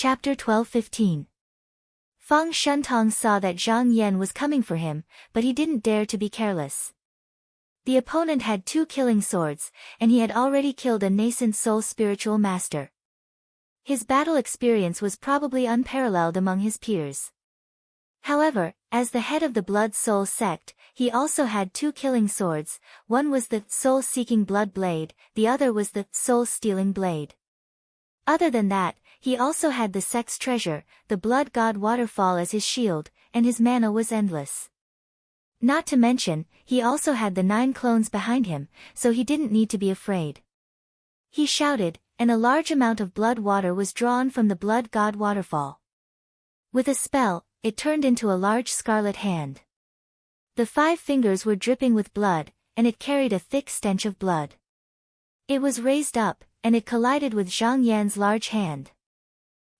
Chapter 12-15. Fang Shuntong saw that Zhang Yan was coming for him, but he didn't dare to be careless. The opponent had 2 killing swords, and he had already killed a nascent soul spiritual master. His battle experience was probably unparalleled among his peers. However, as the head of the Blood Soul sect, he also had 2 killing swords. One was the soul-seeking blood blade, the other was the soul-stealing blade. Other than that, he also had the sect's treasure, the blood god waterfall as his shield, and his mana was endless. Not to mention, he also had the 9 clones behind him, so he didn't need to be afraid. He shouted, and a large amount of blood water was drawn from the blood god waterfall. With a spell, it turned into a large scarlet hand. The 5 fingers were dripping with blood, and it carried a thick stench of blood. It was raised up, and it collided with Zhang Yan's large hand.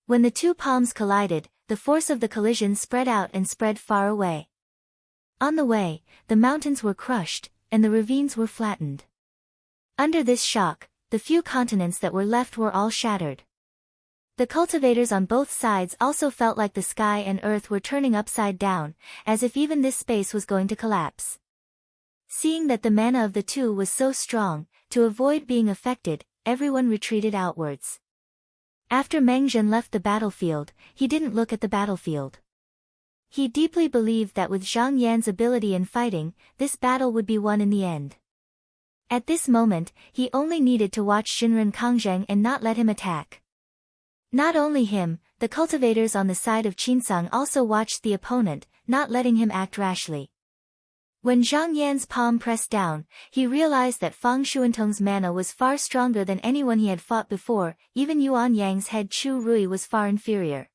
When the 2 palms collided, the force of the collision spread out and spread far away. On the way, the mountains were crushed, and the ravines were flattened. Under this shock, the few continents that were left were all shattered. The cultivators on both sides also felt like the sky and earth were turning upside down, as if even this space was going to collapse. Seeing that the mana of the 2 was so strong, to avoid being affected, everyone retreated outwards. After Meng Zhen left the battlefield, he didn't look at the battlefield. He deeply believed that with Zhang Yan's ability in fighting, this battle would be won in the end. At this moment, he only needed to watch Shinran Kangzheng and not let him attack. Not only him, the cultivators on the side of Qinsang also watched the opponent, not letting him act rashly. When Zhang Yan's palm pressed down, he realized that Fang Shuantong's mana was far stronger than anyone he had fought before. Even Yuan Yang's head Chu Rui was far inferior.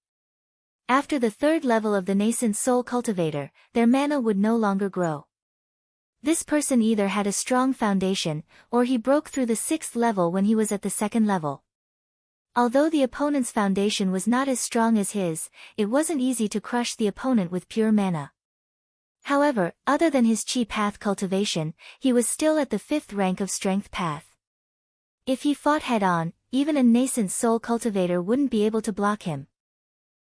After the 3rd level of the nascent soul cultivator, their mana would no longer grow. This person either had a strong foundation, or he broke through the 6th level when he was at the 2nd level. Although the opponent's foundation was not as strong as his, it wasn't easy to crush the opponent with pure mana. However, other than his Qi path cultivation, he was still at the 5th rank of strength path. If he fought head-on, even a nascent soul cultivator wouldn't be able to block him.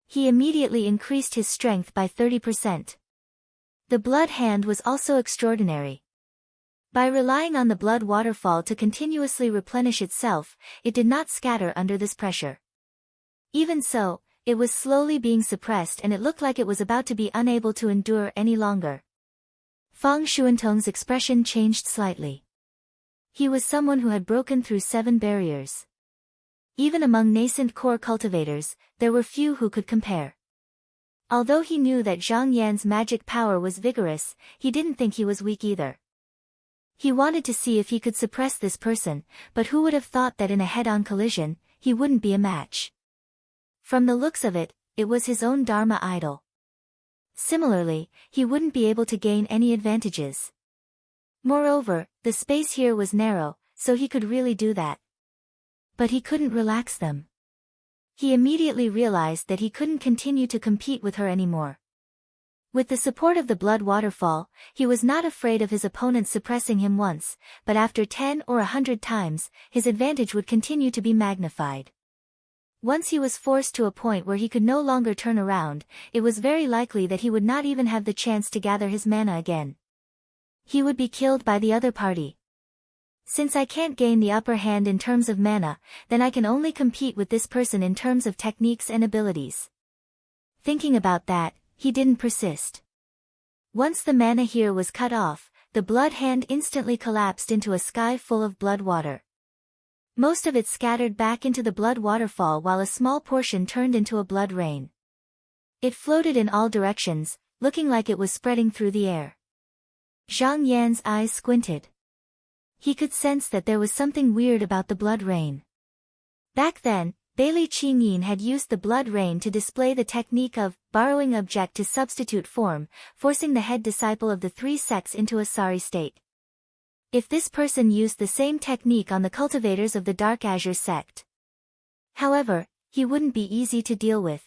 He immediately increased his strength by 30%. The blood hand was also extraordinary. By relying on the blood waterfall to continuously replenish itself, it did not scatter under this pressure. Even so, it was slowly being suppressed and it looked like it was about to be unable to endure any longer. Fang Shuantong's expression changed slightly. He was someone who had broken through 7 barriers. Even among nascent core cultivators, there were few who could compare. Although he knew that Zhang Yan's magic power was vigorous, he didn't think he was weak either. He wanted to see if he could suppress this person, but who would have thought that in a head-on collision, he wouldn't be a match. From the looks of it, it was his own Dharma idol. Similarly, he wouldn't be able to gain any advantages. Moreover, the space here was narrow, so he could really do that. But he couldn't relax them. He immediately realized that he couldn't continue to compete with her anymore. With the support of the blood waterfall, he was not afraid of his opponent suppressing him once, but after 10 or 100 times, his advantage would continue to be magnified. Once he was forced to a point where he could no longer turn around, it was very likely that he would not even have the chance to gather his mana again. He would be killed by the other party. Since I can't gain the upper hand in terms of mana, then I can only compete with this person in terms of techniques and abilities. Thinking about that, he didn't persist. Once the mana here was cut off, the blood hand instantly collapsed into a sky full of blood water. Most of it scattered back into the blood waterfall while a small portion turned into a blood rain. It floated in all directions, looking like it was spreading through the air. Zhang Yan's eyes squinted. He could sense that there was something weird about the blood rain. Back then, Bailey Qingyin had used the blood rain to display the technique of borrowing object to substitute form, forcing the head disciple of the 3 sects into a sorry state. If this person used the same technique on the cultivators of the Dark Azure sect. However, he wouldn't be easy to deal with.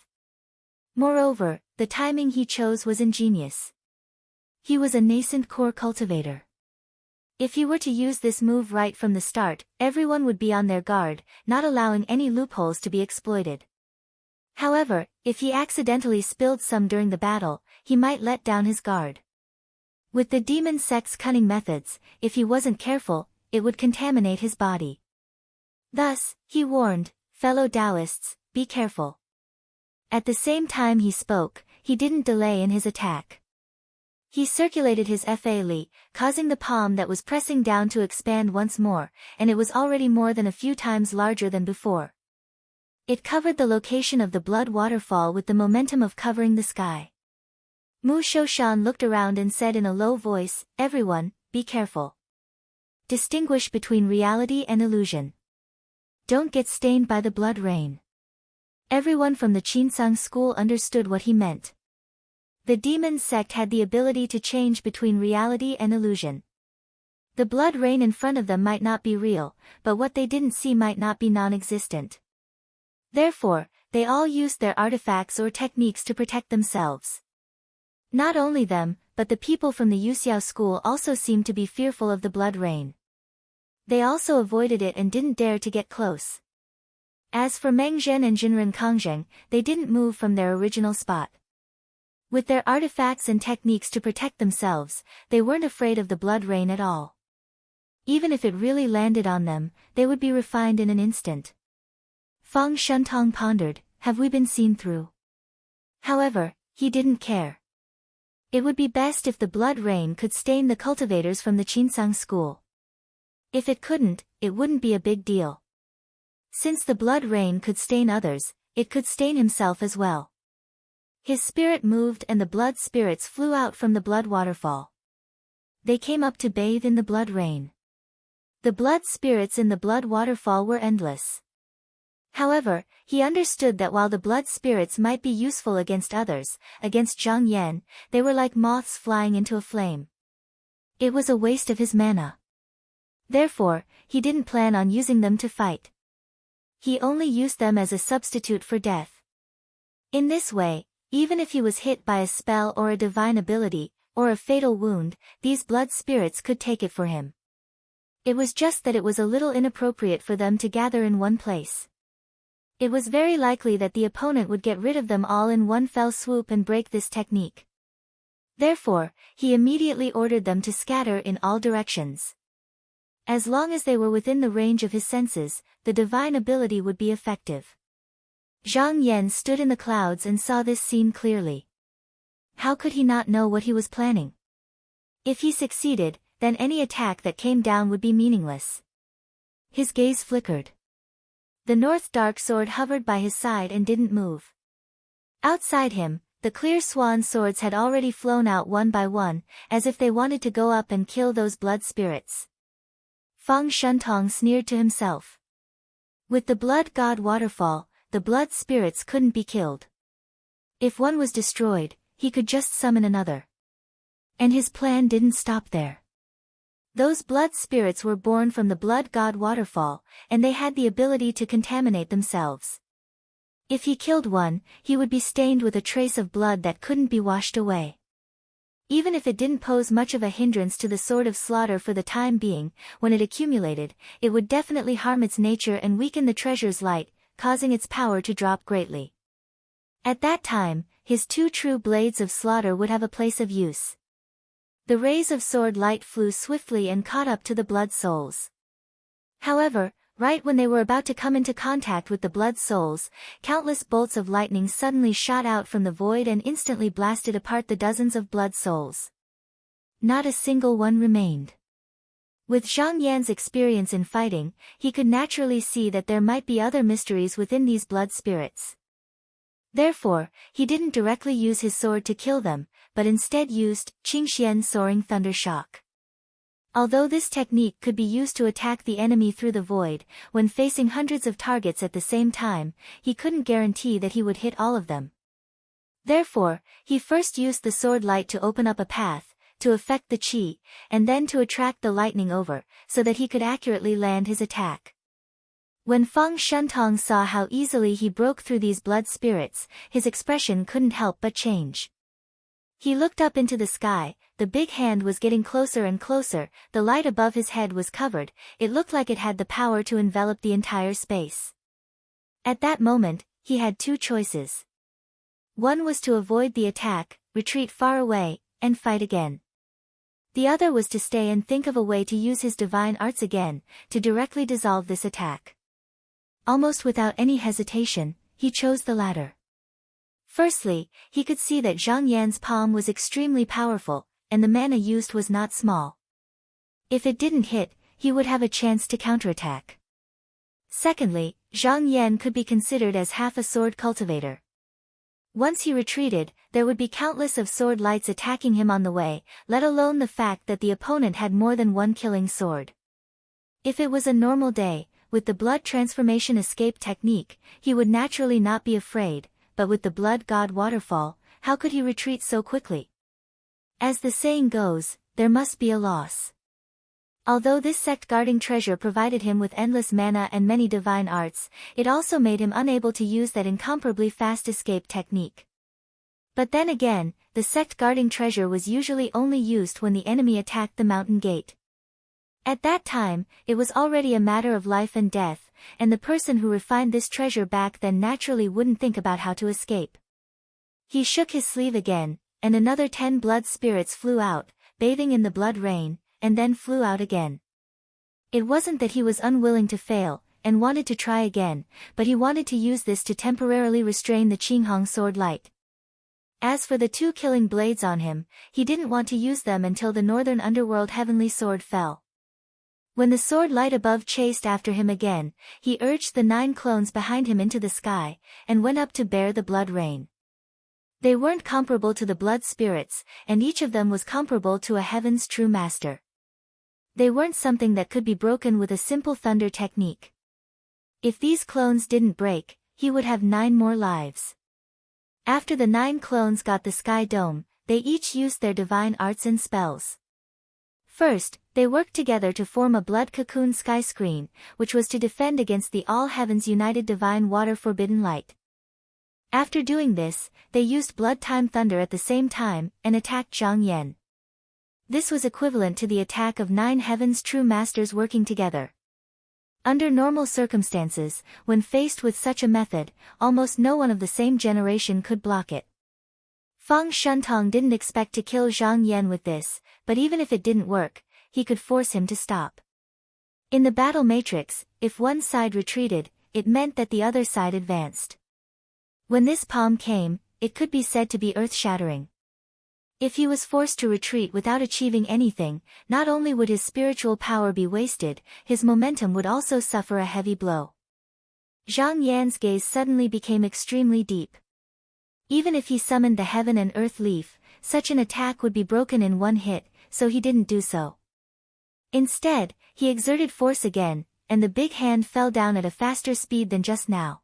Moreover, the timing he chose was ingenious. He was a nascent core cultivator. If he were to use this move right from the start, everyone would be on their guard, not allowing any loopholes to be exploited. However, if he accidentally spilled some during the battle, he might let down his guard. With the demon sect's cunning methods, if he wasn't careful, it would contaminate his body. Thus, he warned, fellow Taoists, be careful. At the same time he spoke, he didn't delay in his attack. He circulated his Fa Li, causing the palm that was pressing down to expand once more, and it was already more than a few times larger than before. It covered the location of the blood waterfall with the momentum of covering the sky. Mu Shoshan looked around and said in a low voice, "Everyone, be careful. Distinguish between reality and illusion. Don't get stained by the blood rain." Everyone from the Qinsang school understood what he meant. The demon sect had the ability to change between reality and illusion. The blood rain in front of them might not be real, but what they didn't see might not be non-existent. Therefore, they all used their artifacts or techniques to protect themselves. Not only them, but the people from the Yuxiao school also seemed to be fearful of the blood rain. They also avoided it and didn't dare to get close. As for Meng Zhen and Jinren Kongzheng, they didn't move from their original spot. With their artifacts and techniques to protect themselves, they weren't afraid of the blood rain at all. Even if it really landed on them, they would be refined in an instant. Fang Shuntong pondered, have we been seen through? However, he didn't care. It would be best if the blood rain could stain the cultivators from the Qinsang school. If it couldn't, it wouldn't be a big deal. Since the blood rain could stain others, it could stain himself as well. His spirit moved and the blood spirits flew out from the blood waterfall. They came up to bathe in the blood rain. The blood spirits in the blood waterfall were endless. However, he understood that while the blood spirits might be useful against others, against Zhang Yan, they were like moths flying into a flame. It was a waste of his mana. Therefore, he didn't plan on using them to fight. He only used them as a substitute for death. In this way, even if he was hit by a spell or a divine ability, or a fatal wound, these blood spirits could take it for him. It was just that it was a little inappropriate for them to gather in one place. It was very likely that the opponent would get rid of them all in one fell swoop and break this technique. Therefore, he immediately ordered them to scatter in all directions. As long as they were within the range of his senses, the divine ability would be effective. Zhang Yan stood in the clouds and saw this scene clearly. How could he not know what he was planning? If he succeeded, then any attack that came down would be meaningless. His gaze flickered. The North Dark Sword hovered by his side and didn't move. Outside him, the clear swan swords had already flown out one by one, as if they wanted to go up and kill those blood spirits. Fang Shuntong sneered to himself. With the blood god waterfall, the blood spirits couldn't be killed. If one was destroyed, he could just summon another. And his plan didn't stop there. Those blood spirits were born from the blood god waterfall, and they had the ability to contaminate themselves. If he killed one, he would be stained with a trace of blood that couldn't be washed away. Even if it didn't pose much of a hindrance to the Sword of Slaughter for the time being, when it accumulated, it would definitely harm its nature and weaken the treasure's light, causing its power to drop greatly. At that time, his two true blades of slaughter would have a place of use. The rays of sword light flew swiftly and caught up to the blood souls. However, right when they were about to come into contact with the blood souls, countless bolts of lightning suddenly shot out from the void and instantly blasted apart the dozens of blood souls. Not a single one remained. With Zhang Yan's experience in fighting, he could naturally see that there might be other mysteries within these blood spirits. Therefore, he didn't directly use his sword to kill them, but instead used Qingxian's soaring thunder shock. Although this technique could be used to attack the enemy through the void, when facing hundreds of targets at the same time, he couldn't guarantee that he would hit all of them. Therefore, he first used the sword light to open up a path, to affect the qi, and then to attract the lightning over, so that he could accurately land his attack. When Fang Shuntong saw how easily he broke through these blood spirits, his expression couldn't help but change. He looked up into the sky, the big hand was getting closer and closer, the light above his head was covered, it looked like it had the power to envelop the entire space. At that moment, He had two choices. One was to avoid the attack, retreat far away, and fight again. The other was to stay and think of a way to use his divine arts again, to directly dissolve this attack. Almost without any hesitation, he chose the latter. Firstly, he could see that Zhang Yan's palm was extremely powerful, and the mana used was not small. If it didn't hit, he would have a chance to counterattack. Secondly, Zhang Yan could be considered as half a sword cultivator. Once he retreated, there would be countless of sword lights attacking him on the way, let alone the fact that the opponent had more than one killing sword. If it was a normal day, with the blood transformation escape technique, he would naturally not be afraid, but with the blood god waterfall, how could he retreat so quickly? As the saying goes, there must be a loss. Although this sect guarding treasure provided him with endless mana and many divine arts, it also made him unable to use that incomparably fast escape technique. But then again, the sect guarding treasure was usually only used when the enemy attacked the mountain gate. At that time, it was already a matter of life and death, and the person who refined this treasure back then naturally wouldn't think about how to escape. He shook his sleeve again, and another 10 blood spirits flew out, bathing in the blood rain, and then flew out again. It wasn't that he was unwilling to fail, and wanted to try again, but he wanted to use this to temporarily restrain the Qinghong sword light. As for the 2 killing blades on him, he didn't want to use them until the northern underworld heavenly sword fell. When the sword light above chased after him again, he urged the 9 clones behind him into the sky, and went up to bear the blood rain. They weren't comparable to the blood spirits, and each of them was comparable to a heaven's true master. They weren't something that could be broken with a simple thunder technique. If these clones didn't break, he would have 9 more lives. After the 9 clones got the sky dome, they each used their divine arts and spells. First, they worked together to form a blood cocoon sky screen, which was to defend against the all heavens united divine water forbidden light. After doing this, they used blood time thunder at the same time, and attacked Zhang Yan. This was equivalent to the attack of 9 heavens true masters working together. Under normal circumstances, when faced with such a method, almost no one of the same generation could block it. Fang Shuntong didn't expect to kill Zhang Yan with this, but even if it didn't work, he could force him to stop. In the battle matrix, if one side retreated, it meant that the other side advanced. When this palm came, it could be said to be earth-shattering. If he was forced to retreat without achieving anything, not only would his spiritual power be wasted, his momentum would also suffer a heavy blow. Zhang Yan's gaze suddenly became extremely deep. Even if he summoned the heaven and earth leaf, such an attack would be broken in one hit, so he didn't do so. Instead, he exerted force again, and the big hand fell down at a faster speed than just now.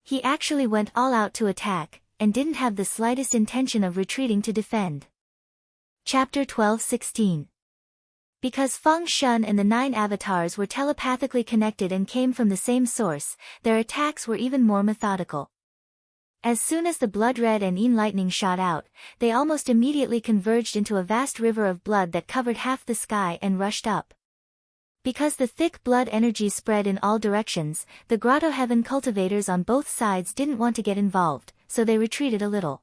He actually went all out to attack, and didn't have the slightest intention of retreating to defend. Chapter 12:16. Because Feng Shun and the 9 avatars were telepathically connected and came from the same source, their attacks were even more methodical. As soon as the blood red and yin lightning shot out, they almost immediately converged into a vast river of blood that covered half the sky and rushed up. Because the thick blood energy spread in all directions, the grotto heaven cultivators on both sides didn't want to get involved, so they retreated a little.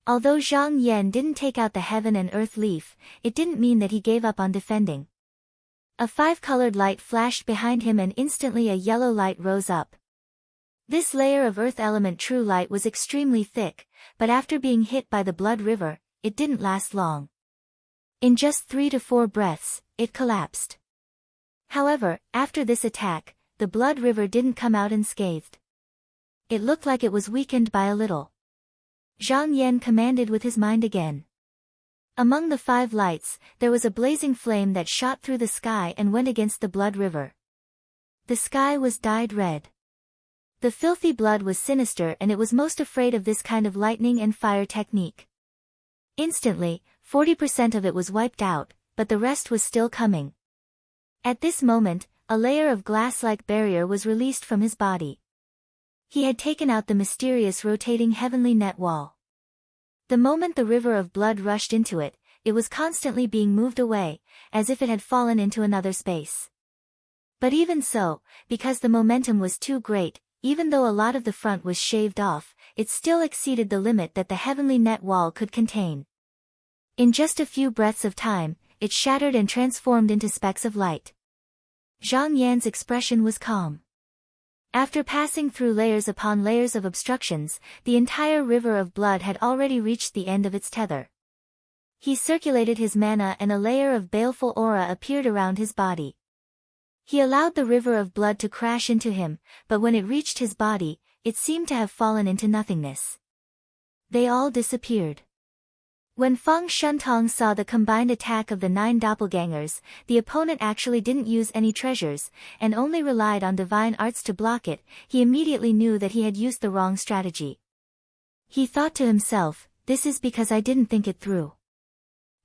Although Zhang Yan didn't take out the heaven and earth leaf, it didn't mean that he gave up on defending. A 5-colored light flashed behind him and instantly a yellow light rose up. This layer of earth element true light was extremely thick, but after being hit by the blood river, it didn't last long. In just 3 to 4 breaths, it collapsed. However, after this attack, the blood river didn't come out unscathed. It looked like it was weakened by a little. Zhang Yan commanded with his mind again. Among the 5 lights, there was a blazing flame that shot through the sky and went against the blood river. The sky was dyed red. The filthy blood was sinister and it was most afraid of this kind of lightning and fire technique. Instantly, 40% of it was wiped out, but the rest was still coming. At this moment, a layer of glass-like barrier was released from his body. He had taken out the mysterious rotating heavenly net wall. The moment the river of blood rushed into it, it was constantly being moved away, as if it had fallen into another space. But even so, because the momentum was too great, even though a lot of the front was shaved off, it still exceeded the limit that the heavenly net wall could contain. In just a few breaths of time, it shattered and transformed into specks of light. Zhang Yan's expression was calm. After passing through layers upon layers of obstructions, the entire river of blood had already reached the end of its tether. He circulated his mana and a layer of baleful aura appeared around his body. He allowed the river of blood to crash into him, but when it reached his body, it seemed to have fallen into nothingness. They all disappeared. When Feng Shentong saw the combined attack of the 9 doppelgangers, the opponent actually didn't use any treasures, and only relied on divine arts to block it. He immediately knew that he had used the wrong strategy. He thought to himself, this is because I didn't think it through.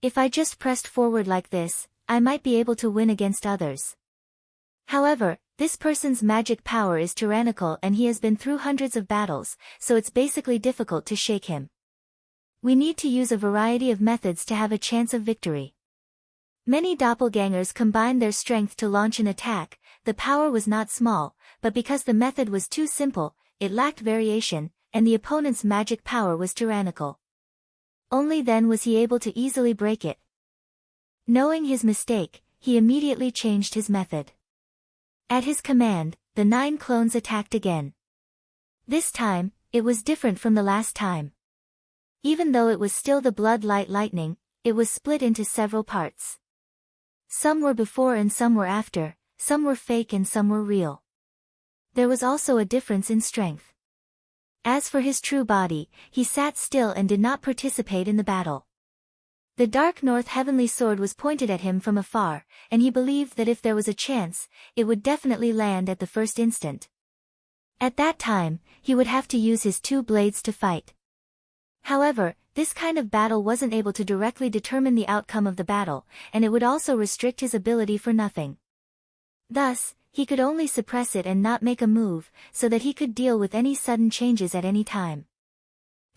If I just pressed forward like this, I might be able to win against others. However, this person's magic power is tyrannical and he has been through hundreds of battles, so it's basically difficult to shake him. We need to use a variety of methods to have a chance of victory. Many doppelgangers combined their strength to launch an attack. The power was not small, but because the method was too simple, it lacked variation, and the opponent's magic power was tyrannical. Only then was he able to easily break it. Knowing his mistake, he immediately changed his method. At his command, the 9 clones attacked again. This time, it was different from the last time. Even though it was still the blood light lightning, it was split into several parts. Some were before and some were after, some were fake and some were real. There was also a difference in strength. As for his true body, he sat still and did not participate in the battle. The Dark North Heavenly Sword was pointed at him from afar, and he believed that if there was a chance, it would definitely land at the first instant. At that time, he would have to use his 2 blades to fight. However, this kind of battle wasn't able to directly determine the outcome of the battle, and it would also restrict his ability for nothing. Thus, he could only suppress it and not make a move, so that he could deal with any sudden changes at any time.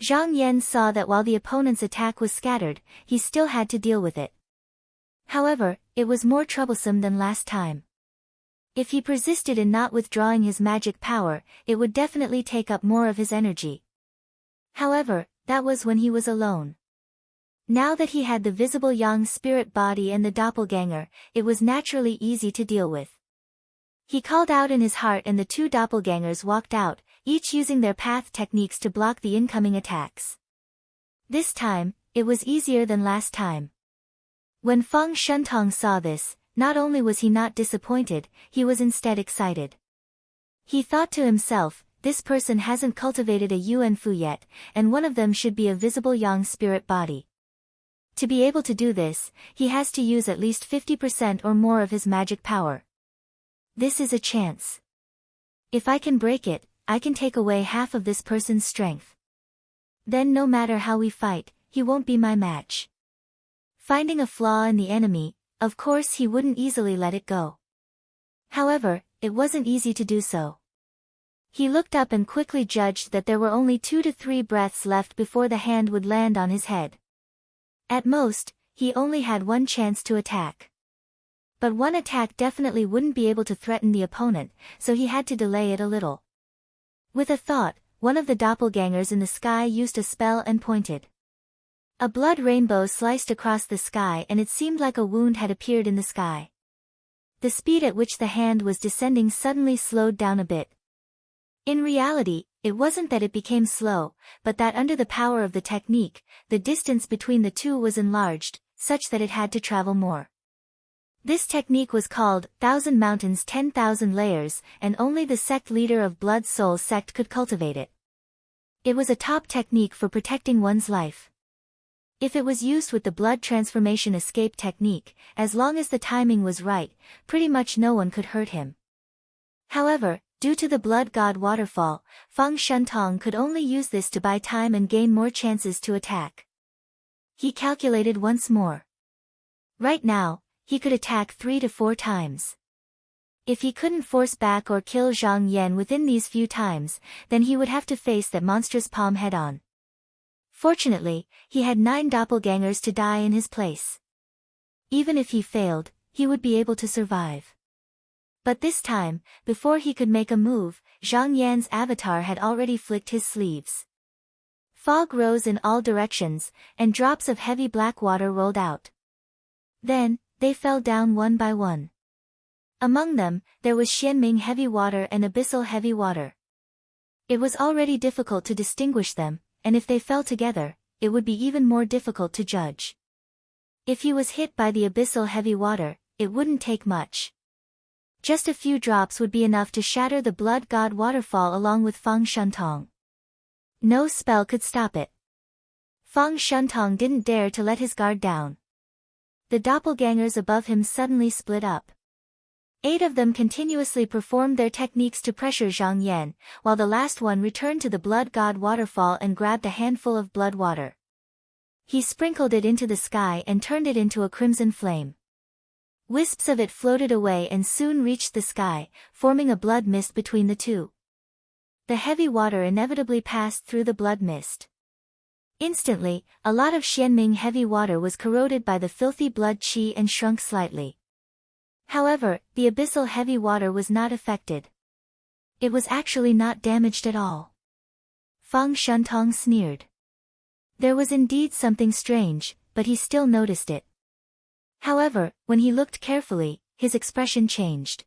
Zhang Yan saw that while the opponent's attack was scattered, he still had to deal with it. However, it was more troublesome than last time. If he persisted in not withdrawing his magic power, it would definitely take up more of his energy. However, that was when he was alone. Now that he had the visible Yang spirit body and the doppelganger, it was naturally easy to deal with. He called out in his heart and the 2 doppelgangers walked out, each using their path techniques to block the incoming attacks. This time, it was easier than last time. When Feng Shentong saw this, not only was he not disappointed, he was instead excited. He thought to himself, this person hasn't cultivated a Yuanfu yet, and one of them should be a visible Yang spirit body. To be able to do this, he has to use at least 50% or more of his magic power. This is a chance. If I can break it, I can take away half of this person's strength. Then no matter how we fight, he won't be my match. Finding a flaw in the enemy, of course he wouldn't easily let it go. However, it wasn't easy to do so. He looked up and quickly judged that there were only 2 to 3 breaths left before the hand would land on his head. At most, he only had 1 chance to attack. But 1 attack definitely wouldn't be able to threaten the opponent, so he had to delay it a little. With a thought, one of the doppelgangers in the sky used a spell and pointed. A blood rainbow sliced across the sky and it seemed like a wound had appeared in the sky. The speed at which the hand was descending suddenly slowed down a bit. In reality, it wasn't that it became slow, but that under the power of the technique, the distance between the 2 was enlarged, such that it had to travel more. This technique was called 1,000 Mountains 10,000 Layers, and only the sect leader of Blood Soul sect could cultivate it. It was a top technique for protecting one's life. If it was used with the blood transformation escape technique, as long as the timing was right, pretty much no one could hurt him. However, due to the blood god waterfall, Feng Shentong could only use this to buy time and gain more chances to attack. He calculated once more. Right now, he could attack 3 to 4 times. If he couldn't force back or kill Zhang Yan within these few times, then he would have to face that monstrous palm head-on. Fortunately, he had 9 doppelgangers to die in his place. Even if he failed, he would be able to survive. But this time, before he could make a move, Zhang Yan's avatar had already flicked his sleeves. Fog rose in all directions, and drops of heavy black water rolled out. Then, they fell down one by one. Among them, there was Xianming heavy water and abyssal heavy water. It was already difficult to distinguish them, and if they fell together, it would be even more difficult to judge. If he was hit by the abyssal heavy water, it wouldn't take much. Just a few drops would be enough to shatter the blood god waterfall along with Fang Shentong. No spell could stop it. Fang Shentong didn't dare to let his guard down. The doppelgangers above him suddenly split up. 8 of them continuously performed their techniques to pressure Zhang Yan, while the last one returned to the blood god waterfall and grabbed a handful of blood water. He sprinkled it into the sky and turned it into a crimson flame. Wisps of it floated away and soon reached the sky, forming a blood mist between the two. The heavy water inevitably passed through the blood mist. Instantly, a lot of Xianming heavy water was corroded by the filthy blood qi and shrunk slightly. However, the abyssal heavy water was not affected. It was actually not damaged at all. Fang Shentong sneered. There was indeed something strange, but he still noticed it. However, when he looked carefully, his expression changed.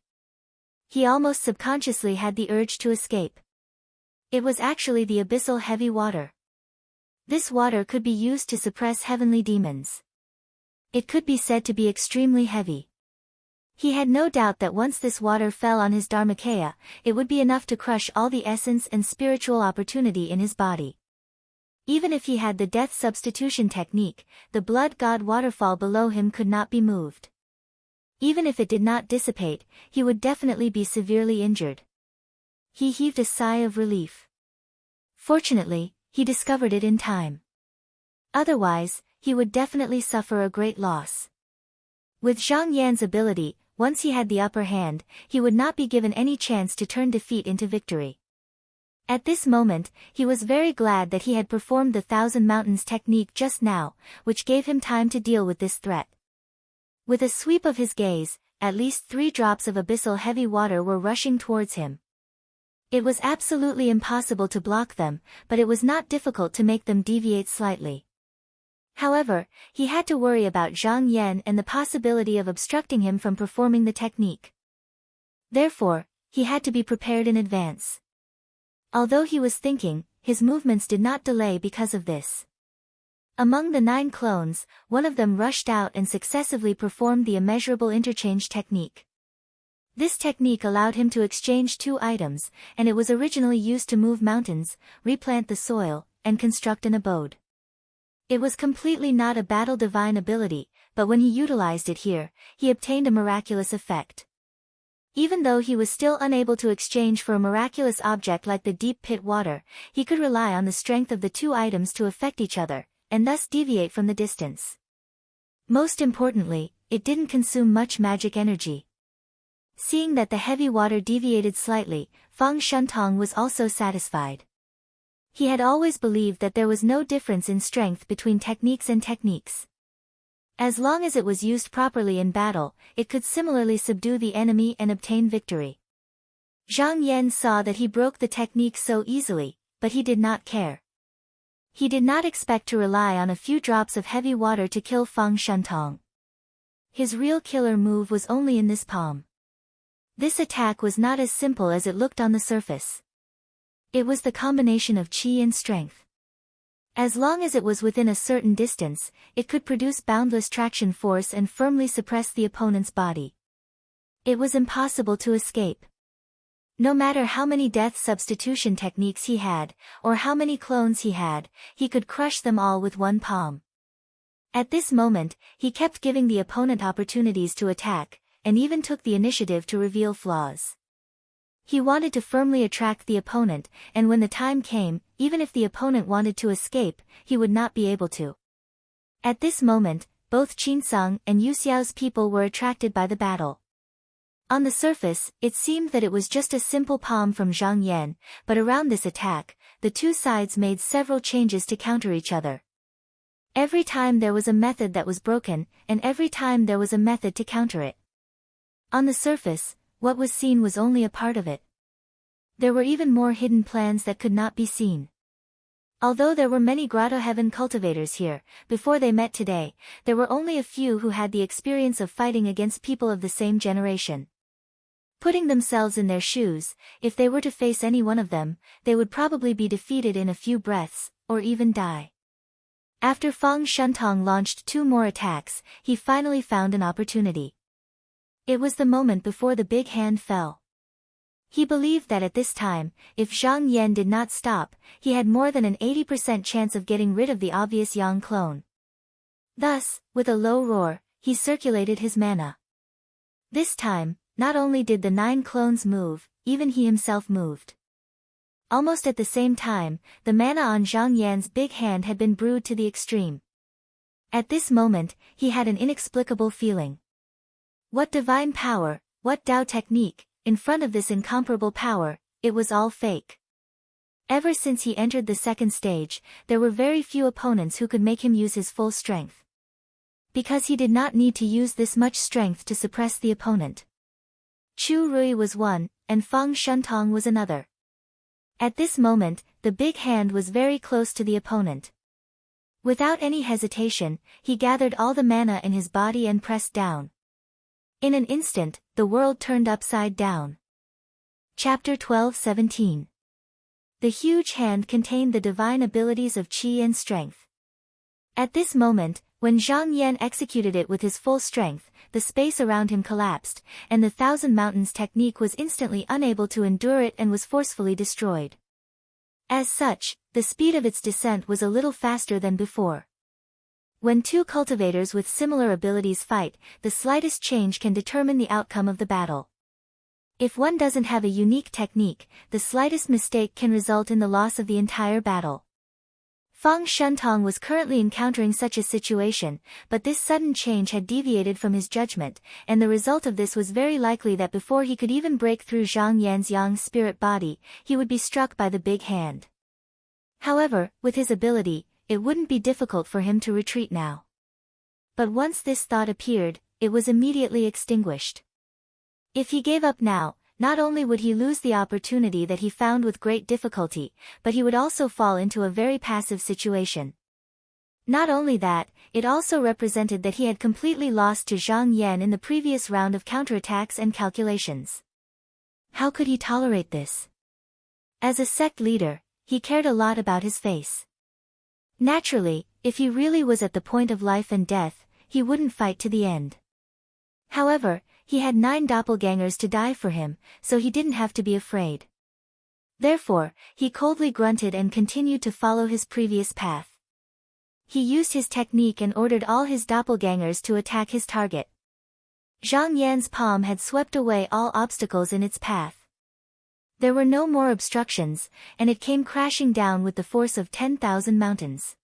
He almost subconsciously had the urge to escape. It was actually the abyssal heavy water. This water could be used to suppress heavenly demons. It could be said to be extremely heavy. He had no doubt that once this water fell on his Dharmakaya, it would be enough to crush all the essence and spiritual opportunity in his body. Even if he had the death substitution technique, the blood god waterfall below him could not be moved. Even if it did not dissipate, he would definitely be severely injured. He heaved a sigh of relief. Fortunately, he discovered it in time. Otherwise, he would definitely suffer a great loss. With Zhang Yan's ability, once he had the upper hand, he would not be given any chance to turn defeat into victory. At this moment, he was very glad that he had performed the Thousand Mountains technique just now, which gave him time to deal with this threat. With a sweep of his gaze, at least 3 drops of abyssal heavy water were rushing towards him. It was absolutely impossible to block them, but it was not difficult to make them deviate slightly. However, he had to worry about Zhang Yan and the possibility of obstructing him from performing the technique. Therefore, he had to be prepared in advance. Although he was thinking, his movements did not delay because of this. Among the 9 clones, one of them rushed out and successively performed the immeasurable interchange technique. This technique allowed him to exchange 2 items, and it was originally used to move mountains, replant the soil, and construct an abode. It was completely not a battle divine ability, but when he utilized it here, he obtained a miraculous effect. Even though he was still unable to exchange for a miraculous object like the deep pit water, he could rely on the strength of the 2 items to affect each other, and thus deviate from the distance. Most importantly, it didn't consume much magic energy. Seeing that the heavy water deviated slightly, Fang Shentong was also satisfied. He had always believed that there was no difference in strength between techniques and techniques. As long as it was used properly in battle, it could similarly subdue the enemy and obtain victory. Zhang Yan saw that he broke the technique so easily, but he did not care. He did not expect to rely on a few drops of heavy water to kill Fang Shentong. His real killer move was only in this palm. This attack was not as simple as it looked on the surface. It was the combination of qi and strength. As long as it was within a certain distance, it could produce boundless traction force and firmly suppress the opponent's body. It was impossible to escape. No matter how many death substitution techniques he had, or how many clones he had, he could crush them all with one palm. At this moment, he kept giving the opponent opportunities to attack, and even took the initiative to reveal flaws. He wanted to firmly attract the opponent, and when the time came, even if the opponent wanted to escape, he would not be able to. At this moment, both Qinsung and Yuxiao's people were attracted by the battle. On the surface, it seemed that it was just a simple palm from Zhang Yan, but around this attack, the 2 sides made several changes to counter each other. Every time there was a method that was broken, and every time there was a method to counter it. On the surface, what was seen was only a part of it. There were even more hidden plans that could not be seen. Although there were many Grotto Heaven cultivators here, before they met today, there were only a few who had the experience of fighting against people of the same generation. Putting themselves in their shoes, if they were to face any one of them, they would probably be defeated in a few breaths, or even die. After Fang Shuntong launched 2 more attacks, he finally found an opportunity. It was the moment before the big hand fell. He believed that at this time, if Zhang Yan did not stop, he had more than an 80% chance of getting rid of the obvious Yang clone. Thus, with a low roar, he circulated his mana. This time, not only did the 9 clones move, even he himself moved. Almost at the same time, the mana on Zhang Yan's big hand had been brewed to the extreme. At this moment, he had an inexplicable feeling. What divine power, what Dao technique, in front of this incomparable power, it was all fake. Ever since he entered the second stage, there were very few opponents who could make him use his full strength. Because he did not need to use this much strength to suppress the opponent. Chu Rui was one, and Fang Shuntong was another. At this moment, the big hand was very close to the opponent. Without any hesitation, he gathered all the mana in his body and pressed down. In an instant, the world turned upside down. Chapter 12:17. The huge hand contained the divine abilities of Qi and strength. At this moment, when Zhang Yan executed it with his full strength, the space around him collapsed, and the Thousand Mountains technique was instantly unable to endure it and was forcefully destroyed. As such, the speed of its descent was a little faster than before. When 2 cultivators with similar abilities fight, the slightest change can determine the outcome of the battle. If one doesn't have a unique technique, the slightest mistake can result in the loss of the entire battle. Fang Shuntong was currently encountering such a situation, but this sudden change had deviated from his judgment, and the result of this was very likely that before he could even break through Zhang Yan's yang spirit body, he would be struck by the big hand. However, with his ability, it wouldn't be difficult for him to retreat now. But once this thought appeared, it was immediately extinguished. If he gave up now, not only would he lose the opportunity that he found with great difficulty, but he would also fall into a very passive situation. Not only that, it also represented that he had completely lost to Zhang Yan in the previous round of counterattacks and calculations. How could he tolerate this? As a sect leader, he cared a lot about his face. Naturally, if he really was at the point of life and death, he wouldn't fight to the end. However, he had 9 doppelgangers to die for him, so he didn't have to be afraid. Therefore, he coldly grunted and continued to follow his previous path. He used his technique and ordered all his doppelgangers to attack his target. Zhang Yan's palm had swept away all obstacles in its path. There were no more obstructions, and it came crashing down with the force of 10,000 mountains.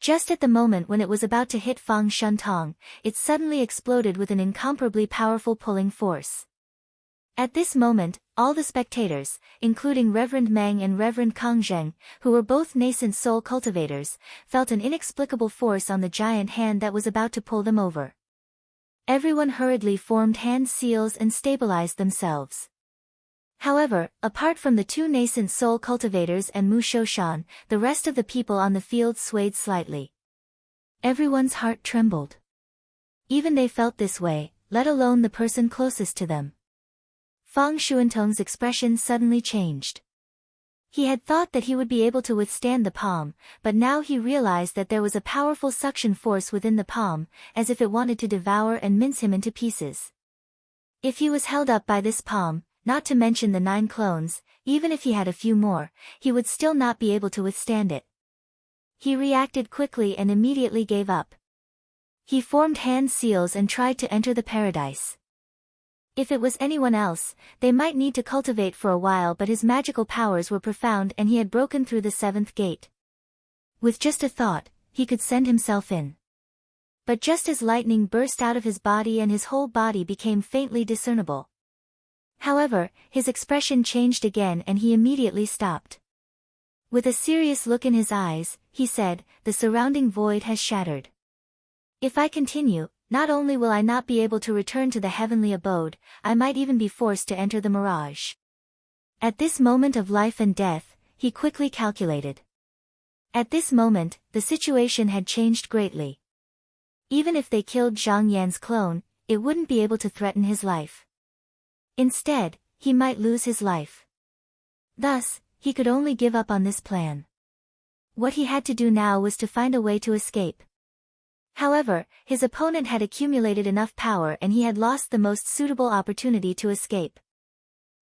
Just at the moment when it was about to hit Fang Shuntong, it suddenly exploded with an incomparably powerful pulling force. At this moment, all the spectators, including Reverend Meng and Reverend Kangzheng, who were both nascent soul cultivators, felt an inexplicable force on the giant hand that was about to pull them over. Everyone hurriedly formed hand seals and stabilized themselves. However, apart from the 2 nascent soul cultivators and Mu Shoshan, the rest of the people on the field swayed slightly. Everyone's heart trembled. Even they felt this way, let alone the person closest to them. Fang Shuantong's expression suddenly changed. He had thought that he would be able to withstand the palm, but now he realized that there was a powerful suction force within the palm, as if it wanted to devour and mince him into pieces. If he was held up by this palm, not to mention the 9 clones, even if he had a few more, he would still not be able to withstand it. He reacted quickly and immediately gave up. He formed hand seals and tried to enter the paradise. If it was anyone else, they might need to cultivate for a while, but his magical powers were profound and he had broken through the 7th gate. With just a thought, he could send himself in. But just as lightning burst out of his body and his whole body became faintly discernible. However, his expression changed again and he immediately stopped. With a serious look in his eyes, he said, "The surrounding void has shattered. If I continue, not only will I not be able to return to the heavenly abode, I might even be forced to enter the mirage." At this moment of life and death, he quickly calculated. At this moment, the situation had changed greatly. Even if they killed Zhang Yan's clone, it wouldn't be able to threaten his life. Instead, he might lose his life. Thus, he could only give up on this plan. What he had to do now was to find a way to escape. However, his opponent had accumulated enough power and he had lost the most suitable opportunity to escape.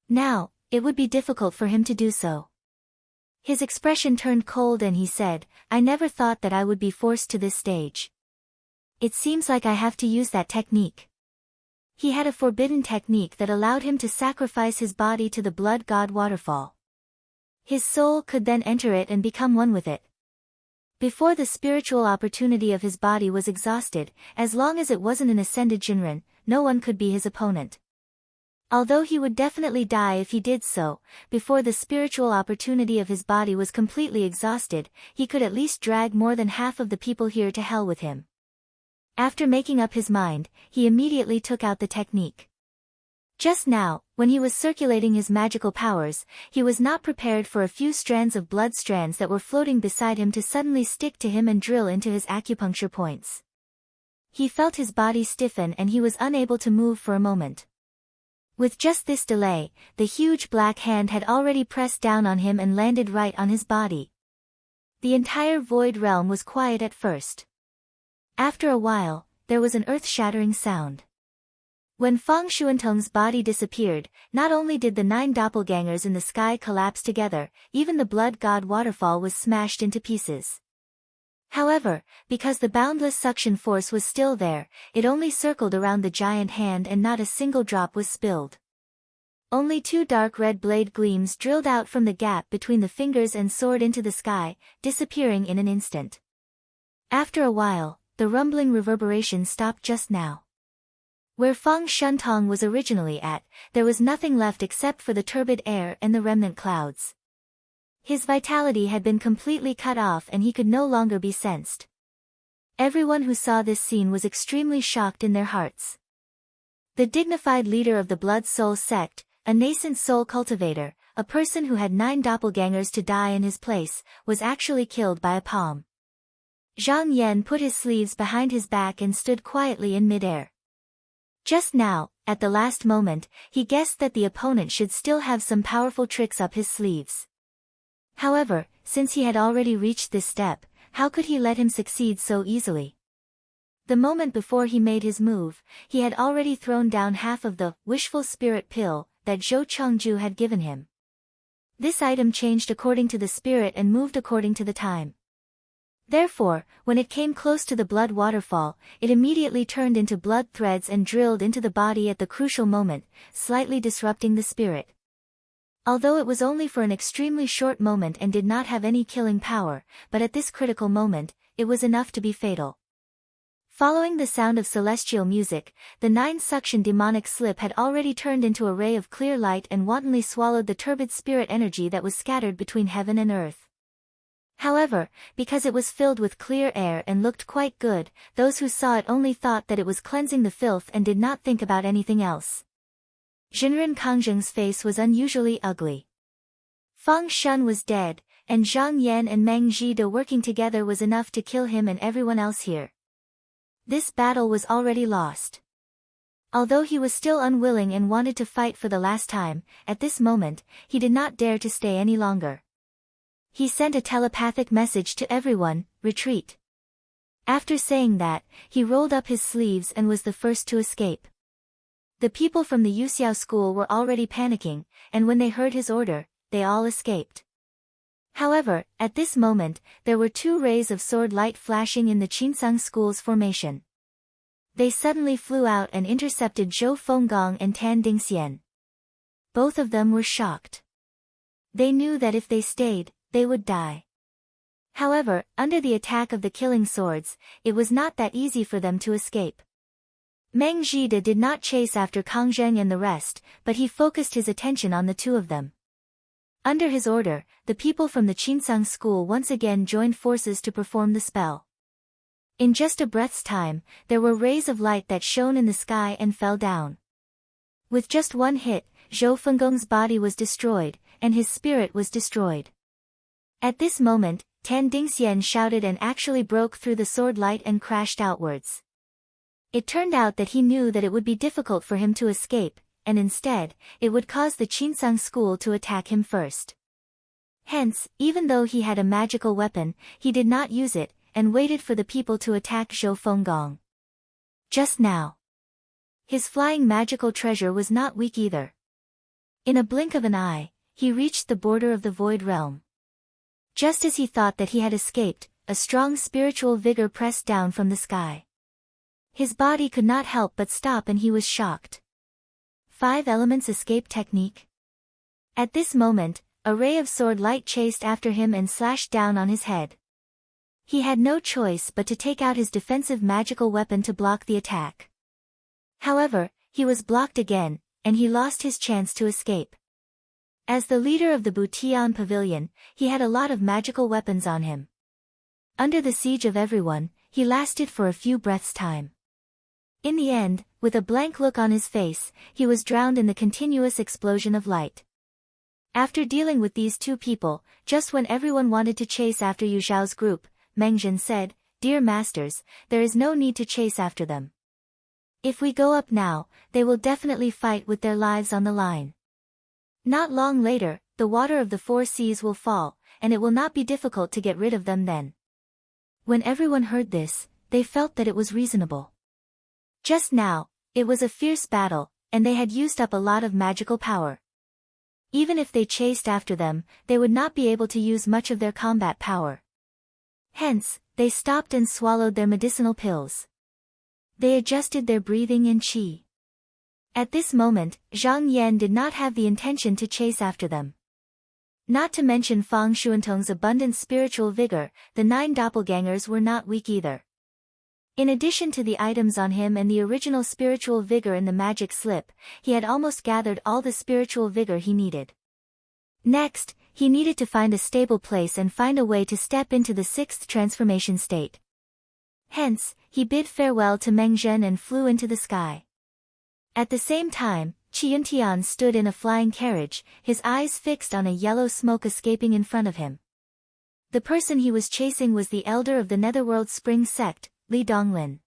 Now, it would be difficult for him to do so. His expression turned cold and he said, "I never thought that I would be forced to this stage. It seems like I have to use that technique." He had a forbidden technique that allowed him to sacrifice his body to the blood god waterfall. His soul could then enter it and become one with it. Before the spiritual opportunity of his body was exhausted, as long as it wasn't an ascended Jinren, no one could be his opponent. Although he would definitely die if he did so, before the spiritual opportunity of his body was completely exhausted, he could at least drag more than half of the people here to hell with him. After making up his mind, he immediately took out the technique. Just now, when he was circulating his magical powers, he was not prepared for a few strands of blood strands that were floating beside him to suddenly stick to him and drill into his acupuncture points. He felt his body stiffen and he was unable to move for a moment. With just this delay, the huge black hand had already pressed down on him and landed right on his body. The entire void realm was quiet at first. After a while, there was an earth-shattering sound. When Feng Shuanteng's body disappeared, not only did the 9 doppelgangers in the sky collapse together, even the blood god waterfall was smashed into pieces. However, because the boundless suction force was still there, it only circled around the giant hand and not a single drop was spilled. Only 2 dark red blade gleams drilled out from the gap between the fingers and soared into the sky, disappearing in an instant. After a while, the rumbling reverberation stopped just now. Where Feng Shuntong was originally at, there was nothing left except for the turbid air and the remnant clouds. His vitality had been completely cut off and he could no longer be sensed. Everyone who saw this scene was extremely shocked in their hearts. The dignified leader of the Blood Soul sect, a nascent soul cultivator, a person who had 9 doppelgangers to die in his place, was actually killed by a palm. Zhang Yan put his sleeves behind his back and stood quietly in midair. Just now, at the last moment, he guessed that the opponent should still have some powerful tricks up his sleeves. However, since he had already reached this step, how could he let him succeed so easily? The moment before he made his move, he had already thrown down half of the wishful spirit pill that Zhou Chengju had given him. This item changed according to the spirit and moved according to the time. Therefore, when it came close to the blood waterfall, it immediately turned into blood threads and drilled into the body at the crucial moment, slightly disrupting the spirit. Although it was only for an extremely short moment and did not have any killing power, but at this critical moment, it was enough to be fatal. Following the sound of celestial music, the 9 suction demonic slip had already turned into a ray of clear light and wantonly swallowed the turbid spirit energy that was scattered between heaven and earth. However, because it was filled with clear air and looked quite good, those who saw it only thought that it was cleansing the filth and did not think about anything else. Jinren Kangzheng's face was unusually ugly. Feng Shun was dead, and Zhang Yan and Meng Zhida working together was enough to kill him and everyone else here. This battle was already lost. Although he was still unwilling and wanted to fight for the last time, at this moment, he did not dare to stay any longer. He sent a telepathic message to everyone, "Retreat." After saying that, he rolled up his sleeves and was the first to escape. The people from the Yuxiao school were already panicking, and when they heard his order, they all escaped. However, at this moment, there were 2 rays of sword light flashing in the Qinsang school's formation. They suddenly flew out and intercepted Zhou Fenggong and Tan Dingxian. Both of them were shocked. They knew that if they stayed, they would die. However, under the attack of the killing swords, it was not that easy for them to escape. Meng Zhida did not chase after Kangzheng and the rest, but he focused his attention on the 2 of them. Under his order, the people from the Qinsang school once again joined forces to perform the spell. In just a breath's time, there were rays of light that shone in the sky and fell down. With just one hit, Zhou Fenggong's body was destroyed, and his spirit was destroyed. At this moment, Tan Dingxian shouted and actually broke through the sword light and crashed outwards. It turned out that he knew that it would be difficult for him to escape, and instead, it would cause the Qinsang school to attack him first. Hence, even though he had a magical weapon, he did not use it, and waited for the people to attack Zhou Fenggong. Just now. His flying magical treasure was not weak either. In a blink of an eye, he reached the border of the void realm. Just as he thought that he had escaped, a strong spiritual vigor pressed down from the sky. His body could not help but stop and he was shocked. 5 Elements Escape Technique. At this moment, a ray of sword light chased after him and slashed down on his head. He had no choice but to take out his defensive magical weapon to block the attack. However, he was blocked again, and he lost his chance to escape. As the leader of the Butian Pavilion, he had a lot of magical weapons on him. Under the siege of everyone, he lasted for a few breaths' time. In the end, with a blank look on his face, he was drowned in the continuous explosion of light. After dealing with these 2 people, just when everyone wanted to chase after Yu Zhao's group, Meng Zhen said, "Dear masters, there is no need to chase after them. If we go up now, they will definitely fight with their lives on the line. Not long later, the water of the 4 seas will fall, and it will not be difficult to get rid of them then." When everyone heard this, they felt that it was reasonable. Just now, it was a fierce battle, and they had used up a lot of magical power. Even if they chased after them, they would not be able to use much of their combat power. Hence, they stopped and swallowed their medicinal pills. They adjusted their breathing and qi. At this moment, Zhang Yan did not have the intention to chase after them. Not to mention Fang Xuantong's abundant spiritual vigor, the 9 doppelgangers were not weak either. In addition to the items on him and the original spiritual vigor in the magic slip, he had almost gathered all the spiritual vigor he needed. Next, he needed to find a stable place and find a way to step into the 6th transformation state. Hence, he bid farewell to Meng Zhen and flew into the sky. At the same time, Qiantian stood in a flying carriage, his eyes fixed on a yellow smoke escaping in front of him. The person he was chasing was the elder of the Netherworld Spring sect, Li Donglin.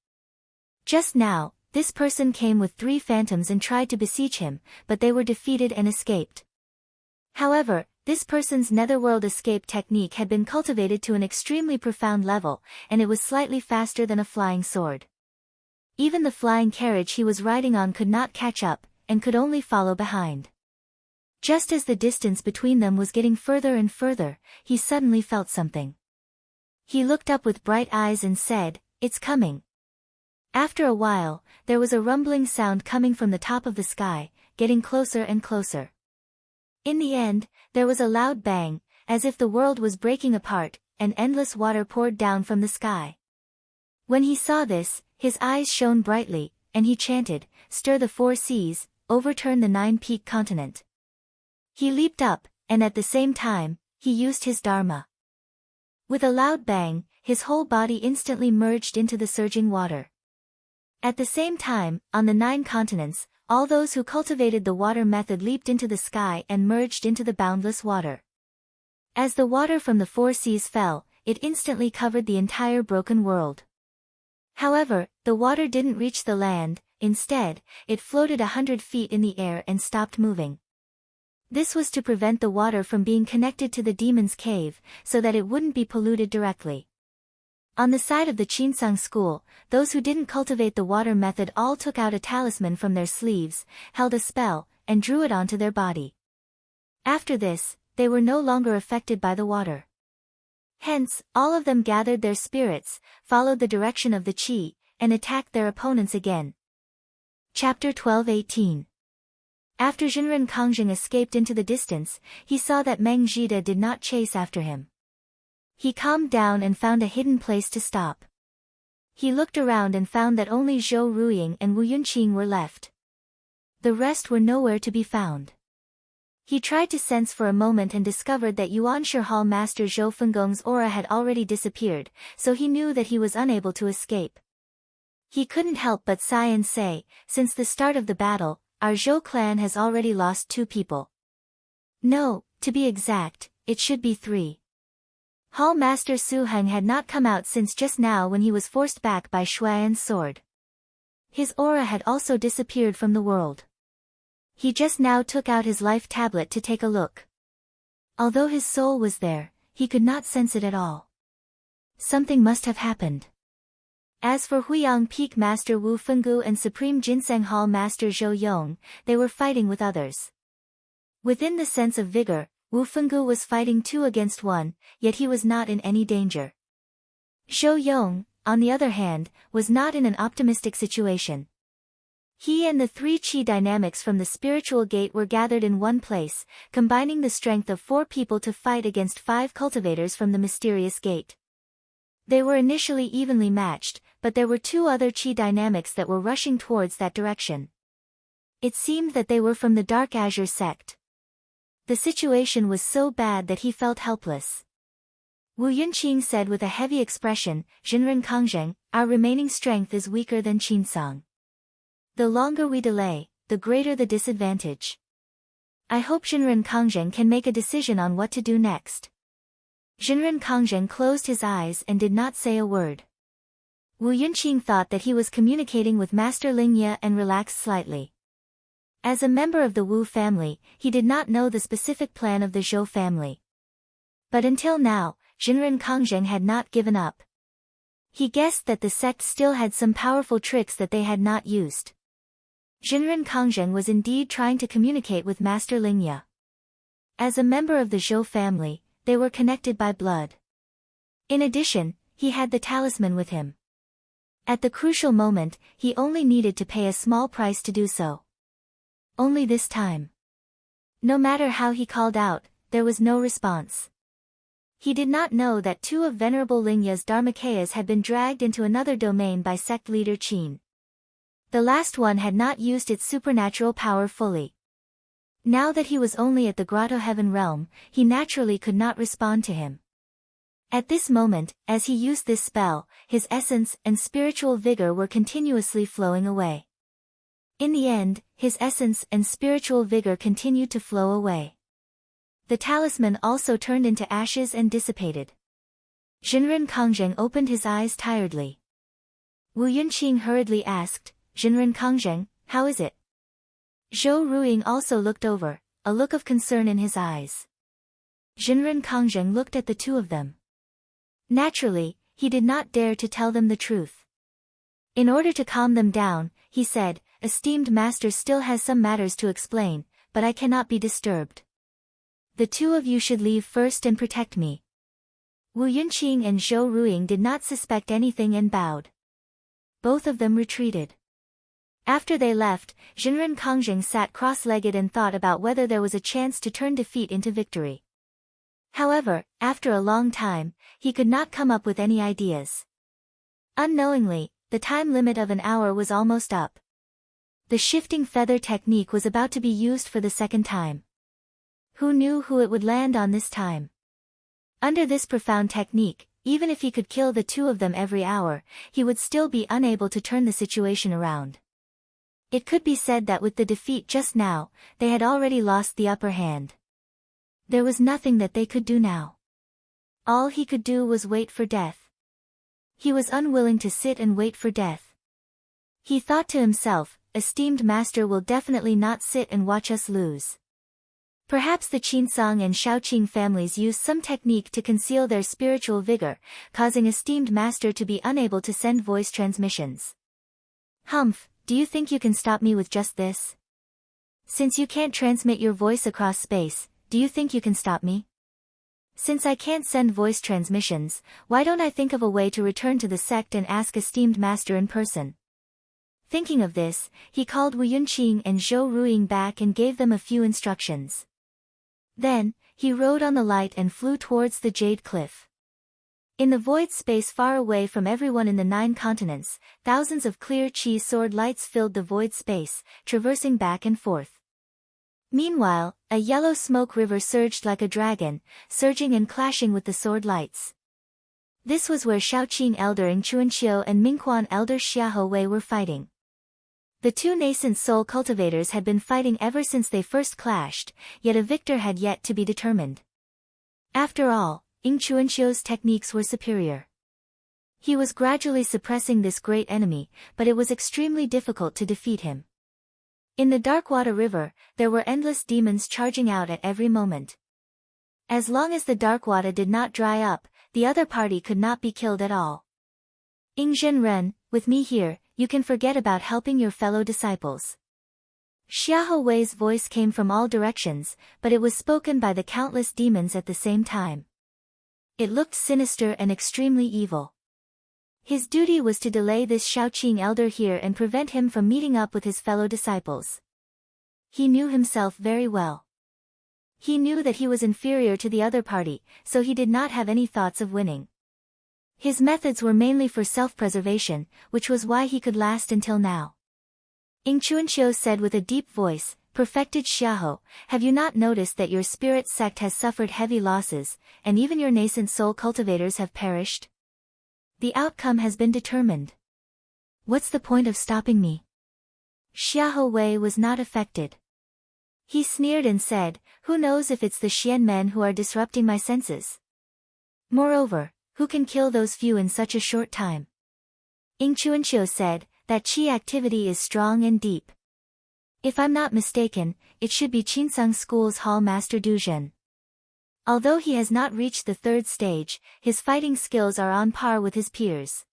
Just now, this person came with 3 phantoms and tried to besiege him, but they were defeated and escaped. However, this person's netherworld escape technique had been cultivated to an extremely profound level, and it was slightly faster than a flying sword. Even the flying carriage he was riding on could not catch up, and could only follow behind. Just as the distance between them was getting further and further, he suddenly felt something. He looked up with bright eyes and said, "It's coming." After a while, there was a rumbling sound coming from the top of the sky, getting closer and closer. In the end, there was a loud bang, as if the world was breaking apart, and endless water poured down from the sky. When he saw this, his eyes shone brightly, and he chanted, "Stir the 4 seas, overturn the 9-peak continent." He leaped up, and at the same time, he used his dharma. With a loud bang, his whole body instantly merged into the surging water. At the same time, on the 9 continents, all those who cultivated the water method leaped into the sky and merged into the boundless water. As the water from the 4 seas fell, it instantly covered the entire broken world. However, the water didn't reach the land, instead, it floated 100 feet in the air and stopped moving. This was to prevent the water from being connected to the demon's cave, so that it wouldn't be polluted directly. On the side of the Qinsang school, those who didn't cultivate the water method all took out a talisman from their sleeves, held a spell, and drew it onto their body. After this, they were no longer affected by the water. Hence, all of them gathered their spirits, followed the direction of the qi, and attacked their opponents again. Chapter 12:18. After Zhenren Kongjing escaped into the distance, he saw that Meng Zhida did not chase after him. He calmed down and found a hidden place to stop. He looked around and found that only Zhou Ruying and Wu Yunqing were left. The rest were nowhere to be found. He tried to sense for a moment and discovered that Yuanshi Hall Master Zhou Fenggong's aura had already disappeared, so he knew that he was unable to escape. He couldn't help but sigh and say, "Since the start of the battle, our Zhou clan has already lost 2 people." "No, To be exact, it should be 3. Hall Master Su Heng had not come out since just now when he was forced back by Shuai's sword. His aura had also disappeared from the world. He just now took out his life tablet to take a look. Although his soul was there, he could not sense it at all. Something must have happened. As for Huiyang Peak Master Wu Fenggu and Supreme Ginseng Hall Master Zhou Yong, they were fighting with others. Within the sense of vigor, Wu Fenggu was fighting 2 against 1, yet he was not in any danger. Zhou Yong, on the other hand, was not in an optimistic situation. He and the 3 Qi dynamics from the spiritual gate were gathered in one place, combining the strength of 4 people to fight against 5 cultivators from the mysterious gate. They were initially evenly matched, but there were 2 other Qi dynamics that were rushing towards that direction. It seemed that they were from the Dark Azure sect. The situation was so bad that he felt helpless. Wu Yunqing said with a heavy expression, "Jinren Kangzheng, our remaining strength is weaker than Qinsang. The longer we delay, the greater the disadvantage. I hope Jinren Kangzheng can make a decision on what to do next." Jinren Kangzheng closed his eyes and did not say a word. Wu Yunqing thought that he was communicating with Master Lingye and relaxed slightly. As a member of the Wu family, he did not know the specific plan of the Zhou family. But until now, Jinren Kangzheng had not given up. He guessed that the sect still had some powerful tricks that they had not used. Jinren Kangzheng was indeed trying to communicate with Master Lingye. As a member of the Zhou family, they were connected by blood. In addition, he had the talisman with him. At the crucial moment, he only needed to pay a small price to do so. Only this time. No matter how he called out, there was no response. He did not know that 2 of Venerable Lingye's Dharmakayas had been dragged into another domain by sect leader Qin. The last one had not used its supernatural power fully. Now that he was only at the Grotto Heaven realm, he naturally could not respond to him. At this moment, as he used this spell, his essence and spiritual vigor were continuously flowing away. In the end, his essence and spiritual vigor continued to flow away. The talisman also turned into ashes and dissipated. Jinren Kangzheng opened his eyes tiredly. Wu Yunqing hurriedly asked, "Jinren Kangzheng, how is it?" Zhou Ruiying also looked over, a look of concern in his eyes. Jinren Kangzheng looked at the 2 of them. Naturally, he did not dare to tell them the truth. In order to calm them down, he said, "Esteemed master still has some matters to explain, but I cannot be disturbed. The 2 of you should leave first and protect me." Wu Yunqing and Zhou Ruiying did not suspect anything and bowed. Both of them retreated. After they left, Jinren Kangzheng sat cross-legged and thought about whether there was a chance to turn defeat into victory. However, after a long time, he could not come up with any ideas. Unknowingly, the time limit of an hour was almost up. The shifting feather technique was about to be used for the 2nd time. Who knew who it would land on this time? Under this profound technique, even if he could kill the 2 of them every hour, he would still be unable to turn the situation around. It could be said that with the defeat just now, they had already lost the upper hand. There was nothing that they could do now. All he could do was wait for death. He was unwilling to sit and wait for death. He thought to himself, "Esteemed master will definitely not sit and watch us lose." Perhaps the Qinsang and Shaoqing families used some technique to conceal their spiritual vigor, causing esteemed master to be unable to send voice transmissions. "Humph, do you think you can stop me with just this? Since you can't transmit your voice across space, do you think you can stop me? Since I can't send voice transmissions, why don't I think of a way to return to the sect and ask esteemed master in person?" Thinking of this, he called Wu Yunqing and Zhou Ruiying back and gave them a few instructions. Then, he rode on the light and flew towards the Jade Cliff. In the void space far away from everyone in the 9 continents, thousands of clear Qi sword lights filled the void space, traversing back and forth. Meanwhile, a yellow smoke river surged like a dragon, surging and clashing with the sword lights. This was where Shaoqing elder Ng Chuanqiu and Mingquan elder Xiahou Wei were fighting. The two nascent soul cultivators had been fighting ever since they first clashed, yet a victor had yet to be determined. After all, Ing Chuanqiu's techniques were superior. He was gradually suppressing this great enemy, but it was extremely difficult to defeat him. In the Darkwater River, there were endless demons charging out at every moment. As long as the Darkwater did not dry up, the other party could not be killed at all. Ing Zhenren, with me here, you can forget about helping your fellow disciples. Xiahou Wei's voice came from all directions, but it was spoken by the countless demons at the same time. It looked sinister and extremely evil. His duty was to delay this Shaoqing elder here and prevent him from meeting up with his fellow disciples. He knew himself very well. He knew that he was inferior to the other party, so he did not have any thoughts of winning. His methods were mainly for self-preservation, which was why he could last until now. Ing Chuanqiu said with a deep voice, "Perfected Xiahou, have you not noticed that your spirit sect has suffered heavy losses, and even your nascent soul cultivators have perished? The outcome has been determined. What's the point of stopping me?" Xiahou Wei was not affected. He sneered and said, "Who knows if it's the Xian men who are disrupting my senses? Moreover, who can kill those few in such a short time?" Ing Chuanqiu said, "That qi activity is strong and deep. If I'm not mistaken, it should be Qinsang School's Hall Master Du Zhen. Although he has not reached the third stage, his fighting skills are on par with his peers.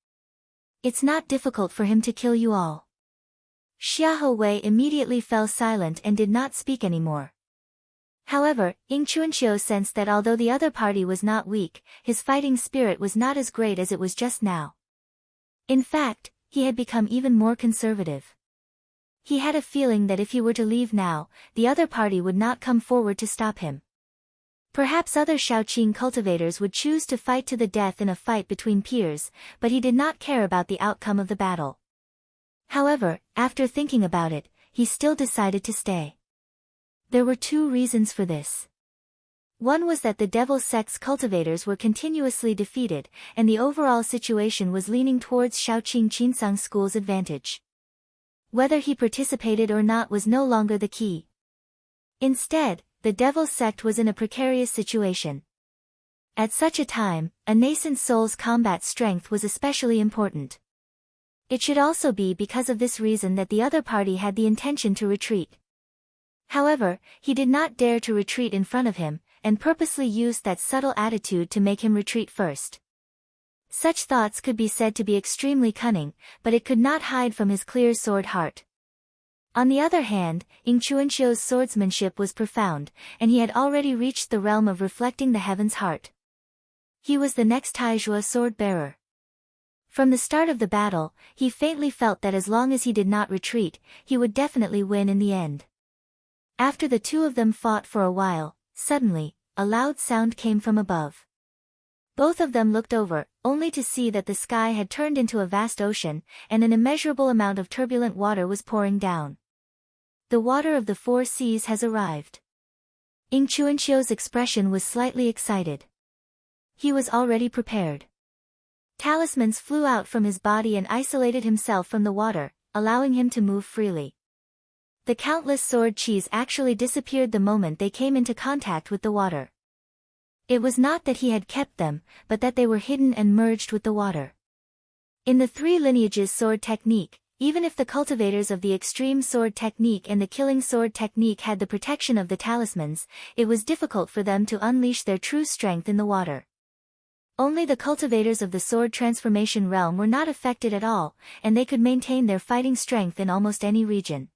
It's not difficult for him to kill you all." Xiahou Wei immediately fell silent and did not speak anymore. However, Ing Chuanqiu sensed that although the other party was not weak, his fighting spirit was not as great as it was just now. In fact, he had become even more conservative. He had a feeling that if he were to leave now, the other party would not come forward to stop him. Perhaps other Shaoqing cultivators would choose to fight to the death in a fight between peers, but he did not care about the outcome of the battle. However, after thinking about it, he still decided to stay. There were two reasons for this. One was that the Devil Sect's cultivators were continuously defeated, and the overall situation was leaning towards Shaoqing Qinsang School's advantage. Whether he participated or not was no longer the key. Instead, the Devil Sect was in a precarious situation. At such a time, a nascent soul's combat strength was especially important. It should also be because of this reason that the other party had the intention to retreat. However, he did not dare to retreat in front of him, and purposely used that subtle attitude to make him retreat first. Such thoughts could be said to be extremely cunning, but it could not hide from his clear sword heart. On the other hand, Ing Chuanqiu's swordsmanship was profound, and he had already reached the realm of reflecting the heaven's heart. He was the next Taizhua sword-bearer. From the start of the battle, he faintly felt that as long as he did not retreat, he would definitely win in the end. After the two of them fought for a while, suddenly, a loud sound came from above. Both of them looked over, only to see that the sky had turned into a vast ocean, and an immeasurable amount of turbulent water was pouring down. "The water of the four seas has arrived." Ing Chuanqiu's expression was slightly excited. He was already prepared. Talismans flew out from his body and isolated himself from the water, allowing him to move freely. The countless sword qis actually disappeared the moment they came into contact with the water. It was not that he had kept them, but that they were hidden and merged with the water. In the three lineages sword technique, even if the cultivators of the extreme sword technique and the killing sword technique had the protection of the talismans, it was difficult for them to unleash their true strength in the water. Only the cultivators of the sword transformation realm were not affected at all, and they could maintain their fighting strength in almost any region.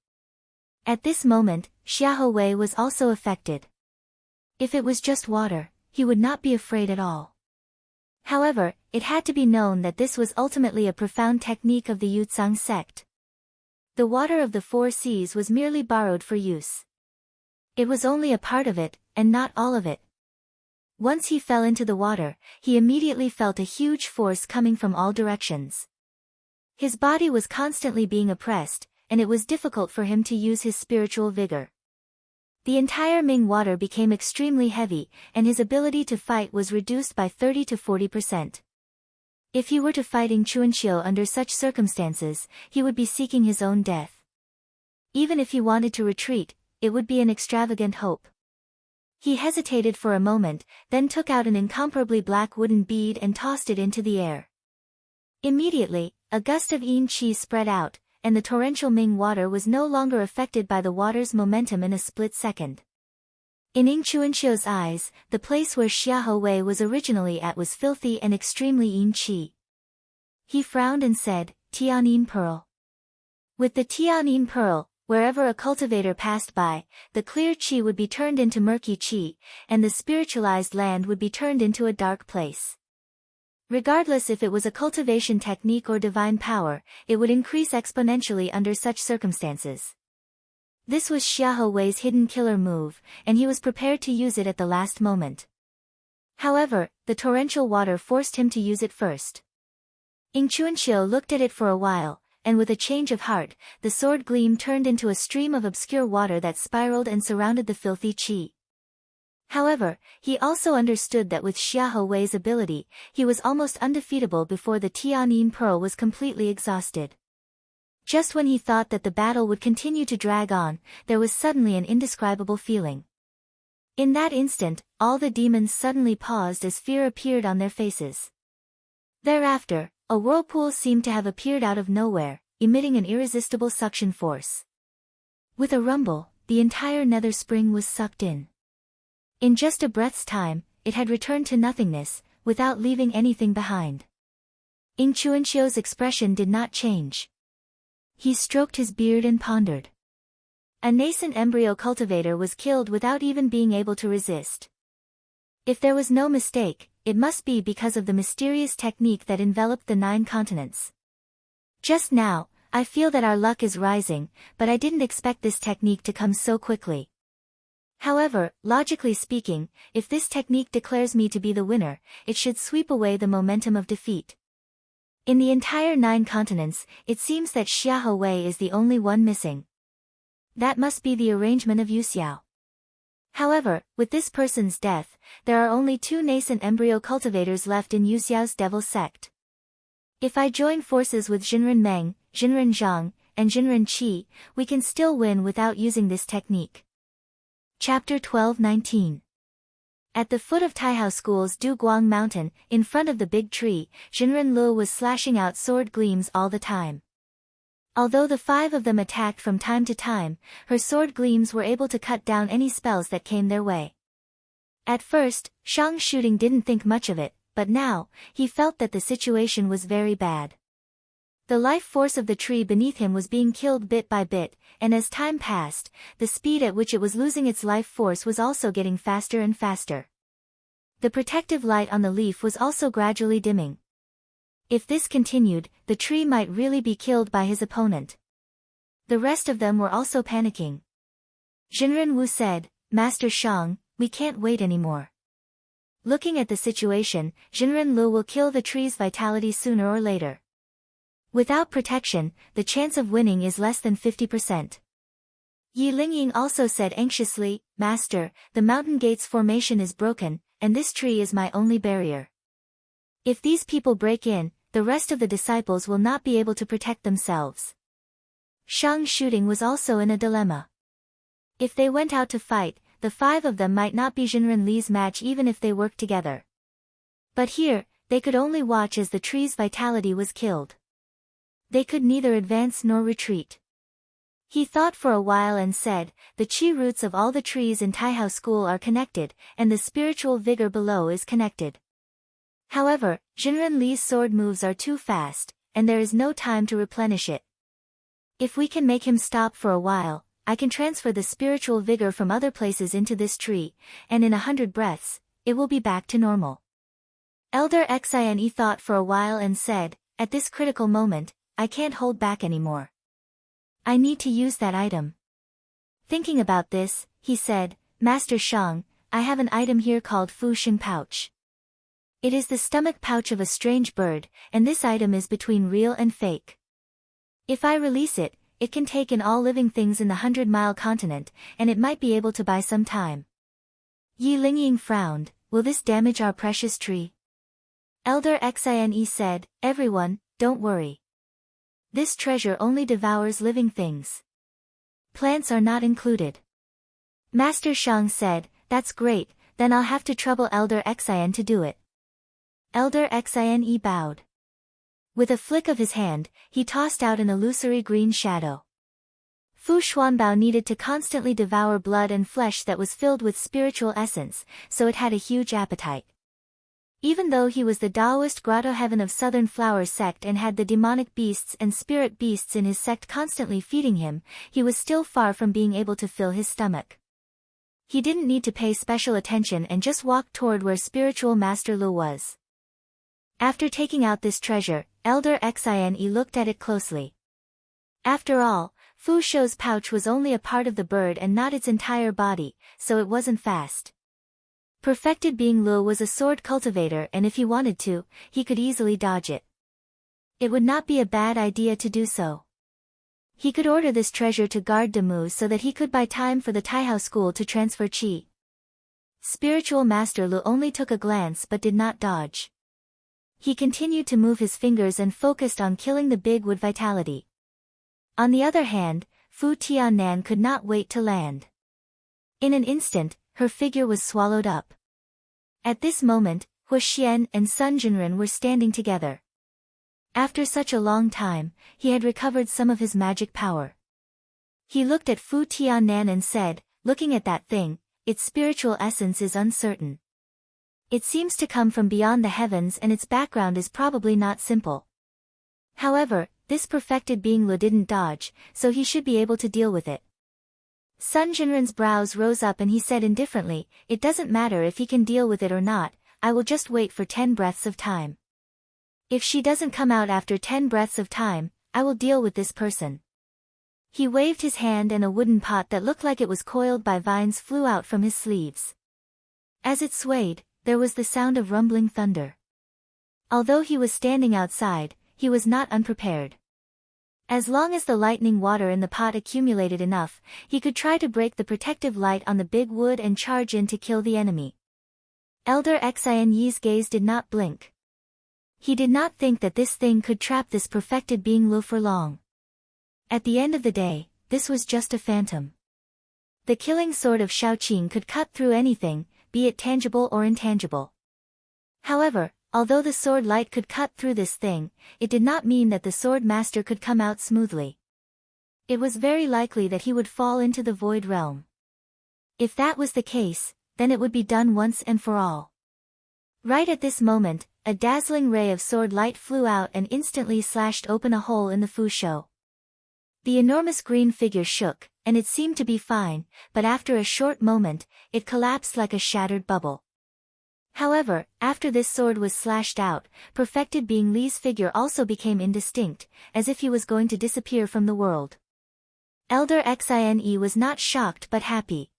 At this moment, Xiahou Wei was also affected. If it was just water, he would not be afraid at all. However, it had to be known that this was ultimately a profound technique of the Yutsang sect. The water of the four seas was merely borrowed for use. It was only a part of it, and not all of it. Once he fell into the water, he immediately felt a huge force coming from all directions. His body was constantly being oppressed, and it was difficult for him to use his spiritual vigor. The entire Ming water became extremely heavy, and his ability to fight was reduced by 30 to 40%. If he were to fight Ing Chuanqiu under such circumstances, he would be seeking his own death. Even if he wanted to retreat, it would be an extravagant hope. He hesitated for a moment, then took out an incomparably black wooden bead and tossed it into the air. Immediately, a gust of yin qi spread out, and the torrential Ming water was no longer affected by the water's momentum in a split second. In Ing Chuanxiu's eyes, the place where Xiahou Wei was originally at was filthy and extremely yin qi. He frowned and said, Tianyin Pearl. With the Tianyin Pearl, wherever a cultivator passed by, the clear qi would be turned into murky qi, and the spiritualized land would be turned into a dark place. Regardless if it was a cultivation technique or divine power, it would increase exponentially under such circumstances. This was Xiahou Wei's hidden killer move, and he was prepared to use it at the last moment. However, the torrential water forced him to use it first. Ing Chuanxiu looked at it for a while, and with a change of heart, the sword gleam turned into a stream of obscure water that spiraled and surrounded the filthy qi. However, he also understood that with Xiahou Wei's ability, he was almost undefeatable before the Tianyin Pearl was completely exhausted. Just when he thought that the battle would continue to drag on, there was suddenly an indescribable feeling. In that instant, all the demons suddenly paused as fear appeared on their faces. Thereafter, a whirlpool seemed to have appeared out of nowhere, emitting an irresistible suction force. With a rumble, the entire nether spring was sucked in. In just a breath's time, it had returned to nothingness, without leaving anything behind. Ing Chuanxiu's expression did not change. He stroked his beard and pondered. A nascent embryo cultivator was killed without even being able to resist. If there was no mistake, it must be because of the mysterious technique that enveloped the 9 continents. Just now, I feel that our luck is rising, but I didn't expect this technique to come so quickly. However, logically speaking, if this technique declares me to be the winner, it should sweep away the momentum of defeat. In the entire 9 continents, it seems that Xiahou Wei is the only one missing. That must be the arrangement of Yuxiao. However, with this person's death, there are only 2 nascent embryo cultivators left in Yuxiao's devil sect. If I join forces with Jinren Meng, Jinren Zhang, and Jinren Qi, we can still win without using this technique. Chapter 12-19. At the foot of Taihao School's Duguang Mountain, in front of the big tree, Jinren Lu was slashing out sword gleams all the time. Although the 5 of them attacked from time to time, her sword gleams were able to cut down any spells that came their way. At first, Shang Shooting didn't think much of it, but now, he felt that the situation was very bad. The life force of the tree beneath him was being killed bit by bit, and as time passed, the speed at which it was losing its life force was also getting faster and faster. The protective light on the leaf was also gradually dimming. If this continued, the tree might really be killed by his opponent. The rest of them were also panicking. Jinren Wu said, Master Shang, we can't wait anymore. Looking at the situation, Jinren Lu will kill the tree's vitality sooner or later. Without protection, the chance of winning is less than 50%. Yi Lingying also said anxiously, Master, the mountain gate's formation is broken, and this tree is my only barrier. If these people break in, the rest of the disciples will not be able to protect themselves. Shang Shooting was also in a dilemma. If they went out to fight, the 5 of them might not be Jinren Li's match even if they worked together. But here, they could only watch as the tree's vitality was killed. They could neither advance nor retreat. He thought for a while and said, the qi roots of all the trees in Taihao School are connected, and the spiritual vigor below is connected. However, Jinren Li's sword moves are too fast, and there is no time to replenish it. If we can make him stop for a while, I can transfer the spiritual vigor from other places into this tree, and in 100 breaths, it will be back to normal. Elder Xine thought for a while and said, at this critical moment, I can't hold back anymore. I need to use that item. Thinking about this, he said, Master Shang, I have an item here called Fu Xing Pouch. It is the stomach pouch of a strange bird, and this item is between real and fake. If I release it, it can take in all living things in the 100-mile continent, and it might be able to buy some time. Yi Lingying frowned, will this damage our precious tree? Elder Xine said, everyone, don't worry. This treasure only devours living things. Plants are not included. Master Shang said, "That's great, then I'll have to trouble Elder Xian to do it." Elder Xian bowed. With a flick of his hand, he tossed out an illusory green shadow. Fu Xuanbao needed to constantly devour blood and flesh that was filled with spiritual essence, so it had a huge appetite. Even though he was the Taoist grotto heaven of Southern Flower sect and had the demonic beasts and spirit beasts in his sect constantly feeding him, he was still far from being able to fill his stomach. He didn't need to pay special attention and just walked toward where spiritual Master Lu was. After taking out this treasure, Elder Xian looked at it closely. After all, Fu Shou's pouch was only a part of the bird and not its entire body, so it wasn't fast. Perfected being Lu was a sword cultivator, and if he wanted to, he could easily dodge it. It would not be a bad idea to do so. He could order this treasure to guard Demu so that he could buy time for the Taihao school to transfer qi. Spiritual Master Lu only took a glance but did not dodge. He continued to move his fingers and focused on killing the big wood vitality. On the other hand, Fu Tiannan could not wait to land. In an instant, her figure was swallowed up. At this moment, Hu Xian and Sun Jinren were standing together. After such a long time, he had recovered some of his magic power. He looked at Fu Tiannan and said, "Looking at that thing, its spiritual essence is uncertain. It seems to come from beyond the heavens and its background is probably not simple. However, this perfected being Lu didn't dodge, so he should be able to deal with it." Sun Jinren's brows rose up and he said indifferently, "It doesn't matter if he can deal with it or not, I will just wait for 10 breaths of time. If she doesn't come out after 10 breaths of time, I will deal with this person." He waved his hand and a wooden pot that looked like it was coiled by vines flew out from his sleeves. As it swayed, there was the sound of rumbling thunder. Although he was standing outside, he was not unprepared. As long as the lightning water in the pot accumulated enough, he could try to break the protective light on the big wood and charge in to kill the enemy. Elder Xian's gaze did not blink. He did not think that this thing could trap this perfected being Lu for long. At the end of the day, this was just a phantom. The killing sword of Shaoqing could cut through anything, be it tangible or intangible. However, although the sword light could cut through this thing, it did not mean that the sword master could come out smoothly. It was very likely that he would fall into the void realm. If that was the case, then it would be done once and for all. Right at this moment, a dazzling ray of sword light flew out and instantly slashed open a hole in the Fu Shou. The enormous green figure shook, and it seemed to be fine, but after a short moment, it collapsed like a shattered bubble. However, after this sword was slashed out, perfected being Li's figure also became indistinct, as if he was going to disappear from the world. Elder Xian was not shocked but happy.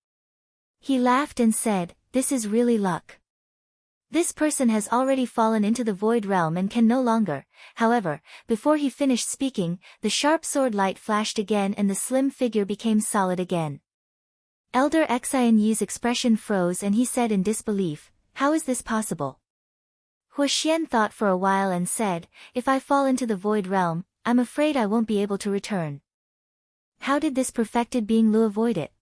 He laughed and said, "This is really luck. This person has already fallen into the void realm and can no longer." However, before he finished speaking, the sharp sword light flashed again and the slim figure became solid again. Elder Xian's expression froze and he said in disbelief, "How is this possible?" Hu Xian thought for a while and said, "If I fall into the void realm, I'm afraid I won't be able to return." How did this perfected being Lu avoid it?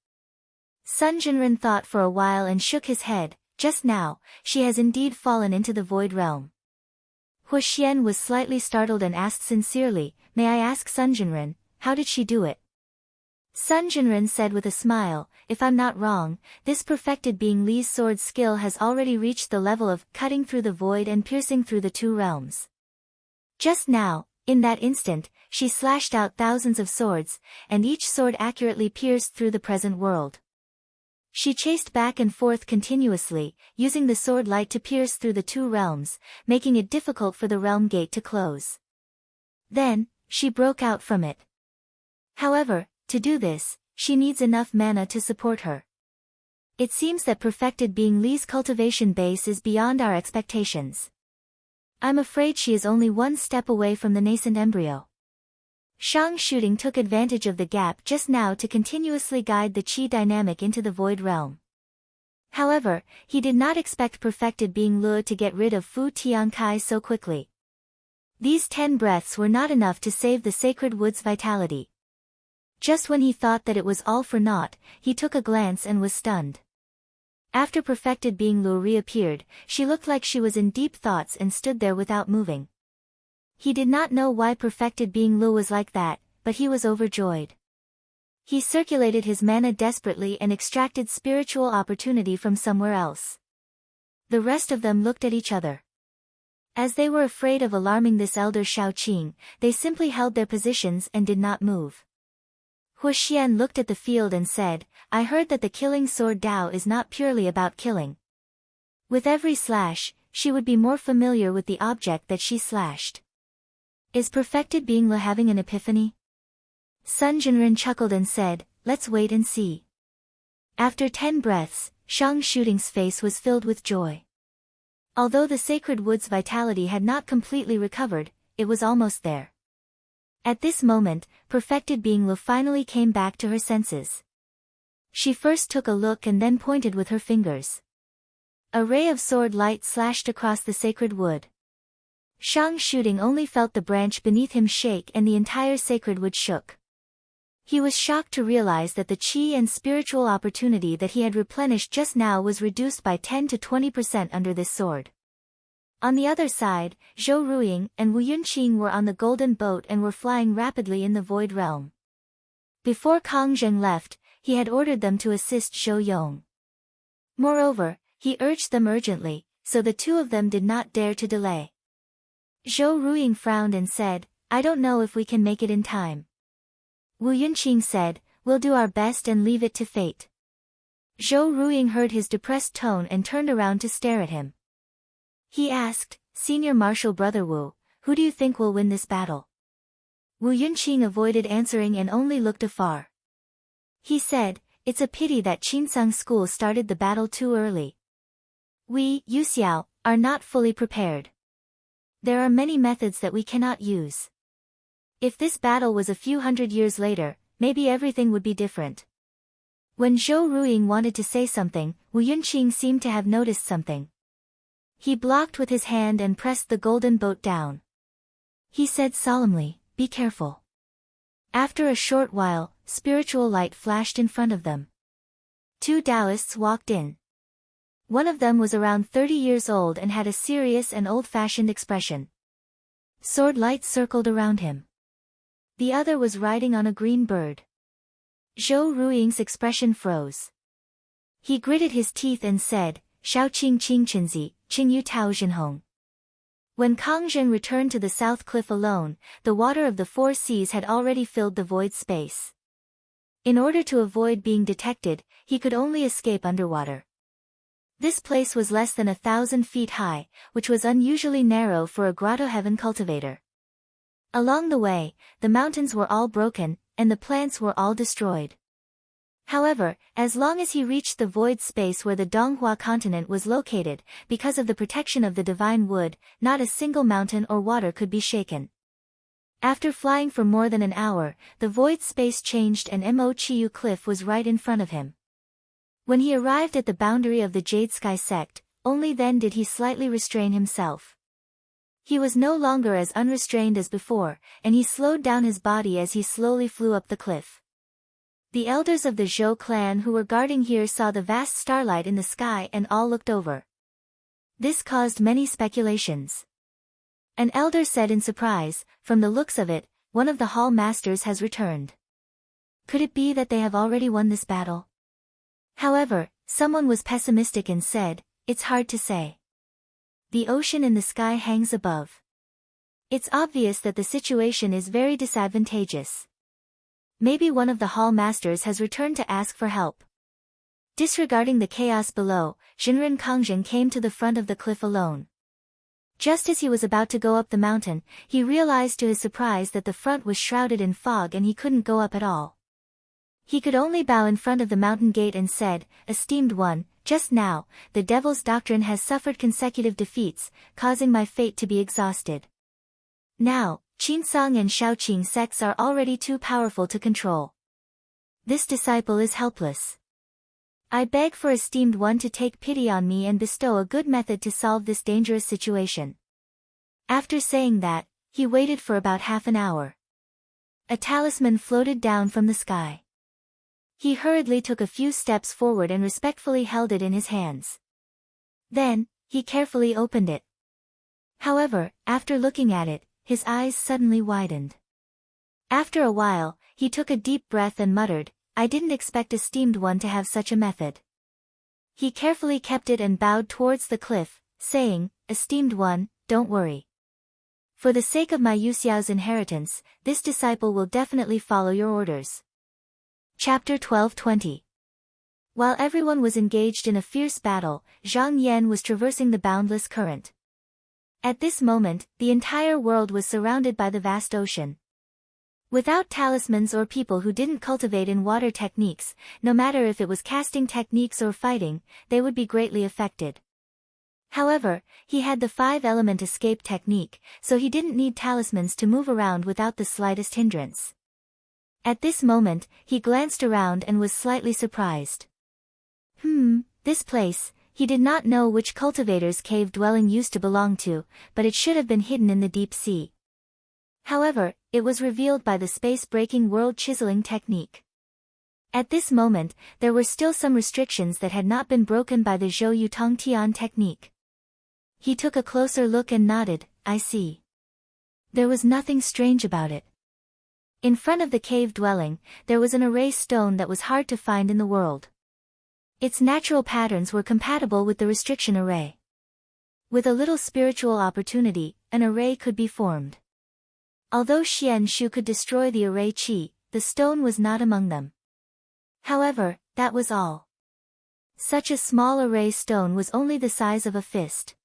Sun Jinren thought for a while and shook his head. "Just now, she has indeed fallen into the void realm." Hu Xian was slightly startled and asked sincerely, "May I ask Sun Jinren, how did she do it?" Sun Jinren said with a smile, "If I'm not wrong, this perfected being Li's sword skill has already reached the level of cutting through the void and piercing through the two realms. Just now, in that instant, she slashed out thousands of swords, and each sword accurately pierced through the present world. She chased back and forth continuously, using the sword light to pierce through the two realms, making it difficult for the realm gate to close. Then, she broke out from it. However, to do this, she needs enough mana to support her. It seems that perfected being Li's cultivation base is beyond our expectations. I'm afraid she is only one step away from the nascent embryo." Shang Shooting took advantage of the gap just now to continuously guide the qi dynamic into the void realm. However, he did not expect perfected being Lu to get rid of Fu Tiankai so quickly. These 10 breaths were not enough to save the sacred wood's vitality. Just when he thought that it was all for naught, he took a glance and was stunned. After perfected being Lu reappeared, she looked like she was in deep thoughts and stood there without moving. He did not know why perfected being Lu was like that, but he was overjoyed. He circulated his mana desperately and extracted spiritual opportunity from somewhere else. The rest of them looked at each other. As they were afraid of alarming this elder Shaoqing, they simply held their positions and did not move. Huoxian looked at the field and said, I heard that the killing sword Dao is not purely about killing. With every slash, she would be more familiar with the object that she slashed. Is perfected being Lu having an epiphany? Sun Jinren chuckled and said, let's wait and see. After 10 breaths, Shang Shooting's face was filled with joy. Although the sacred wood's vitality had not completely recovered, it was almost there. At this moment, perfected being Lu finally came back to her senses. She first took a look and then pointed with her fingers. A ray of sword light slashed across the sacred wood. Shang Shooting only felt the branch beneath him shake and the entire sacred wood shook. He was shocked to realize that the qi and spiritual opportunity that he had replenished just now was reduced by 10 to 20% under this sword. On the other side, Zhou Ruiying and Wu Yunqing were on the golden boat and were flying rapidly in the void realm. Before Kang Zheng left, he had ordered them to assist Zhou Yong. Moreover, he urged them urgently, so the two of them did not dare to delay. Zhou Ruiying frowned and said, I don't know if we can make it in time. Wu Yunqing said, we'll do our best and leave it to fate. Zhou Ruiying heard his depressed tone and turned around to stare at him. He asked, Senior Marshal Brother Wu, who do you think will win this battle? Wu Yunqing avoided answering and only looked afar. He said, it's a pity that Qinsang School started the battle too early. We, Yu Xiao, are not fully prepared. There are many methods that we cannot use. If this battle was a few hundred years later, maybe everything would be different. When Zhou Ruiying wanted to say something, Wu Yunqing seemed to have noticed something. He blocked with his hand and pressed the golden boat down. He said solemnly, be careful. After a short while, spiritual light flashed in front of them. 2 Taoists walked in. One of them was around 30 years old and had a serious and old-fashioned expression. Sword light circled around him. The other was riding on a green bird. Zhou Ruiying's expression froze. He gritted his teeth and said, Shaoqing Qing Qinzi, Qing Yu Tao Jinhong. When Kang Zheng returned to the south cliff alone, the water of the 4 seas had already filled the void space. In order to avoid being detected, he could only escape underwater. This place was less than 1,000 feet high, which was unusually narrow for a grotto heaven cultivator. Along the way, the mountains were all broken, and the plants were all destroyed. However, as long as he reached the void space where the Donghua continent was located, because of the protection of the divine wood, not a single mountain or water could be shaken. After flying for more than an hour, the void space changed and Mo Chiyu Cliff was right in front of him. When he arrived at the boundary of the Jade Sky sect, only then did he slightly restrain himself. He was no longer as unrestrained as before, and he slowed down his body as he slowly flew up the cliff. The elders of the Zhou clan who were guarding here saw the vast starlight in the sky and all looked over. This caused many speculations. An elder said in surprise, from the looks of it, one of the hall masters has returned. Could it be that they have already won this battle? However, someone was pessimistic and said, it's hard to say. The ocean in the sky hangs above. It's obvious that the situation is very disadvantageous. Maybe one of the hall masters has returned to ask for help. Disregarding the chaos below, Jinren Kangjin came to the front of the cliff alone. Just as he was about to go up the mountain, he realized to his surprise that the front was shrouded in fog and he couldn't go up at all. He could only bow in front of the mountain gate and said, Esteemed one, just now, the Devil's Doctrine has suffered consecutive defeats, causing my fate to be exhausted. Now, Qinsang and Shaoqing sects are already too powerful to control. This disciple is helpless. I beg for Esteemed one to take pity on me and bestow a good method to solve this dangerous situation. After saying that, he waited for about half an hour. a talisman floated down from the sky. He hurriedly took a few steps forward and respectfully held it in his hands. Then, he carefully opened it. However, after looking at it, his eyes suddenly widened. After a while, he took a deep breath and muttered, "I didn't expect esteemed one to have such a method." He carefully kept it and bowed towards the cliff, saying, "Esteemed one, don't worry. For the sake of my Yuxiao's inheritance, this disciple will definitely follow your orders." Chapter 12:20. While everyone was engaged in a fierce battle, Zhang Yan was traversing the boundless current. At this moment, the entire world was surrounded by the vast ocean. Without talismans or people who didn't cultivate in water techniques, no matter if it was casting techniques or fighting, they would be greatly affected. However, he had the 5-element escape technique, so he didn't need talismans to move around without the slightest hindrance. At this moment, he glanced around and was slightly surprised. This place, he did not know which cultivator's cave dwelling used to belong to, but it should have been hidden in the deep sea. However, it was revealed by the space-breaking world chiseling technique. At this moment, there were still some restrictions that had not been broken by the Zhou Yutong Tian technique. He took a closer look and nodded, "I see." There was nothing strange about it. In front of the cave dwelling, there was an array stone that was hard to find in the world. Its natural patterns were compatible with the restriction array. With a little spiritual opportunity, an array could be formed. Although Xian Shu could destroy the array qi, the stone was not among them. However, that was all. Such a small array stone was only the size of a fist.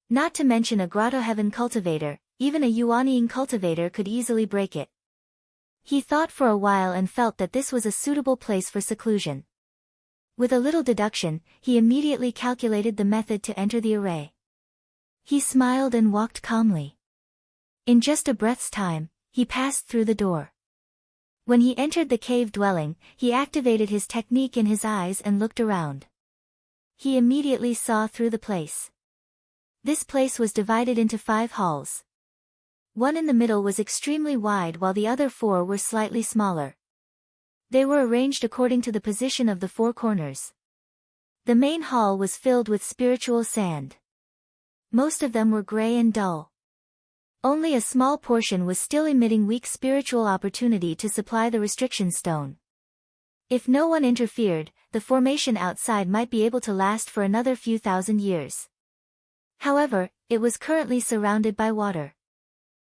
Not to mention a grotto heaven cultivator, even a Yuanying cultivator could easily break it. He thought for a while and felt that this was a suitable place for seclusion. With a little deduction, he immediately calculated the method to enter the array. He smiled and walked calmly. In just a breath's time, he passed through the door. When he entered the cave dwelling, he activated his technique in his eyes and looked around. He immediately saw through the place. This place was divided into 5 halls. One in the middle was extremely wide while the other 4 were slightly smaller. They were arranged according to the position of the 4 corners. The main hall was filled with spiritual sand. Most of them were gray and dull. Only a small portion was still emitting weak spiritual opportunity to supply the restriction stone. If no one interfered, the formation outside might be able to last for another few thousand years. However, it was currently surrounded by water.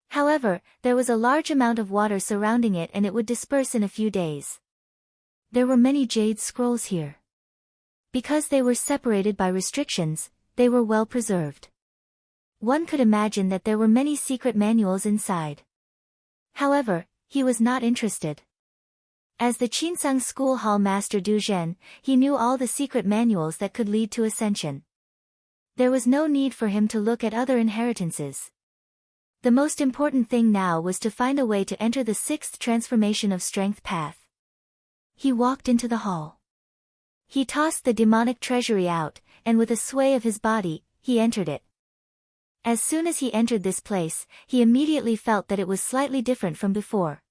However, there was a large amount of water surrounding it and it would disperse in a few days. There were many jade scrolls here. Because they were separated by restrictions, they were well preserved. One could imagine that there were many secret manuals inside. However, he was not interested. As the Qinsang school hall master Du Zhen, he knew all the secret manuals that could lead to ascension. There was no need for him to look at other inheritances. The most important thing now was to find a way to enter the 6th transformation of strength path. He walked into the hall. He tossed the demonic treasury out, and with a sway of his body, he entered it. As soon as he entered this place, he immediately felt that it was slightly different from before.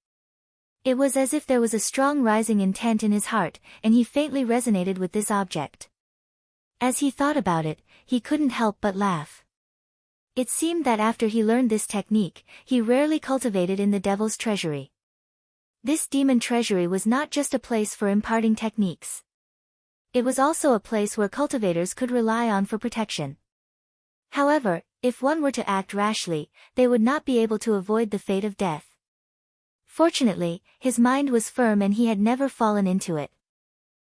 It was as if there was a strong rising intent in his heart, and he faintly resonated with this object. As he thought about it, he couldn't help but laugh. It seemed that after he learned this technique, he rarely cultivated in the devil's treasury. This demon treasury was not just a place for imparting techniques. It was also a place where cultivators could rely on for protection. However, if one were to act rashly, they would not be able to avoid the fate of death. Fortunately, his mind was firm and he had never fallen into it.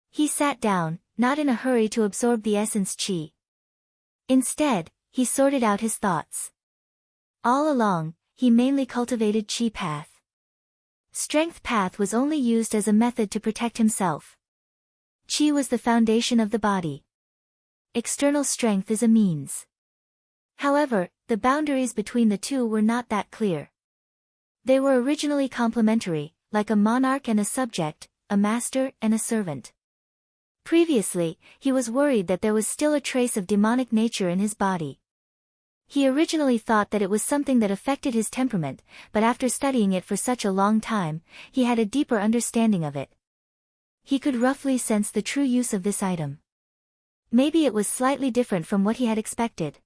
He sat down, not in a hurry to absorb the essence qi. Instead, he sorted out his thoughts. All along, he mainly cultivated qi path. Strength path was only used as a method to protect himself. Qi was the foundation of the body. External strength is a means. However, the boundaries between the two were not that clear. They were originally complementary, like a monarch and a subject, a master and a servant. Previously, he was worried that there was still a trace of demonic nature in his body. He originally thought that it was something that affected his temperament, but after studying it for such a long time, he had a deeper understanding of it. He could roughly sense the true use of this item. Maybe it was slightly different from what he had expected.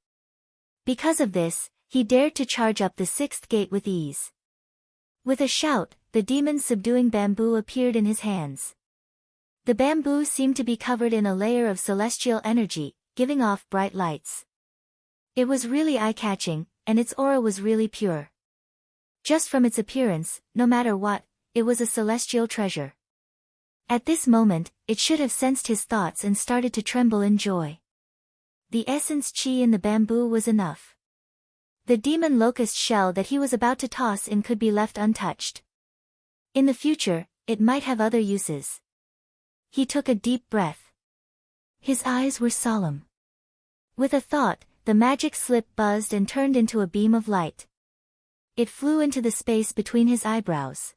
Because of this, he dared to charge up the sixth gate with ease. With a shout, the demon-subduing bamboo appeared in his hands. The bamboo seemed to be covered in a layer of celestial energy, giving off bright lights. It was really eye-catching, and its aura was really pure. Just from its appearance, no matter what, it was a celestial treasure. At this moment, it should have sensed his thoughts and started to tremble in joy. The essence chi in the bamboo was enough. The demon locust shell that he was about to toss in could be left untouched. In the future, it might have other uses. He took a deep breath. His eyes were solemn. With a thought, the magic slip buzzed and turned into a beam of light. It flew into the space between his eyebrows.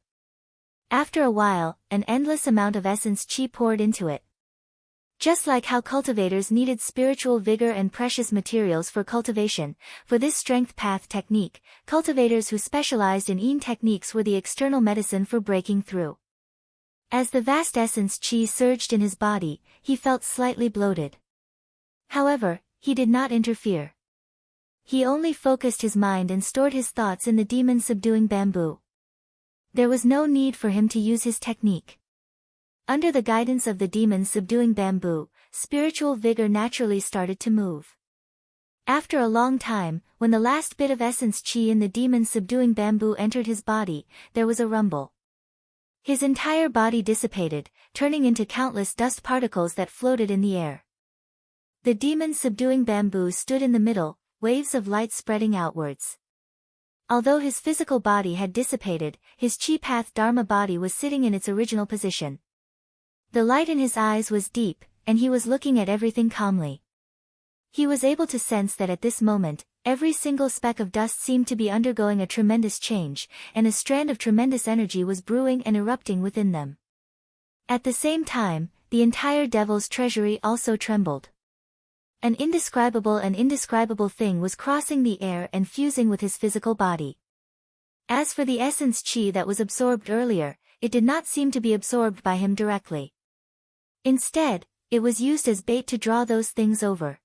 After a while, an endless amount of essence chi poured into it. Just like how cultivators needed spiritual vigor and precious materials for cultivation, for this strength path technique, cultivators who specialized in yin techniques were the external medicine for breaking through. As the vast essence chi surged in his body, he felt slightly bloated. However, he did not interfere. He only focused his mind and stored his thoughts in the demon-subduing bamboo. There was no need for him to use his technique. Under the guidance of the demon-subduing bamboo, spiritual vigor naturally started to move. After a long time, when the last bit of essence chi in the demon-subduing bamboo entered his body, there was a rumble. His entire body dissipated, turning into countless dust particles that floated in the air. The demon-subduing bamboo stood in the middle, waves of light spreading outwards. Although his physical body had dissipated, his chi path dharma body was sitting in its original position. The light in his eyes was deep, and he was looking at everything calmly. He was able to sense that at this moment, every single speck of dust seemed to be undergoing a tremendous change, and a strand of tremendous energy was brewing and erupting within them. At the same time, the entire devil's treasury also trembled. An indescribable thing was crossing the air and fusing with his physical body. As for the essence chi that was absorbed earlier, it did not seem to be absorbed by him directly. Instead, it was used as bait to draw those things over.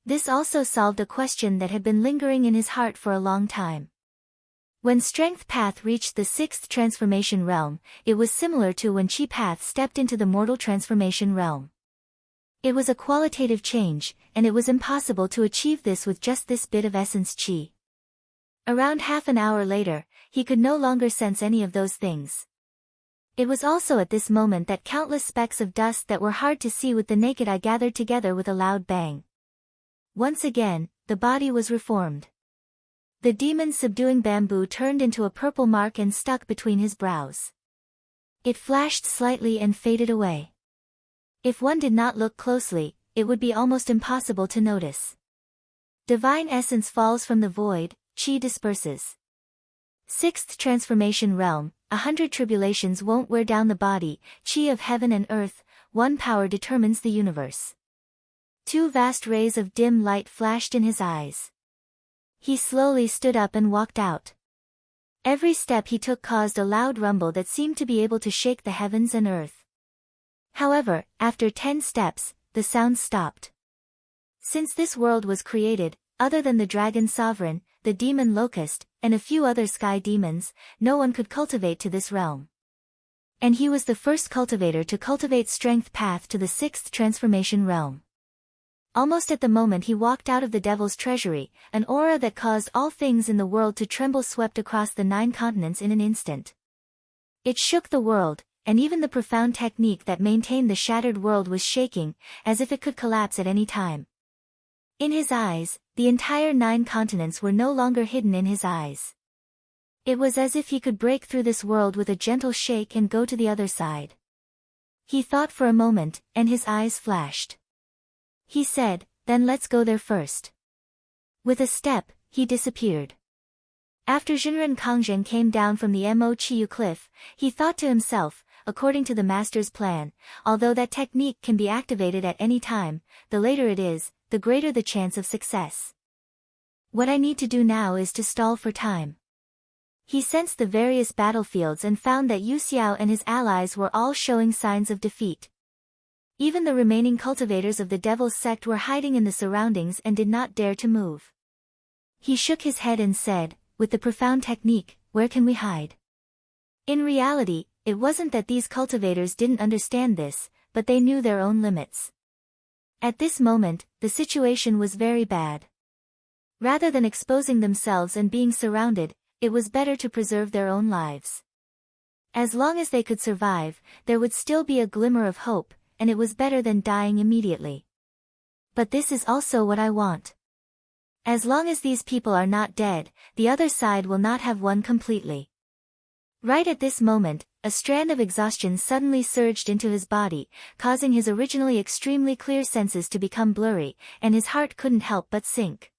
This also solved a question that had been lingering in his heart for a long time. When Strength Path reached the sixth transformation realm, it was similar to when Chi Path stepped into the mortal transformation realm. It was a qualitative change, and it was impossible to achieve this with just this bit of essence chi. Around half an hour later, he could no longer sense any of those things. It was also at this moment that countless specks of dust that were hard to see with the naked eye gathered together with a loud bang. Once again, the body was reformed. The demon-subduing bamboo turned into a purple mark and stuck between his brows. It flashed slightly and faded away. If one did not look closely, it would be almost impossible to notice. Divine essence falls from the void, chi disperses. Sixth transformation realm, 100 tribulations won't wear down the body, chi of heaven and earth, one power determines the universe. Two vast rays of dim light flashed in his eyes. He slowly stood up and walked out. Every step he took caused a loud rumble that seemed to be able to shake the heavens and earth. However, after 10 steps, the sound stopped. Since this world was created, other than the dragon sovereign, the demon locust, and a few other sky demons, no one could cultivate to this realm. And he was the first cultivator to cultivate strength path to the sixth transformation realm. Almost at the moment he walked out of the devil's treasury, an aura that caused all things in the world to tremble swept across the 9 continents in an instant. It shook the world, and even the profound technique that maintained the shattered world was shaking, as if it could collapse at any time. In his eyes, the entire 9 continents were no longer hidden in his eyes. It was as if he could break through this world with a gentle shake and go to the other side. He thought for a moment, and his eyes flashed. He said, "Then let's go there first." With a step, he disappeared. After Jinren Kangzhen came down from the Mo Chiyu cliff, he thought to himself, according to the master's plan, although that technique can be activated at any time, the later it is, the greater the chance of success. What I need to do now is to stall for time. He sensed the various battlefields and found that Yu Xiao and his allies were all showing signs of defeat. Even the remaining cultivators of the Devil's Sect were hiding in the surroundings and did not dare to move. He shook his head and said, with the profound technique, "Where can we hide?" In reality, it wasn't that these cultivators didn't understand this, but they knew their own limits. At this moment, the situation was very bad. Rather than exposing themselves and being surrounded, it was better to preserve their own lives. As long as they could survive, there would still be a glimmer of hope, and it was better than dying immediately. But this is also what I want. As long as these people are not dead, the other side will not have won completely. Right at this moment, a strand of exhaustion suddenly surged into his body, causing his originally extremely clear senses to become blurry, and his heart couldn't help but sink.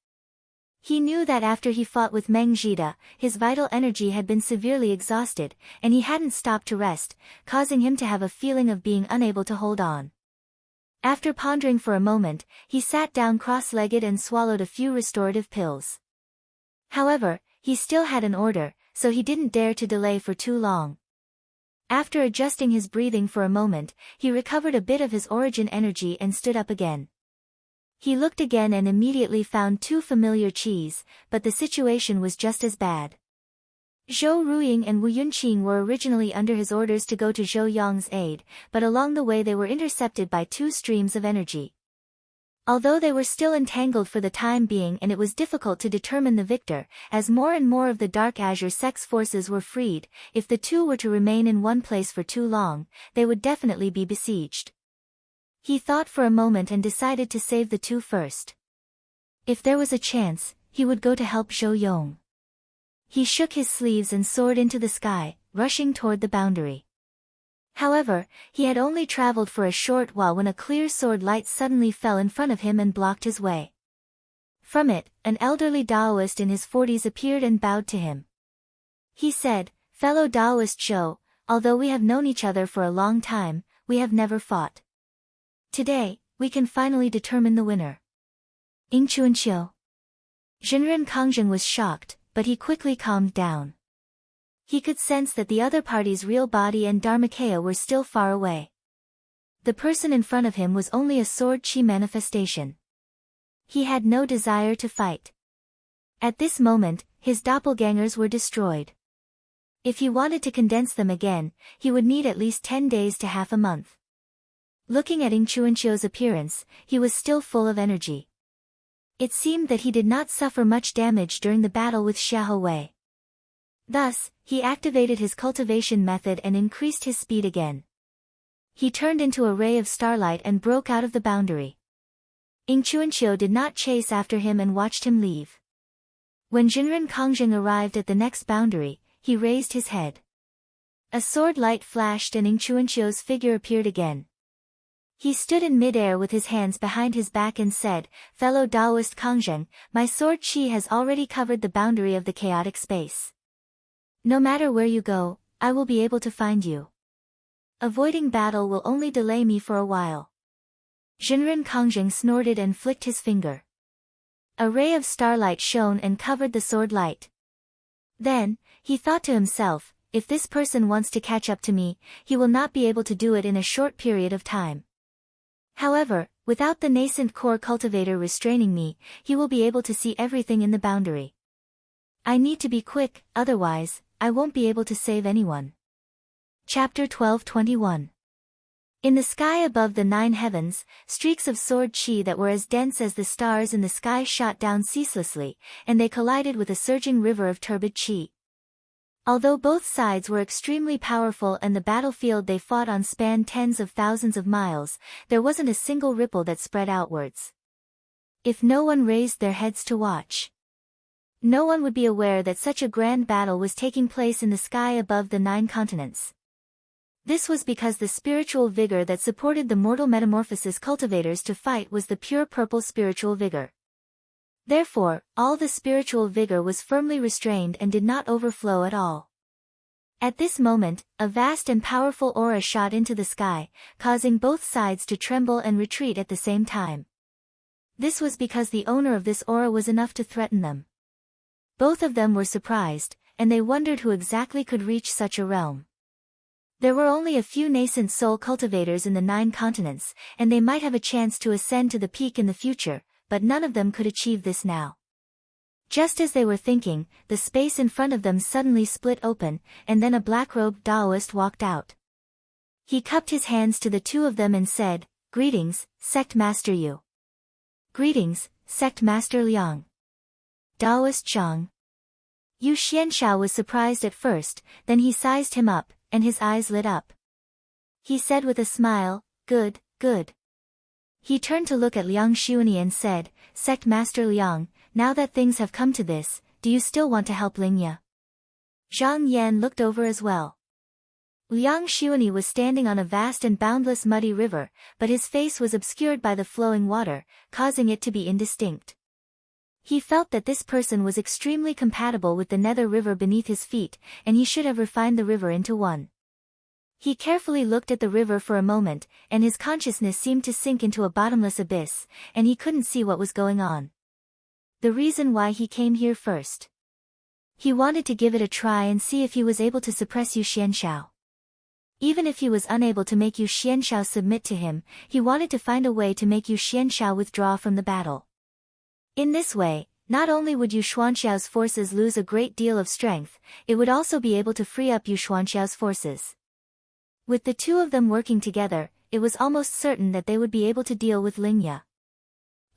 He knew that after he fought with Meng Zhida, his vital energy had been severely exhausted, and he hadn't stopped to rest, causing him to have a feeling of being unable to hold on. After pondering for a moment, he sat down cross-legged and swallowed a few restorative pills. However, he still had an order, so he didn't dare to delay for too long. After adjusting his breathing for a moment, he recovered a bit of his origin energy and stood up again. He looked again and immediately found two familiar qis, but the situation was just as bad. Zhou Ruiying and Wu Yunqing were originally under his orders to go to Zhou Yong's aid, but along the way they were intercepted by two streams of energy. Although they were still entangled for the time being and it was difficult to determine the victor, as more and more of the Dark Azure Sect's forces were freed, if the two were to remain in one place for too long, they would definitely be besieged. He thought for a moment and decided to save the two first. If there was a chance, he would go to help Zhou Yong. He shook his sleeves and soared into the sky, rushing toward the boundary. However, he had only traveled for a short while when a clear sword light suddenly fell in front of him and blocked his way. From it, an elderly Taoist in his 40s appeared and bowed to him. He said, "Fellow Taoist Zhou, although we have known each other for a long time, we have never fought. Today, we can finally determine the winner." Yingchuanqiu. Jinren Kongjing was shocked, but he quickly calmed down. He could sense that the other party's real body and Dharmakaya were still far away. The person in front of him was only a sword chi manifestation. He had no desire to fight. At this moment, his doppelgangers were destroyed. If he wanted to condense them again, he would need at least 10 days to half a month. Looking at Yingchuanqiu's appearance, he was still full of energy. It seemed that he did not suffer much damage during the battle with Xiahou Wei. Thus, he activated his cultivation method and increased his speed again. He turned into a ray of starlight and broke out of the boundary. Yingchuanqiu did not chase after him and watched him leave. When Jinren Kongjing arrived at the next boundary, he raised his head. A sword light flashed and Yingchuanqiu's figure appeared again. He stood in mid-air with his hands behind his back and said, "Fellow Taoist Kongjing, my sword chi has already covered the boundary of the chaotic space. No matter where you go, I will be able to find you. Avoiding battle will only delay me for a while." Jinren Kongjing snorted and flicked his finger. A ray of starlight shone and covered the sword light. Then, he thought to himself, if this person wants to catch up to me, he will not be able to do it in a short period of time. However, without the nascent core cultivator restraining me, he will be able to see everything in the boundary. I need to be quick, otherwise, I won't be able to save anyone. Chapter 12:21. In the sky above the 9 heavens, streaks of sword chi that were as dense as the stars in the sky shot down ceaselessly, and they collided with a surging river of turbid chi. Although both sides were extremely powerful and the battlefield they fought on spanned tens of thousands of miles, there wasn't a single ripple that spread outwards. If no one raised their heads to watch, no one would be aware that such a grand battle was taking place in the sky above the 9 continents. This was because the spiritual vigor that supported the mortal metamorphosis cultivators to fight was the pure purple spiritual vigor. Therefore, all the spiritual vigor was firmly restrained and did not overflow at all. At this moment, a vast and powerful aura shot into the sky, causing both sides to tremble and retreat at the same time. This was because the owner of this aura was enough to threaten them. Both of them were surprised, and they wondered who exactly could reach such a realm. There were only a few nascent soul cultivators in the 9 continents, and they might have a chance to ascend to the peak in the future, but none of them could achieve this now. Just as they were thinking, the space in front of them suddenly split open, and then a black-robed Taoist walked out. He cupped his hands to the two of them and said, "Greetings, Sect Master Yu." "Greetings, Sect Master Liang." Taoist Zhang. Yu Xianshao was surprised at first, then he sized him up, and his eyes lit up. He said with a smile, "Good, good." He turned to look at Liang Xuani and said, "Sect Master Liang, now that things have come to this, do you still want to help Lingya?" Zhang Yan looked over as well. Liang Xuani was standing on a vast and boundless muddy river, but his face was obscured by the flowing water, causing it to be indistinct. He felt that this person was extremely compatible with the nether river beneath his feet, and he should have refined the river into one. He carefully looked at the river for a moment, and his consciousness seemed to sink into a bottomless abyss, and he couldn't see what was going on. The reason why he came here first. He wanted to give it a try and see if he was able to suppress Yu Xianshao. Even if he was unable to make Yu Xianshao submit to him, he wanted to find a way to make Yu Xianshao withdraw from the battle. In this way, not only would Yu Xuanxiao's forces lose a great deal of strength, it would also be able to free up Yu Xuanxiao's forces. With the two of them working together, it was almost certain that they would be able to deal with Lingya.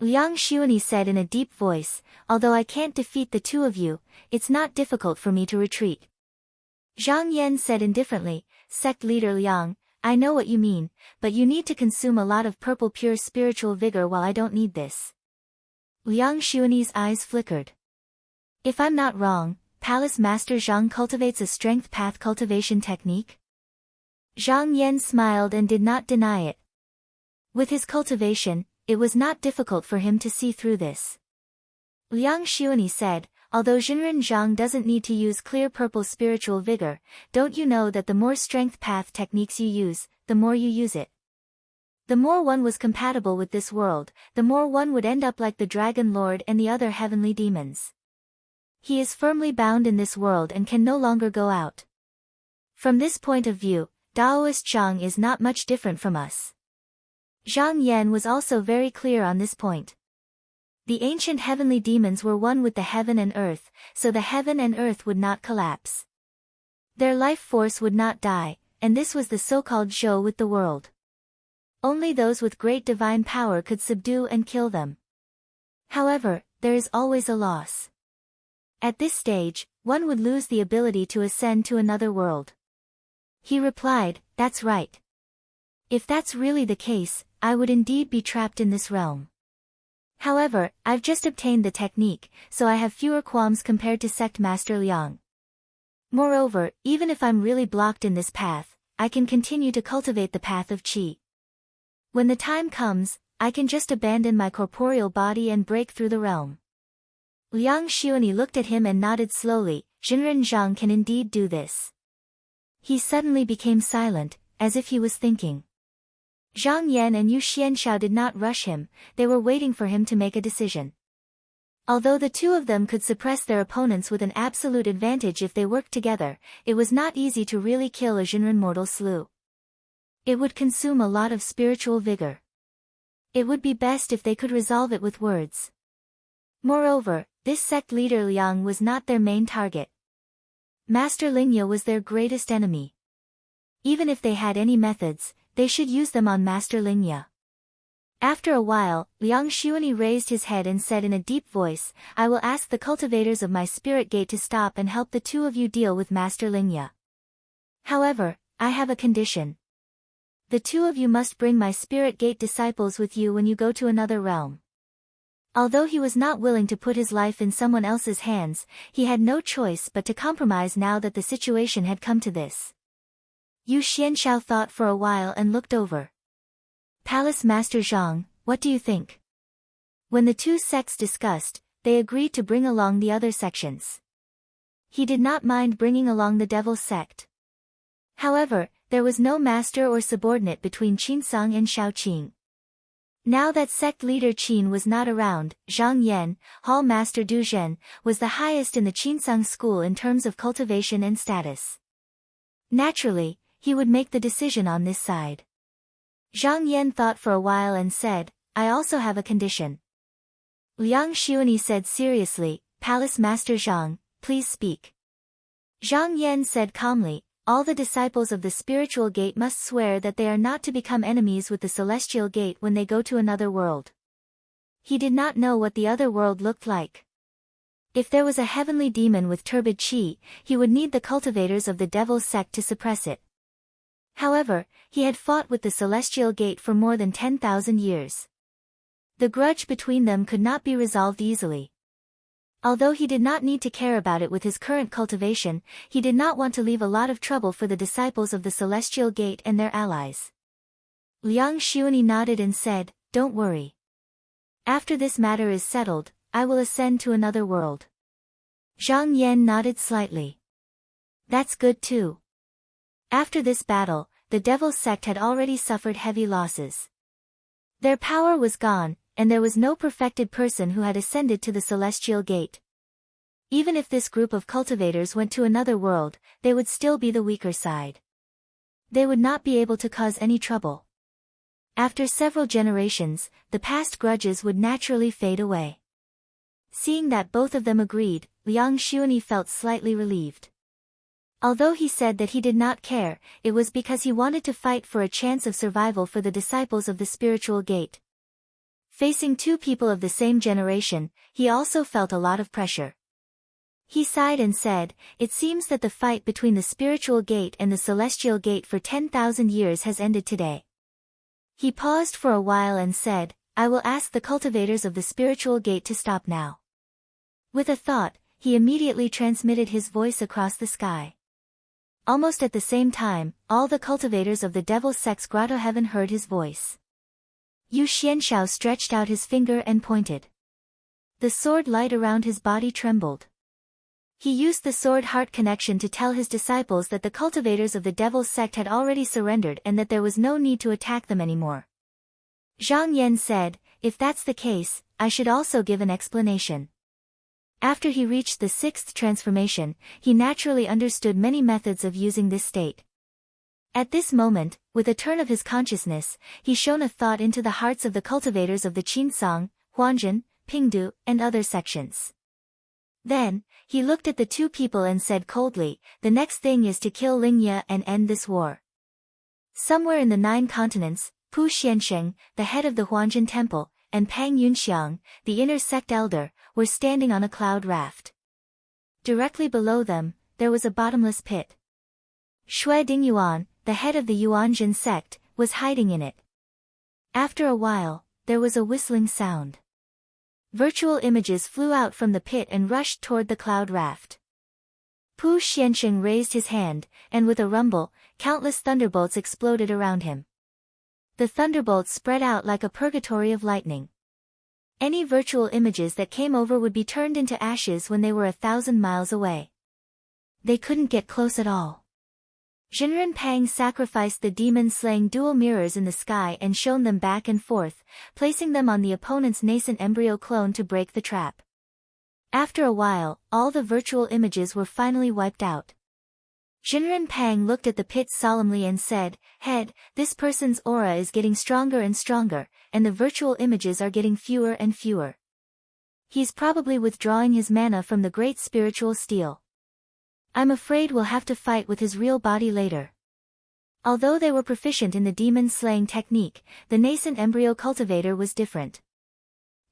Liang Xuani said in a deep voice, "Although I can't defeat the two of you, it's not difficult for me to retreat." Zhang Yan said indifferently, "Sect leader Liang, I know what you mean, but you need to consume a lot of purple pure spiritual vigor while I don't need this." Liang Xuani's eyes flickered. "If I'm not wrong, Palace Master Zhang cultivates a strength path cultivation technique?" Zhang Yan smiled and did not deny it. With his cultivation, it was not difficult for him to see through this. Liang Xuani said, "Although Jinren Zhang doesn't need to use clear purple spiritual vigor, don't you know that the more strength path techniques you use, the more you use it? The more one was compatible with this world, the more one would end up like the Dragon Lord and the other heavenly demons. He is firmly bound in this world and can no longer go out. From this point of view, Taoist Zhang is not much different from us." Zhang Yan was also very clear on this point. The ancient heavenly demons were one with the heaven and earth, so the heaven and earth would not collapse. Their life force would not die, and this was the so-called Zhou with the world. Only those with great divine power could subdue and kill them. However, there is always a loss. At this stage, one would lose the ability to ascend to another world. He replied, "That's right. If that's really the case, I would indeed be trapped in this realm. However, I've just obtained the technique, so I have fewer qualms compared to Sect Master Liang. Moreover, even if I'm really blocked in this path, I can continue to cultivate the path of Qi. When the time comes, I can just abandon my corporeal body and break through the realm." Liang Xuani looked at him and nodded slowly. Jinren Zhang can indeed do this. He suddenly became silent, as if he was thinking. Zhang Yan and Yu Xianshao did not rush him, they were waiting for him to make a decision. Although the two of them could suppress their opponents with an absolute advantage if they worked together, it was not easy to really kill a Jinren mortal slew. It would consume a lot of spiritual vigor. It would be best if they could resolve it with words. Moreover, this sect leader Liang was not their main target. Master Lingya was their greatest enemy. Even if they had any methods, they should use them on Master Lingya. After a while, Liang Xuani raised his head and said in a deep voice, "I will ask the cultivators of my spirit gate to stop and help the two of you deal with Master Lingya. However, I have a condition. The two of you must bring my spirit gate disciples with you when you go to another realm." Although he was not willing to put his life in someone else's hands, he had no choice but to compromise now that the situation had come to this. Yu Xianshao thought for a while and looked over. "Palace Master Zhang, what do you think?" When the two sects discussed, they agreed to bring along the other sections. He did not mind bringing along the Devil's sect. However, there was no master or subordinate between Qinsong and Shaoqing. Now that sect leader Qin was not around, Zhang Yan, Hall Master Du Zhen, was the highest in the Qinsang school in terms of cultivation and status. Naturally, he would make the decision on this side. Zhang Yan thought for a while and said, I also have a condition. Liang Xuanyi said seriously, Palace Master Zhang, please speak. Zhang Yan said calmly, all the disciples of the spiritual gate must swear that they are not to become enemies with the celestial gate when they go to another world. He did not know what the other world looked like. If there was a heavenly demon with turbid qi, he would need the cultivators of the devil's sect to suppress it. However, he had fought with the celestial gate for more than 10,000 years. The grudge between them could not be resolved easily. Although he did not need to care about it with his current cultivation, he did not want to leave a lot of trouble for the disciples of the Celestial Gate and their allies. Liang Xuanyi nodded and said, Don't worry. After this matter is settled, I will ascend to another world. Zhang Yan nodded slightly. That's good too. After this battle, the Devil's Sect had already suffered heavy losses. Their power was gone, and there was no perfected person who had ascended to the Celestial Gate. Even if this group of cultivators went to another world, they would still be the weaker side. They would not be able to cause any trouble. After several generations, the past grudges would naturally fade away. Seeing that both of them agreed, Liang Xuanyi felt slightly relieved. Although he said that he did not care, it was because he wanted to fight for a chance of survival for the disciples of the spiritual gate. Facing two people of the same generation, he also felt a lot of pressure. He sighed and said, It seems that the fight between the spiritual gate and the celestial gate for 10,000 years has ended today. He paused for a while and said, I will ask the cultivators of the spiritual gate to stop now. With a thought, he immediately transmitted his voice across the sky. Almost at the same time, all the cultivators of the Devil's Sect's grotto heaven heard his voice. Yu Xianshao stretched out his finger and pointed. The sword light around his body trembled. He used the sword heart connection to tell his disciples that the cultivators of the Devil's Sect had already surrendered and that there was no need to attack them anymore. Zhang Yan said, If that's the case, I should also give an explanation. After he reached the sixth transformation, he naturally understood many methods of using this state. At this moment, with a turn of his consciousness, he shone a thought into the hearts of the cultivators of the Qinsang, Huanzhen, Pingdu, and other sections. Then, he looked at the two people and said coldly, The next thing is to kill Lingye and end this war. Somewhere in the 9 continents, Pu Xiansheng, the head of the Huanzhen temple, and Pang Yunxiang, the inner sect elder, were standing on a cloud raft. Directly below them, there was a bottomless pit. Xue Dingyuan, the head of the Yuanzhen sect, was hiding in it. After a while, there was a whistling sound. Virtual images flew out from the pit and rushed toward the cloud raft. Pu Xiansheng raised his hand, and with a rumble, countless thunderbolts exploded around him. The thunderbolts spread out like a purgatory of lightning. Any virtual images that came over would be turned into ashes when they were 1,000 miles away. They couldn't get close at all. Jinren Pang sacrificed the demon-slaying dual mirrors in the sky and shone them back and forth, placing them on the opponent's nascent embryo clone to break the trap. After a while, all the virtual images were finally wiped out. Jinren Pang looked at the pit solemnly and said, Head, this person's aura is getting stronger and stronger, and the virtual images are getting fewer and fewer. He's probably withdrawing his mana from the great spiritual steel. I'm afraid we'll have to fight with his real body later. Although they were proficient in the demon-slaying technique, the nascent embryo cultivator was different.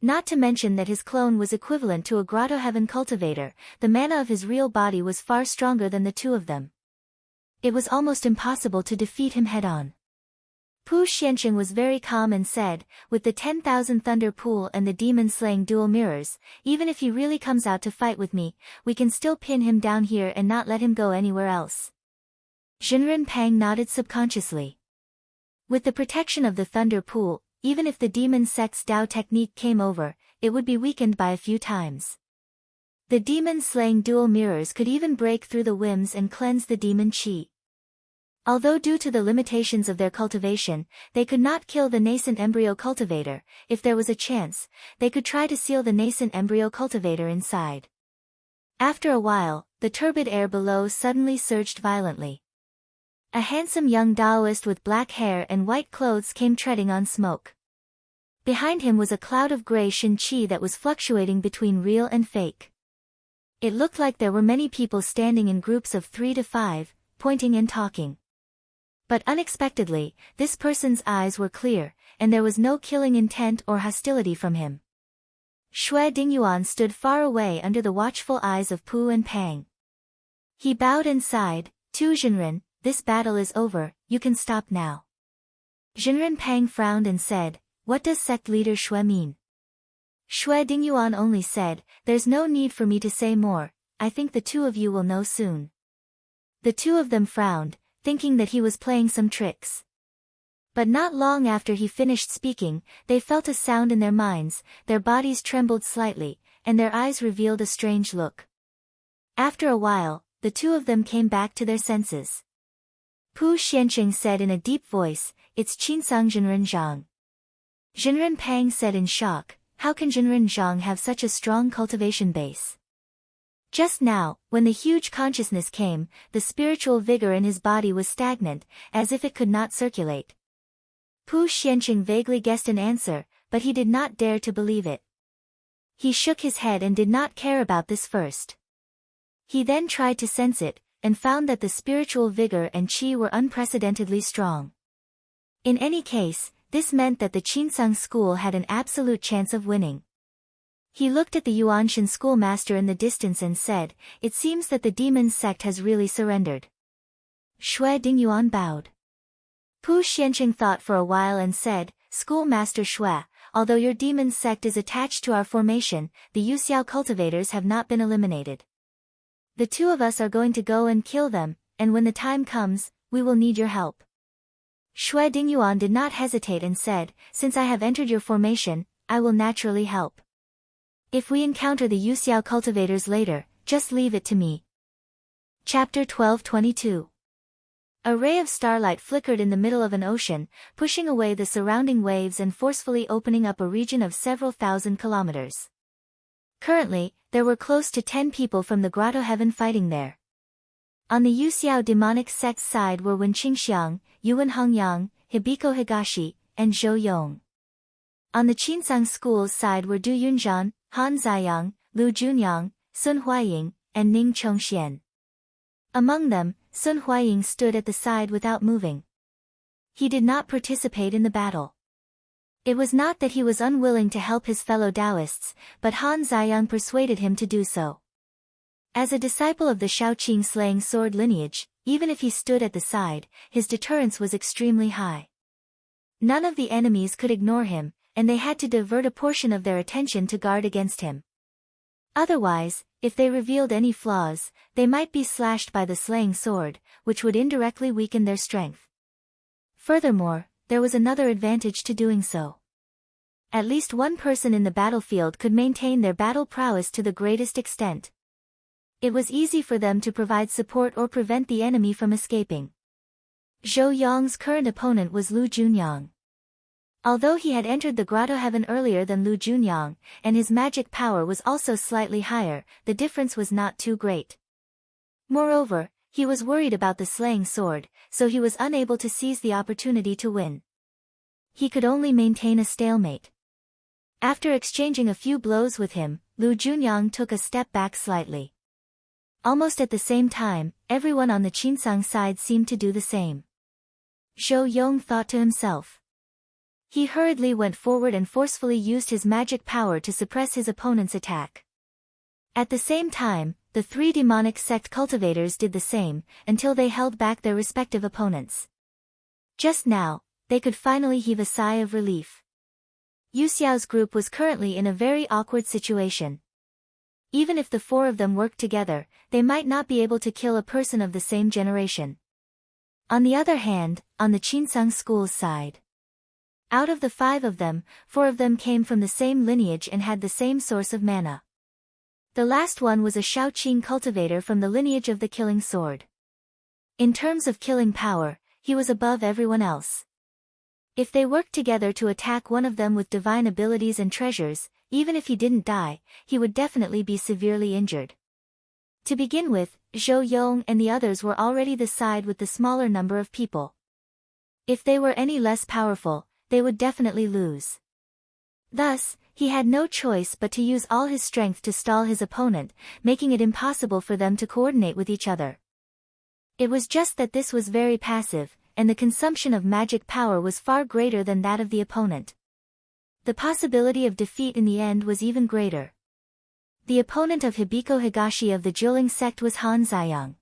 Not to mention that his clone was equivalent to a grotto heaven cultivator, the mana of his real body was far stronger than the two of them. It was almost impossible to defeat him head-on. Pu Xiansheng was very calm and said, With the 10,000 thunder pool and the demon-slaying dual mirrors, even if he really comes out to fight with me, we can still pin him down here and not let him go anywhere else. Jinren Pang nodded subconsciously. With the protection of the thunder pool, even if the demon sect's Dao technique came over, it would be weakened by a few times. The demon-slaying dual mirrors could even break through the whims and cleanse the demon qi. Although due to the limitations of their cultivation, they could not kill the nascent embryo cultivator, if there was a chance, they could try to seal the nascent embryo cultivator inside. After a while, the turbid air below suddenly surged violently. A handsome young Taoist with black hair and white clothes came treading on smoke. Behind him was a cloud of gray Shin Qi that was fluctuating between real and fake. It looked like there were many people standing in groups of 3 to 5, pointing and talking. But unexpectedly, this person's eyes were clear, and there was no killing intent or hostility from him. Shui Dingyuan stood far away under the watchful eyes of Pu and Pang. He bowed and sighed, "Tu Jinren, this battle is over, you can stop now." Jinren Pang frowned and said, "What does sect leader Shui mean?" Shui Dingyuan only said, "There's no need for me to say more, I think the two of you will know soon." The two of them frowned, thinking that he was playing some tricks. But not long after he finished speaking, they felt a sound in their minds, their bodies trembled slightly, and their eyes revealed a strange look. After a while, the two of them came back to their senses. Pu Xianqing said in a deep voice, "It's Qinsang Jinren Zhang." Jinren Pang said in shock, "How can Jinren Zhang have such a strong cultivation base?" Just now, when the huge consciousness came, the spiritual vigor in his body was stagnant, as if it could not circulate. Pu Xianqing vaguely guessed an answer, but he did not dare to believe it. He shook his head and did not care about this first. He then tried to sense it, and found that the spiritual vigor and qi were unprecedentedly strong. In any case, this meant that the Qinsang school had an absolute chance of winning. He looked at the Yuanshan schoolmaster in the distance and said, "It seems that the demon's sect has really surrendered." Shui Dingyuan bowed. Pu Xianqing thought for a while and said, "Schoolmaster Shui, although your demon's sect is attached to our formation, the Yuxiao cultivators have not been eliminated. The two of us are going to go and kill them, and when the time comes, we will need your help." Shui Dingyuan did not hesitate and said, "Since I have entered your formation, I will naturally help. If we encounter the Yuxiao cultivators later, just leave it to me." Chapter 12:22. A ray of starlight flickered in the middle of an ocean, pushing away the surrounding waves and forcefully opening up a region of several thousand kilometers. Currently, there were close to 10 people from the Grotto Heaven fighting there. On the Yuxiao demonic sect's side were Wen Qingxiang, Yuan Hongyang, Hibiko Higashi, and Zhou Yong. On the Qinsang school's side were Du Yunzhan, Han Ziyang, Lu Junyang, Sun Huaying, and Ning Chongxian. Among them, Sun Huaying stood at the side without moving. He did not participate in the battle. It was not that he was unwilling to help his fellow Taoists, but Han Ziyang persuaded him to do so. As a disciple of the Shaoqing slaying sword lineage, even if he stood at the side, his deterrence was extremely high. None of the enemies could ignore him, and they had to divert a portion of their attention to guard against him. Otherwise, if they revealed any flaws, they might be slashed by the slaying sword, which would indirectly weaken their strength. Furthermore, there was another advantage to doing so. At least one person in the battlefield could maintain their battle prowess to the greatest extent. It was easy for them to provide support or prevent the enemy from escaping. Zhou Yong's current opponent was Lu Junyang. Although he had entered the Grotto Heaven earlier than Lu Junyang, and his magic power was also slightly higher, the difference was not too great. Moreover, he was worried about the slaying sword, so he was unable to seize the opportunity to win. He could only maintain a stalemate. After exchanging a few blows with him, Lu Junyang took a step back slightly. Almost at the same time, everyone on the Qinsang side seemed to do the same. Zhou Yong thought to himself. He hurriedly went forward and forcefully used his magic power to suppress his opponent's attack. At the same time, the 3 demonic sect cultivators did the same, until they held back their respective opponents. Just now, they could finally heave a sigh of relief. Yuxiao's group was currently in a very awkward situation. Even if the 4 of them worked together, they might not be able to kill a person of the same generation. On the other hand, on the Qinsang school's side, out of the 5 of them, 4 of them came from the same lineage and had the same source of mana. The last one was a Shaoqing cultivator from the lineage of the killing sword. In terms of killing power, he was above everyone else. If they worked together to attack one of them with divine abilities and treasures, even if he didn't die, he would definitely be severely injured. To begin with, Zhou Yong and the others were already the side with the smaller number of people. If they were any less powerful, they would definitely lose. Thus, he had no choice but to use all his strength to stall his opponent, making it impossible for them to coordinate with each other. It was just that this was very passive, and the consumption of magic power was far greater than that of the opponent. The possibility of defeat in the end was even greater. The opponent of Hibiko Higashi of the Jiuling sect was Han Ziyang.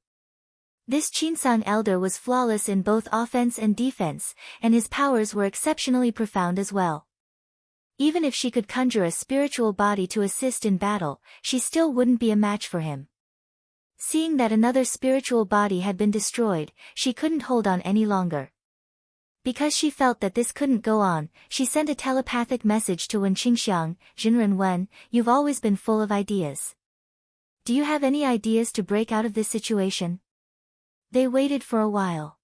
This Qinsang elder was flawless in both offense and defense, and his powers were exceptionally profound as well. Even if she could conjure a spiritual body to assist in battle, she still wouldn't be a match for him. Seeing that another spiritual body had been destroyed, she couldn't hold on any longer. Because she felt that this couldn't go on, she sent a telepathic message to Wen Qingxiang, Jinren Wen, you've always been full of ideas. Do you have any ideas to break out of this situation? They waited for a while.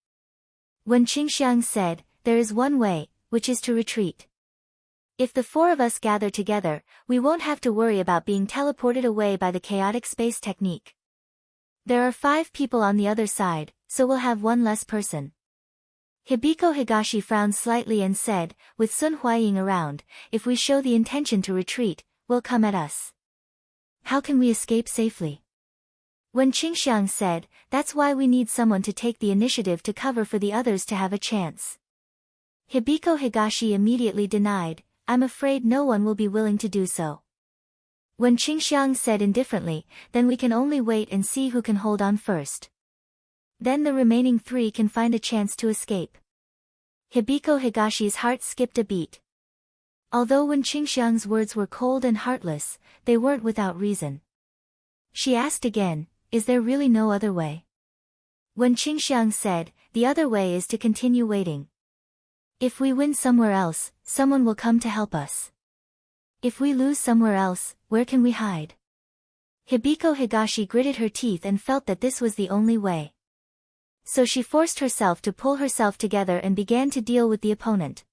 Wen Qingxiang said, there is one way, which is to retreat. If the four of us gather together, we won't have to worry about being teleported away by the chaotic space technique. There are 5 people on the other side, so we'll have one less person. Hibiko Higashi frowned slightly and said, with Sun Huaying around, if we show the intention to retreat, will come at us. How can we escape safely? When Qingxiang said, that's why we need someone to take the initiative to cover for the others to have a chance. Hibiko Higashi immediately denied, I'm afraid no one will be willing to do so. When Qingxiang said indifferently, then we can only wait and see who can hold on first. Then the remaining 3 can find a chance to escape. Hibiko Higashi's heart skipped a beat. Although Wen Qingxiang's words were cold and heartless, they weren't without reason. She asked again, is there really no other way? Wen Qingxiang said, the other way is to continue waiting. If we win somewhere else, someone will come to help us. If we lose somewhere else, where can we hide? Hibiko Higashi gritted her teeth and felt that this was the only way. So she forced herself to pull herself together and began to deal with the opponent.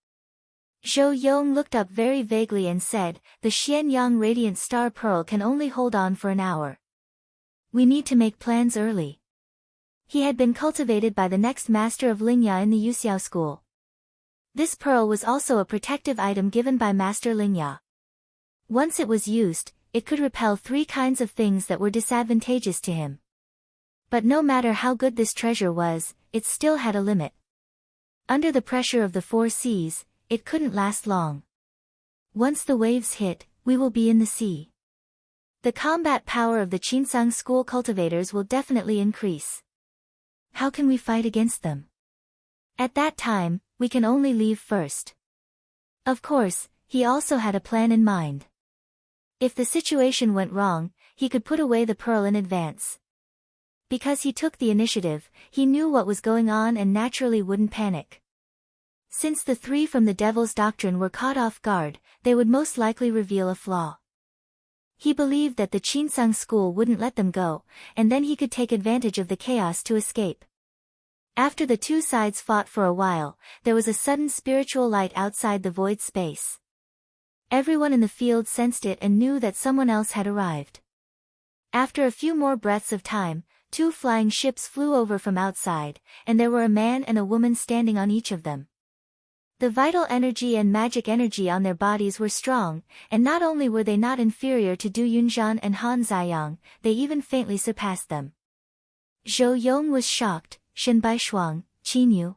Zhou Yong looked up very vaguely and said, the Xianyang Radiant Star Pearl can only hold on for an hour. We need to make plans early. He had been cultivated by the next master of Lingya in the Yuxiao school. This pearl was also a protective item given by Master Lingya. Once it was used, it could repel 3 kinds of things that were disadvantageous to him. But no matter how good this treasure was, it still had a limit. Under the pressure of the 4 seas, it couldn't last long. Once the waves hit, we will be in the sea. The combat power of the Qinsang school cultivators will definitely increase. How can we fight against them? At that time, we can only leave first. Of course, he also had a plan in mind. If the situation went wrong, he could put away the pearl in advance. Because he took the initiative, he knew what was going on and naturally wouldn't panic. Since the 3 from the Devil's Doctrine were caught off guard, they would most likely reveal a flaw. He believed that the Qinsang school wouldn't let them go, and then he could take advantage of the chaos to escape. After the 2 sides fought for a while, there was a sudden spiritual light outside the void space. Everyone in the field sensed it and knew that someone else had arrived. After a few more breaths of time, 2 flying ships flew over from outside, and there were a man and a woman standing on each of them. The vital energy and magic energy on their bodies were strong, and not only were they not inferior to Du Yunzhan and Han Ziyang, they even faintly surpassed them. Zhou Yong was shocked, Shen Baishuang, Qin Yu.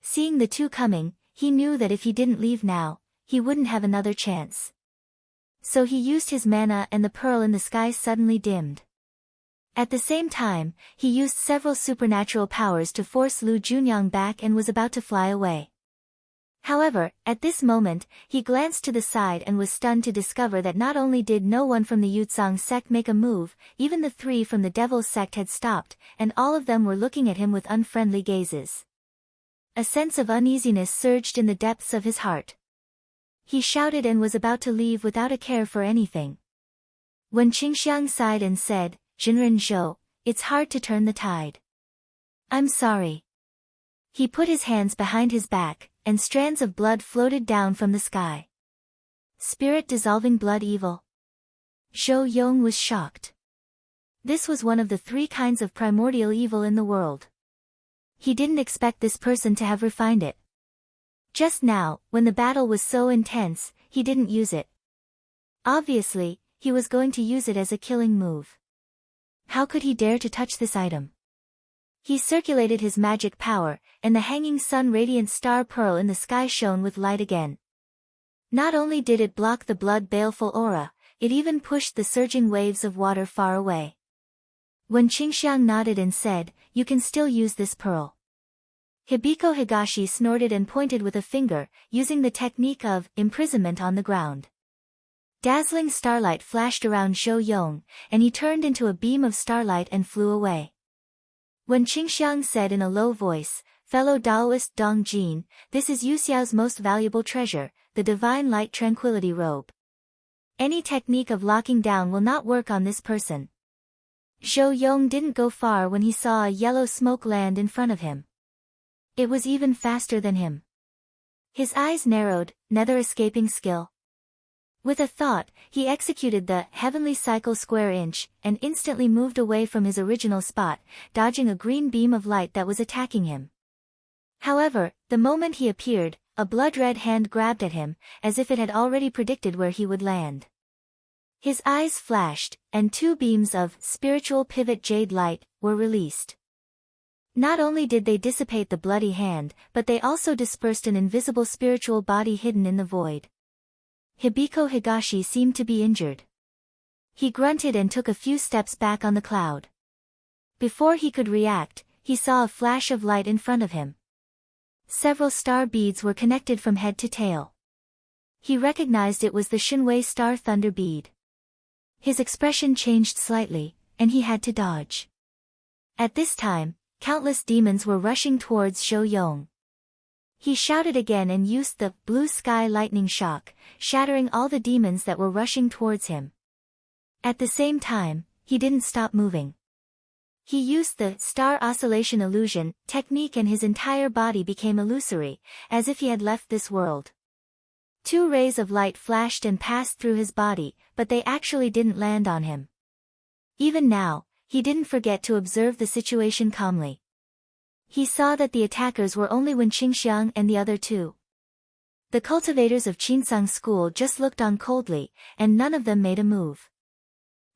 Seeing the 2 coming, he knew that if he didn't leave now, he wouldn't have another chance. So he used his mana and the pearl in the sky suddenly dimmed. At the same time, he used several supernatural powers to force Lu Junyang back and was about to fly away. However, at this moment, he glanced to the side and was stunned to discover that not only did no one from the Yutsang sect make a move, even the 3 from the Devil's sect had stopped, and all of them were looking at him with unfriendly gazes. A sense of uneasiness surged in the depths of his heart. He shouted and was about to leave without a care for anything. When Qingxiang sighed and said, Jinren Zhou, it's hard to turn the tide. I'm sorry. He put his hands behind his back, and strands of blood floated down from the sky. Spirit-dissolving blood evil. Zhou Yong was shocked. This was one of the 3 kinds of primordial evil in the world. He didn't expect this person to have refined it. Just now, when the battle was so intense, he didn't use it. Obviously, he was going to use it as a killing move. How could he dare to touch this item? He circulated his magic power, and the hanging sun radiant star pearl in the sky shone with light again. Not only did it block the blood-baleful aura, it even pushed the surging waves of water far away. When Qingxiang nodded and said, "You can still use this pearl." Hibiko Higashi snorted and pointed with a finger, using the technique of imprisonment on the ground. Dazzling starlight flashed around Zhou Yong, and he turned into a beam of starlight and flew away. When Qingxiang said in a low voice, "Fellow Taoist Dong Jin, this is Yu Xiao's most valuable treasure, the Divine Light Tranquility Robe. Any technique of locking down will not work on this person." Zhou Yong didn't go far when he saw a yellow smoke land in front of him. It was even faster than him. His eyes narrowed, nether escaping skill. With a thought, he executed the heavenly cycle square inch, and instantly moved away from his original spot, dodging a green beam of light that was attacking him. However, the moment he appeared, a blood-red hand grabbed at him, as if it had already predicted where he would land. His eyes flashed, and 2 beams of spiritual pivot jade light were released. Not only did they dissipate the bloody hand, but they also dispersed an invisible spiritual body hidden in the void. Hibiko Higashi seemed to be injured. He grunted and took a few steps back on the cloud. Before he could react, he saw a flash of light in front of him. Several star beads were connected from head to tail. He recognized it was the Shinwei Star Thunder bead. His expression changed slightly, and he had to dodge. At this time, countless demons were rushing towards Zhou Yong. He shouted again and used the blue sky lightning shock, shattering all the demons that were rushing towards him. At the same time, he didn't stop moving. He used the star oscillation illusion technique and his entire body became illusory, as if he had left this world. 2 rays of light flashed and passed through his body, but they actually didn't land on him. Even now, he didn't forget to observe the situation calmly. He saw that the attackers were only Wen Qingxiang and the other 2. The cultivators of Qinsang School just looked on coldly, and none of them made a move.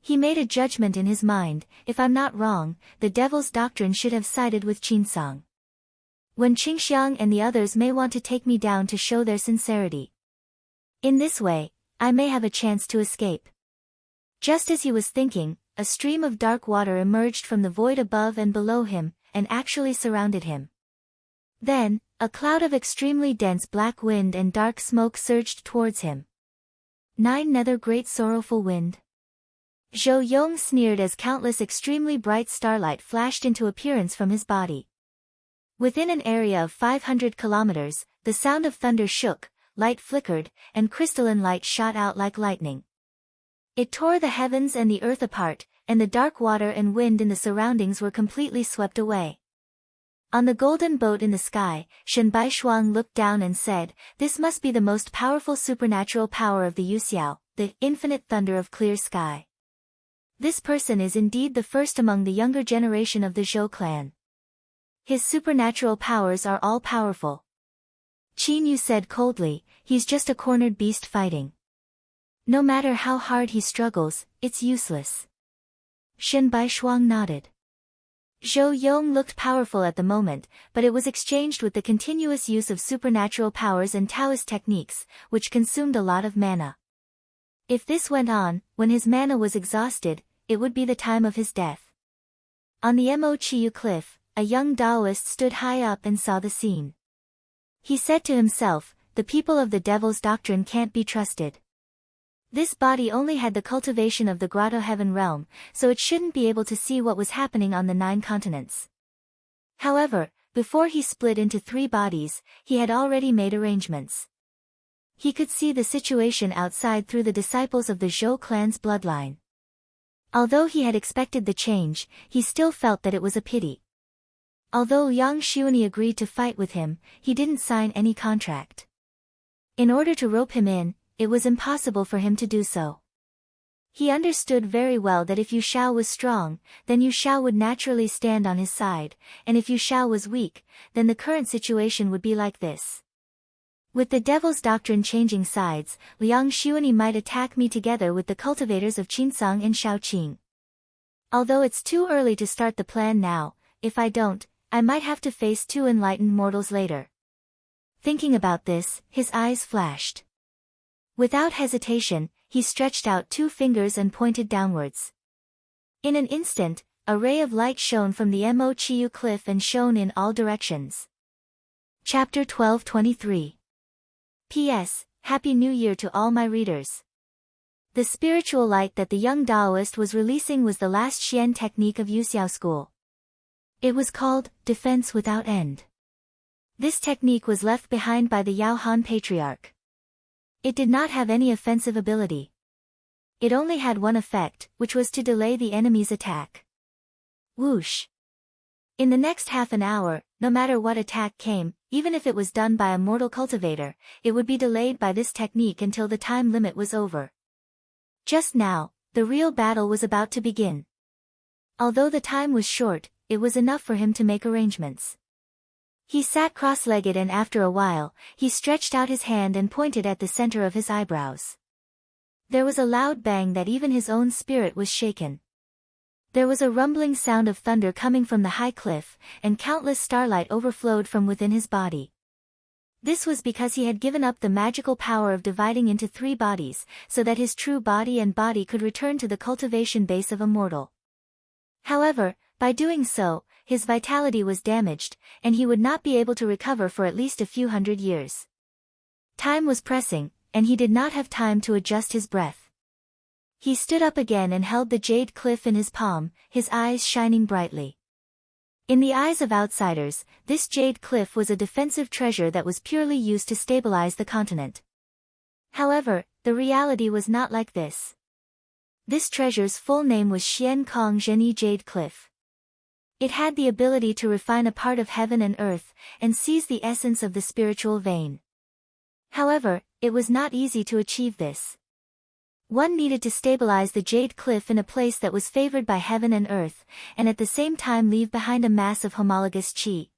He made a judgment in his mind, if I'm not wrong, the devil's doctrine should have sided with Qinsang. Wen Qingxiang and the others may want to take me down to show their sincerity. In this way, I may have a chance to escape. Just as he was thinking, a stream of dark water emerged from the void above and below him, and actually surrounded him. Then, a cloud of extremely dense black wind and dark smoke surged towards him. 9 nether great sorrowful wind. Zhou Yong sneered as countless extremely bright starlight flashed into appearance from his body. Within an area of 500 kilometers, the sound of thunder shook, light flickered, and crystalline light shot out like lightning. It tore the heavens and the earth apart, and the dark water and wind in the surroundings were completely swept away. On the golden boat in the sky, Shen Baishuang looked down and said, "This must be the most powerful supernatural power of the Yuxiao, the infinite thunder of clear sky. This person is indeed the first among the younger generation of the Zhou clan. His supernatural powers are all-powerful." Qin Yu said coldly, "He's just a cornered beast fighting. No matter how hard he struggles, it's useless." Shen Baishuang nodded. Zhou Yong looked powerful at the moment, but it was exchanged with the continuous use of supernatural powers and Taoist techniques, which consumed a lot of mana. If this went on, when his mana was exhausted, it would be the time of his death. On the Mo Chiyu cliff, a young Taoist stood high up and saw the scene. He said to himself, "The people of the devil's doctrine can't be trusted. This body only had the cultivation of the Grotto Heaven realm, so it shouldn't be able to see what was happening on the 9 continents." However, before he split into 3 bodies, he had already made arrangements. He could see the situation outside through the disciples of the Zhou clan's bloodline. Although he had expected the change, he still felt that it was a pity. Although Yang Xuanyi agreed to fight with him, he didn't sign any contract. In order to rope him in, it was impossible for him to do so. He understood very well that if Yu Xiao was strong, then Yu Xiao would naturally stand on his side, and if Yu Xiao was weak, then the current situation would be like this. With the devil's doctrine changing sides, Liang Xuanyi might attack me together with the cultivators of Qinsang and Shaoqing. Although it's too early to start the plan now, if I don't, I might have to face two enlightened mortals later. Thinking about this, his eyes flashed. Without hesitation, he stretched out two fingers and pointed downwards. In an instant, a ray of light shone from the Mo Chiyu cliff and shone in all directions. Chapter 1223. P.S. Happy New Year to all my readers. The spiritual light that the young Taoist was releasing was the last Xian technique of Yuxiao school. It was called defense without end. This technique was left behind by the Yao Han patriarch. It did not have any offensive ability. It only had one effect, which was to delay the enemy's attack. Whoosh! In the next half an hour, no matter what attack came, even if it was done by a mortal cultivator, it would be delayed by this technique until the time limit was over. Just now, the real battle was about to begin. Although the time was short, it was enough for him to make arrangements. He sat cross-legged and after a while, he stretched out his hand and pointed at the center of his eyebrows. There was a loud bang that even his own spirit was shaken. There was a rumbling sound of thunder coming from the high cliff, and countless starlight overflowed from within his body. This was because he had given up the magical power of dividing into three bodies, so that his true body and body could return to the cultivation base of a mortal. However, by doing so, his vitality was damaged, and he would not be able to recover for at least a few hundred years. Time was pressing, and he did not have time to adjust his breath. He stood up again and held the jade cliff in his palm, his eyes shining brightly. In the eyes of outsiders, this jade cliff was a defensive treasure that was purely used to stabilize the continent. However, the reality was not like this. This treasure's full name was Xian Kong Zhenyi Jade Cliff. It had the ability to refine a part of heaven and earth, and seize the essence of the spiritual vein. However, it was not easy to achieve this. One needed to stabilize the jade cliff in a place that was favored by heaven and earth, and at the same time leave behind a mass of homologous qi.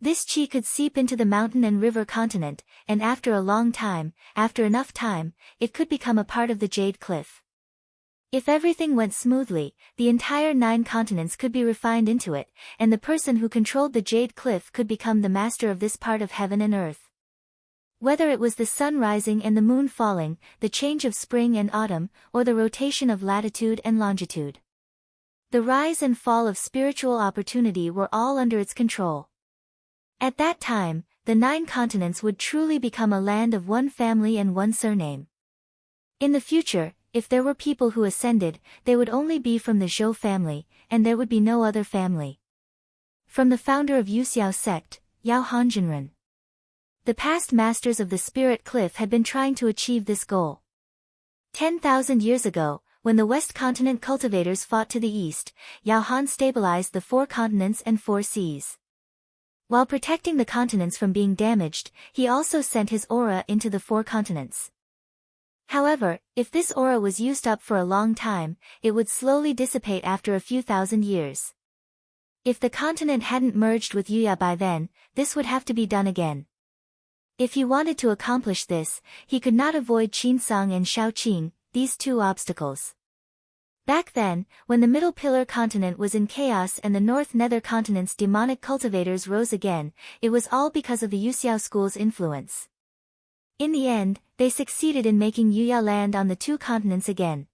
This qi could seep into the mountain and river continent, and after a long time, after enough time, it could become a part of the jade cliff. If everything went smoothly, the entire 9 continents could be refined into it, and the person who controlled the jade cliff could become the master of this part of heaven and earth. Whether it was the sun rising and the moon falling, the change of spring and autumn, or the rotation of latitude and longitude. The rise and fall of spiritual opportunity were all under its control. At that time, the 9 continents would truly become a land of one family and one surname. In the future, if there were people who ascended, they would only be from the Zhou family, and there would be no other family. From the founder of Yuxiao sect, Yao Hanjinren. The past masters of the Spirit Cliff had been trying to achieve this goal. 10,000 years ago, when the West Continent cultivators fought to the east, Yao Han stabilized the 4 continents and 4 seas. While protecting the continents from being damaged, he also sent his aura into the 4 continents. However, if this aura was used up for a long time, it would slowly dissipate after a few thousand years. If the continent hadn't merged with Yuya by then, this would have to be done again. If he wanted to accomplish this, he could not avoid Qinsang and Shaoqing, these 2 obstacles. Back then, when the Middle Pillar continent was in chaos and the North Nether continent's demonic cultivators rose again, it was all because of the Yuxiao school's influence. In the end, they succeeded in making Yuya land on the 2 continents again.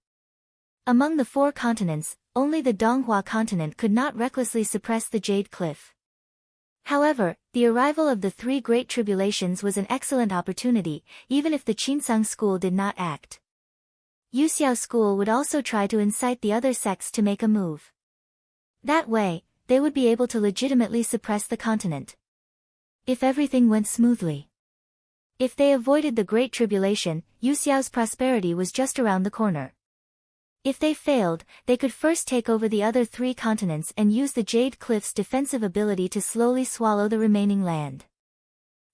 Among the 4 continents, only the Donghua continent could not recklessly suppress the Jade Cliff. However, the arrival of the 3 Great Tribulations was an excellent opportunity, even if the Qinsang school did not act. Yuxiao school would also try to incite the other sects to make a move. That way, they would be able to legitimately suppress the continent. If everything went smoothly. If they avoided the Great Tribulation, Yuxiao's prosperity was just around the corner. If they failed, they could first take over the other 3 continents and use the Jade Cliff's defensive ability to slowly swallow the remaining land.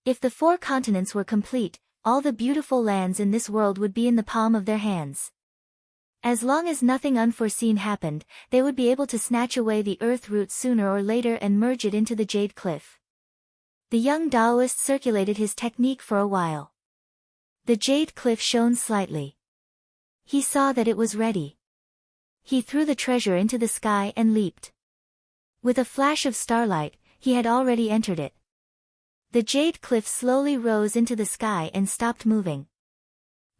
If the 4 continents were complete, all the beautiful lands in this world would be in the palm of their hands. As long as nothing unforeseen happened, they would be able to snatch away the earth root sooner or later and merge it into the Jade Cliff. The young Taoist circulated his technique for a while. The Jade Cliff shone slightly. He saw that it was ready. He threw the treasure into the sky and leaped. With a flash of starlight, he had already entered it. The Jade Cliff slowly rose into the sky and stopped moving.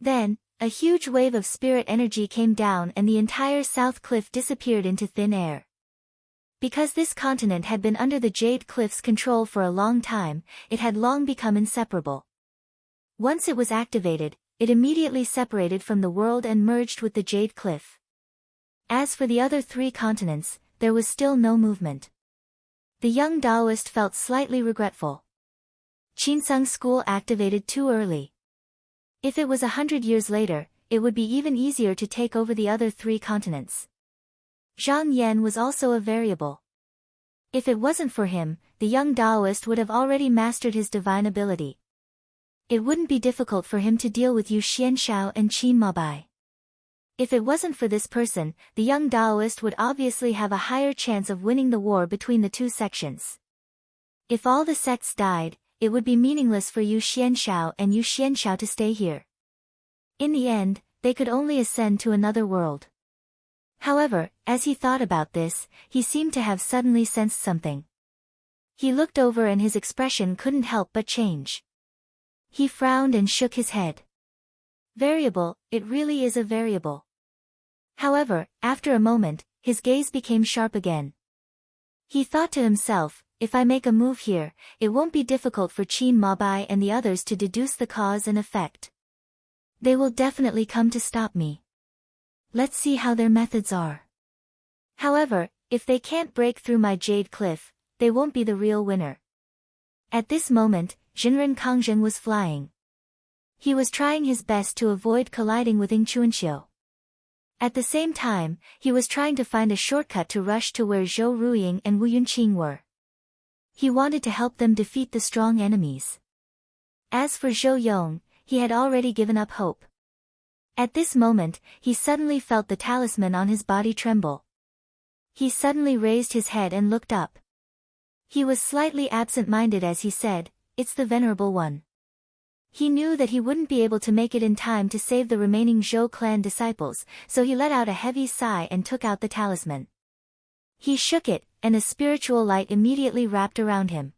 Then, a huge wave of spirit energy came down and the entire South Cliff disappeared into thin air. Because this continent had been under the Jade Cliff's control for a long time, it had long become inseparable. Once it was activated, it immediately separated from the world and merged with the Jade Cliff. As for the other 3 continents, there was still no movement. The young Taoist felt slightly regretful. Qinsung School activated too early. If it was 100 years later, it would be even easier to take over the other 3 continents. Zhang Yan was also a variable. If it wasn't for him, the young Taoist would have already mastered his divine ability. It wouldn't be difficult for him to deal with Yu Xianshao and Qin Mabai. If it wasn't for this person, the young Taoist would obviously have a higher chance of winning the war between the 2 sections. If all the sects died, it would be meaningless for Yu Xianshao and Yu Xianshao to stay here. In the end, they could only ascend to another world. However, as he thought about this, he seemed to have suddenly sensed something. He looked over and his expression couldn't help but change. He frowned and shook his head. Variable, it really is a variable. However, after a moment, his gaze became sharp again. He thought to himself, if I make a move here, it won't be difficult for Qin Mabai and the others to deduce the cause and effect. They will definitely come to stop me. Let's see how their methods are. However, if they can't break through my Jade Cliff, they won't be the real winner. At this moment, Jinren Kangzhen was flying. He was trying his best to avoid colliding with Ying Chuanxiu. At the same time, he was trying to find a shortcut to rush to where Zhou Ruying and Wu Yunqing were. He wanted to help them defeat the strong enemies. As for Zhou Yong, he had already given up hope. At this moment, he suddenly felt the talisman on his body tremble. He suddenly raised his head and looked up. He was slightly absent-minded as he said, "It's the Venerable One." He knew that he wouldn't be able to make it in time to save the remaining Zhou clan disciples, so he let out a heavy sigh and took out the talisman. He shook it, and a spiritual light immediately wrapped around him.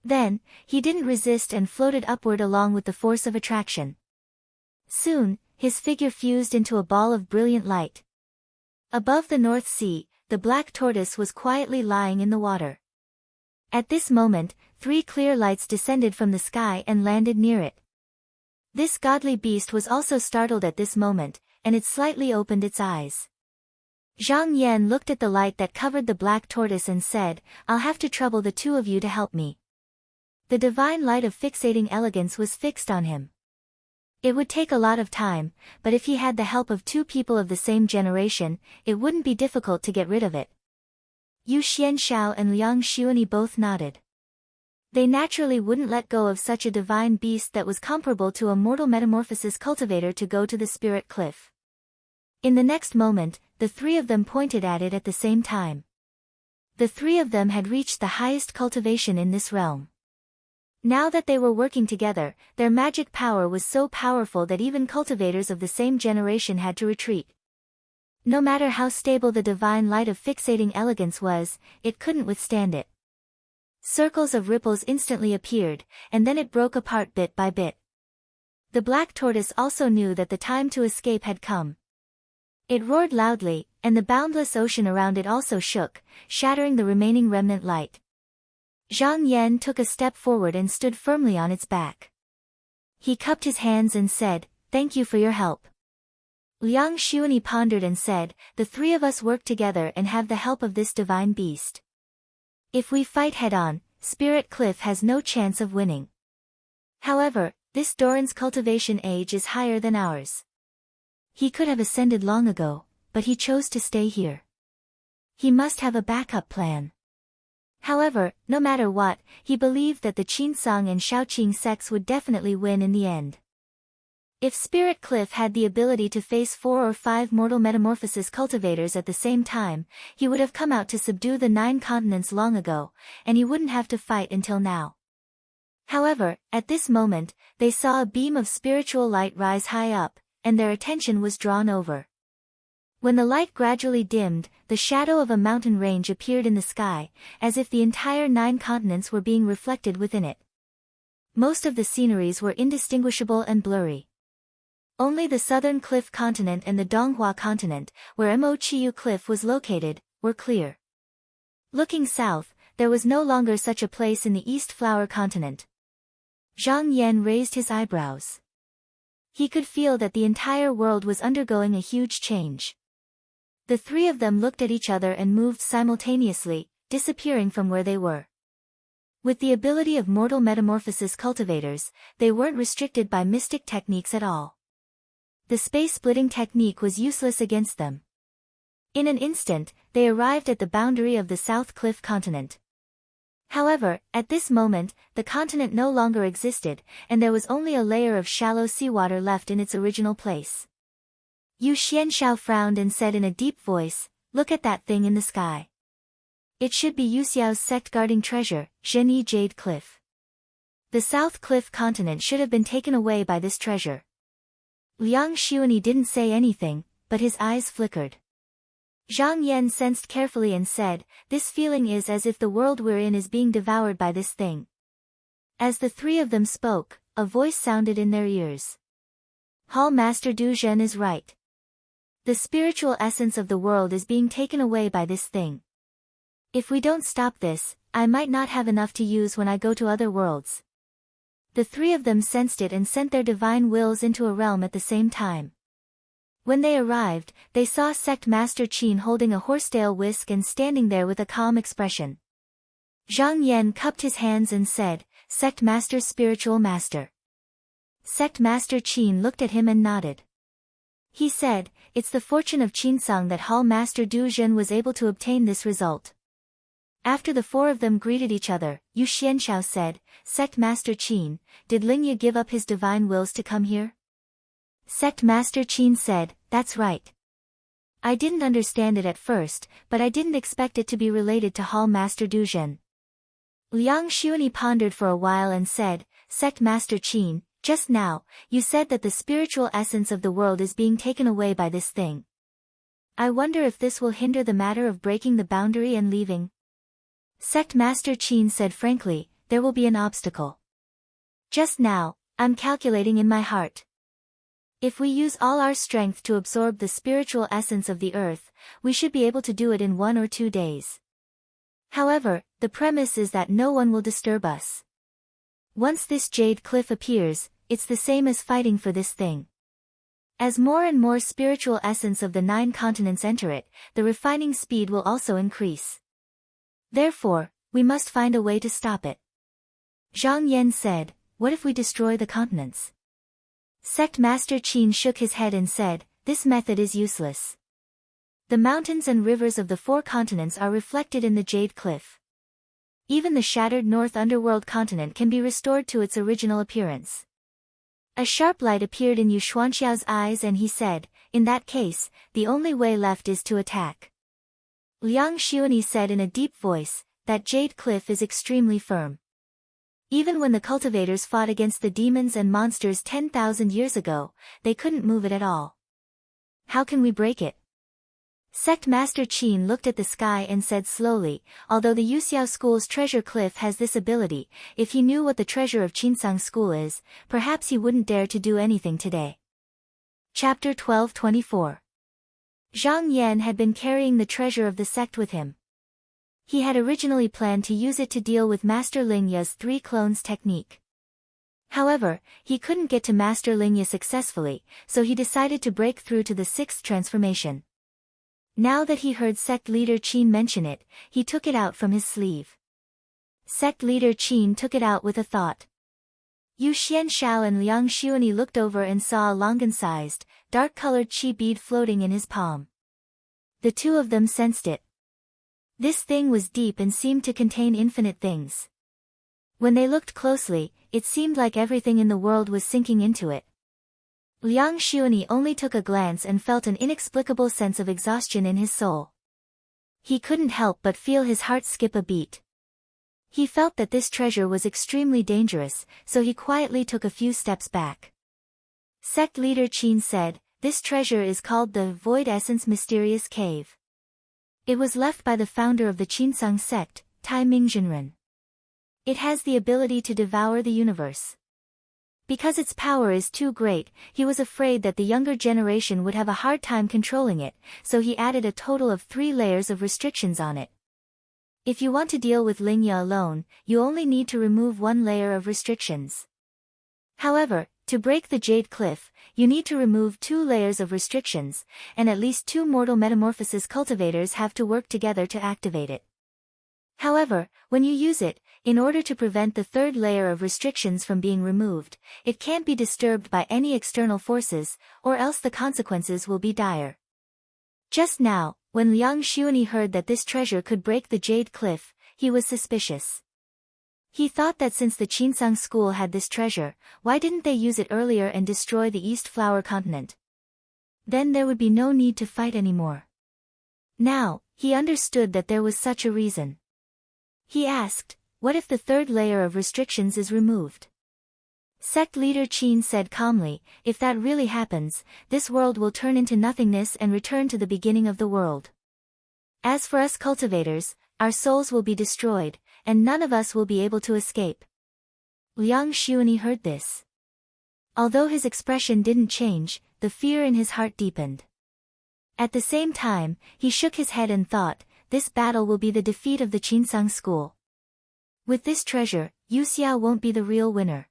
Then, he didn't resist and floated upward along with the force of attraction. Soon, his figure fused into a ball of brilliant light. Above the North Sea, the black tortoise was quietly lying in the water. At this moment, 3 clear lights descended from the sky and landed near it. This godly beast was also startled at this moment, and it slightly opened its eyes. Zhang Yan looked at the light that covered the black tortoise and said, "I'll have to trouble the 2 of you to help me." The divine light of fixating elegance was fixed on him. It would take a lot of time, but if he had the help of 2 people of the same generation, it wouldn't be difficult to get rid of it. Yu Xianshao and Liang Xuanyi both nodded. They naturally wouldn't let go of such a divine beast that was comparable to a mortal metamorphosis cultivator to go to the spirit cliff. In the next moment, the 3 of them pointed at it at the same time. The 3 of them had reached the highest cultivation in this realm. Now that they were working together, their magic power was so powerful that even cultivators of the same generation had to retreat. No matter how stable the divine light of fixating elegance was, it couldn't withstand it. Circles of ripples instantly appeared, and then it broke apart bit by bit. The black tortoise also knew that the time to escape had come. It roared loudly, and the boundless ocean around it also shook, shattering the remaining remnant light. Zhang Yan took a step forward and stood firmly on its back. He cupped his hands and said, "Thank you for your help." Liang Xuanyi pondered and said, "The 3 of us work together and have the help of this divine beast. If we fight head-on, Spirit Cliff has no chance of winning. However, this Doran's cultivation age is higher than ours. He could have ascended long ago, but he chose to stay here. He must have a backup plan. However, no matter what, he believed that the Qinsong and Shaoqing sects would definitely win in the end. If Spirit Cliff had the ability to face 4 or 5 mortal metamorphosis cultivators at the same time, he would have come out to subdue the 9 continents long ago, and he wouldn't have to fight until now. However, at this moment, they saw a beam of spiritual light rise high up, and their attention was drawn over. When the light gradually dimmed, the shadow of a mountain range appeared in the sky, as if the entire 9 continents were being reflected within it. Most of the sceneries were indistinguishable and blurry. Only the southern cliff continent and the Donghua continent, where Mo Chiyu Cliff was located, were clear. Looking south, there was no longer such a place in the East Flower continent. Zhang Yan raised his eyebrows. He could feel that the entire world was undergoing a huge change. The 3 of them looked at each other and moved simultaneously, disappearing from where they were. With the ability of mortal metamorphosis cultivators, they weren't restricted by mystic techniques at all. The space-splitting technique was useless against them. In an instant, they arrived at the boundary of the South Cliff continent. However, at this moment, the continent no longer existed, and there was only a layer of shallow seawater left in its original place. Yu Xianshao frowned and said in a deep voice, "Look at that thing in the sky. It should be Yu Xiao's sect guarding treasure, Zhenyi Jade Cliff. The South Cliff continent should have been taken away by this treasure." Liang Xuanyi didn't say anything, but his eyes flickered. Zhang Yan sensed carefully and said, "This feeling is as if the world we're in is being devoured by this thing." As the 3 of them spoke, a voice sounded in their ears. "Hall Master Du Zhen is right. The spiritual essence of the world is being taken away by this thing. If we don't stop this, I might not have enough to use when I go to other worlds." The 3 of them sensed it and sent their divine wills into a realm at the same time. When they arrived, they saw Sect Master Qin holding a horsetail whisk and standing there with a calm expression. Zhang Yan cupped his hands and said, "Sect Master, Spiritual Master." Sect Master Qin looked at him and nodded. He said, "It's the fortune of Qinsong that Hall Master Du Zhen was able to obtain this result." After the 4 of them greeted each other, Yu Xianshao said, "Sect Master Qin, did Lingye give up his divine wills to come here?" Sect Master Qin said, "That's right. I didn't understand it at first, but I didn't expect it to be related to Hall Master Du Zhen." Liang Xuanyi pondered for a while and said, "Sect Master Qin, just now, you said that the spiritual essence of the world is being taken away by this thing. I wonder if this will hinder the matter of breaking the boundary and leaving." Sect Master Qin said frankly, "There will be an obstacle. Just now, I'm calculating in my heart. If we use all our strength to absorb the spiritual essence of the earth, we should be able to do it in 1 or 2 days. However, the premise is that no one will disturb us. Once this jade cliff appears, it's the same as fighting for this thing. As more and more spiritual essence of the 9 continents enter it, the refining speed will also increase. Therefore, we must find a way to stop it." Zhang Yan said, "What if we destroy the continents?" Sect Master Qin shook his head and said, "This method is useless. The mountains and rivers of the 4 continents are reflected in the Jade Cliff. Even the shattered North Underworld continent can be restored to its original appearance." A sharp light appeared in Yu Xuanxiao's eyes and he said, "In that case, the only way left is to attack." Liang Xuanyi said in a deep voice, "That Jade Cliff is extremely firm. Even when the cultivators fought against the demons and monsters 10,000 years ago, they couldn't move it at all. How can we break it?" Sect Master Qin looked at the sky and said slowly, "Although the Yuxiao School's treasure cliff has this ability, if he knew what the treasure of Qinsong School is, perhaps he wouldn't dare to do anything today." Chapter 12:24. Zhang Yan had been carrying the treasure of the sect with him. He had originally planned to use it to deal with Master Lingya's 3 clones technique. However, he couldn't get to Master Lingya successfully, so he decided to break through to the 6th transformation. Now that he heard sect leader Qin mention it, he took it out from his sleeve. Sect leader Qin took it out with a thought. Yu Xianshao and Liang Xuanyi looked over and saw a longan-sized, dark-colored qi bead floating in his palm. The two of them sensed it. This thing was deep and seemed to contain infinite things. When they looked closely, it seemed like everything in the world was sinking into it. Liang Xuanyi only took a glance and felt an inexplicable sense of exhaustion in his soul. He couldn't help but feel his heart skip a beat. He felt that this treasure was extremely dangerous, so he quietly took a few steps back. Sect leader Qin said, "This treasure is called the Void Essence Mysterious Cave. It was left by the founder of the Qinsang sect, Tai Mingzhenren. It has the ability to devour the universe. Because its power is too great, he was afraid that the younger generation would have a hard time controlling it, so he added a total of 3 layers of restrictions on it. If you want to deal with Lingya alone, you only need to remove 1 layer of restrictions. However, to break the Jade Cliff, you need to remove 2 layers of restrictions, and at least 2 mortal metamorphosis cultivators have to work together to activate it. However, when you use it, in order to prevent the 3rd layer of restrictions from being removed, it can't be disturbed by any external forces, or else the consequences will be dire." Just now, when Liang Xuanyi heard that this treasure could break the Jade Cliff, he was suspicious. He thought that since the Qinsang school had this treasure, why didn't they use it earlier and destroy the East Flower Continent? Then there would be no need to fight anymore. Now, he understood that there was such a reason. He asked, "What if the 3rd layer of restrictions is removed?" Sect leader Qin said calmly, "If that really happens, this world will turn into nothingness and return to the beginning of the world. As for us cultivators, our souls will be destroyed, and none of us will be able to escape." Liang Xuanyi heard this. Although his expression didn't change, the fear in his heart deepened. At the same time, he shook his head and thought, this battle will be the defeat of the Qinsang school. With this treasure, Yu Xiao won't be the real winner.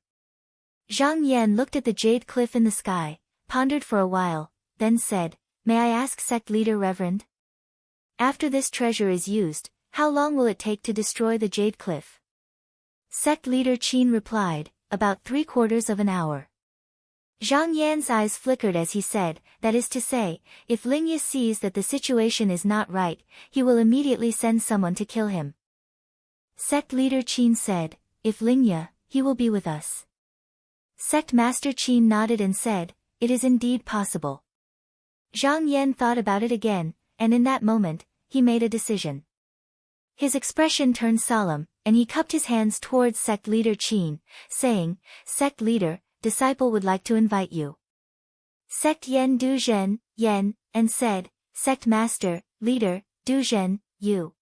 Zhang Yan looked at the jade cliff in the sky, pondered for a while, then said, "May I ask sect leader Reverend? After this treasure is used, how long will it take to destroy the jade cliff?" Sect leader Qin replied, "About 3/4 of an hour." Zhang Yan's eyes flickered as he said, "That is to say, if Lingya sees that the situation is not right, he will immediately send someone to kill him." Sect leader Qin said, "If Lingya, he will be with us." Sect master Qin nodded and said, "It is indeed possible." Zhang Yan thought about it again, and in that moment, he made a decision. His expression turned solemn, and he cupped his hands towards sect leader Qin, saying, "Sect leader, disciple would like to invite you." Sect Yen Du Zhen, Yen, and said, "Sect master, leader, Du Zhen, you."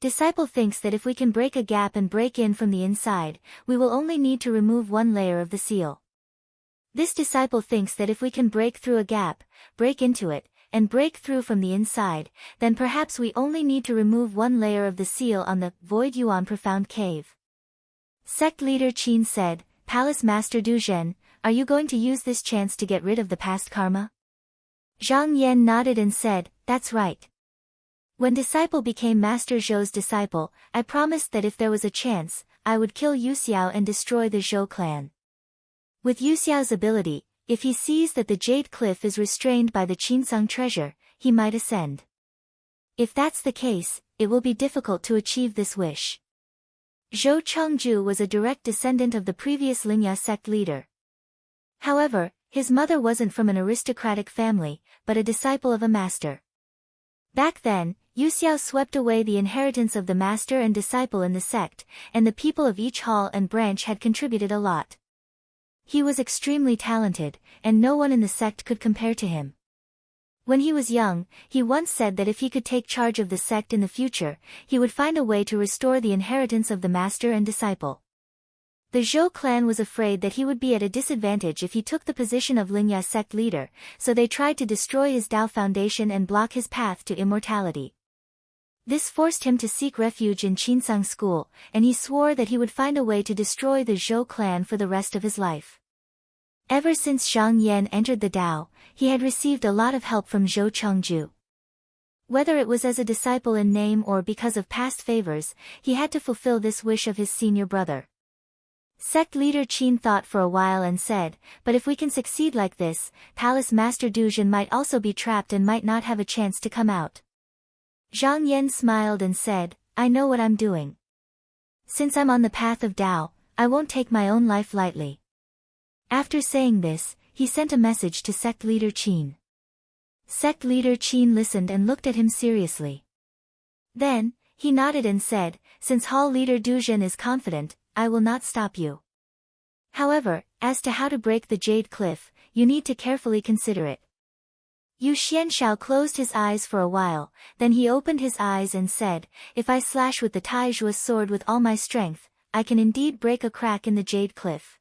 Disciple thinks that if we can break a gap and break in from the inside, we will only need to remove 1 layer of the seal. This disciple thinks that if we can break through a gap, break into it, and break through from the inside, then perhaps we only need to remove 1 layer of the seal on the Void Yuan Profound Cave. Sect leader Qin said, "Palace Master Du Zhen, are you going to use this chance to get rid of the past karma?" Zhang Yan nodded and said, "That's right. When disciple became Master Zhou's disciple, I promised that if there was a chance, I would kill Yu Xiao and destroy the Zhou clan. With Yu Xiao's ability, if he sees that the Jade Cliff is restrained by the Qinsang treasure, he might ascend. If that's the case, it will be difficult to achieve this wish." Zhou Chengju was a direct descendant of the previous Lingya sect leader. However, his mother wasn't from an aristocratic family, but a disciple of a master. Back then, Yu Xiao swept away the inheritance of the master and disciple in the sect, and the people of each hall and branch had contributed a lot. He was extremely talented, and no one in the sect could compare to him. When he was young, he once said that if he could take charge of the sect in the future, he would find a way to restore the inheritance of the master and disciple. The Zhou clan was afraid that he would be at a disadvantage if he took the position of Lingya sect leader, so they tried to destroy his Dao foundation and block his path to immortality. This forced him to seek refuge in Qinsang school, and he swore that he would find a way to destroy the Zhou clan for the rest of his life. Ever since Zhang Yan entered the Dao, he had received a lot of help from Zhou Chengju. Whether it was as a disciple in name or because of past favors, he had to fulfill this wish of his senior brother. Sect leader Qin thought for a while and said, but if we can succeed like this, Palace Master Duzhen might also be trapped and might not have a chance to come out. Zhang Yan smiled and said, I know what I'm doing. Since I'm on the path of Tao, I won't take my own life lightly. After saying this, he sent a message to sect leader Qin. Sect leader Qin listened and looked at him seriously. Then, he nodded and said, since Hall leader Duzhen is confident, I will not stop you. However, as to how to break the Jade Cliff, you need to carefully consider it. Yu Xianshao closed his eyes for a while, then he opened his eyes and said, if I slash with the Taizhua sword with all my strength, I can indeed break a crack in the Jade Cliff.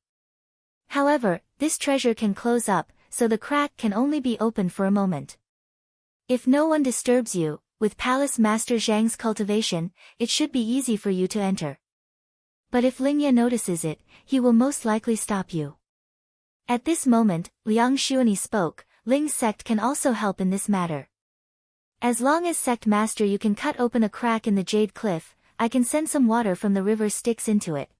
However, this treasure can close up, so the crack can only be opened for a moment. If no one disturbs you, with Palace Master Zhang's cultivation, it should be easy for you to enter. But if Lingye notices it, he will most likely stop you. At this moment, Liang Xuanyi spoke, Ling's sect can also help in this matter. As long as sect master you can cut open a crack in the Jade Cliff, I can send some water from the river Styx into it.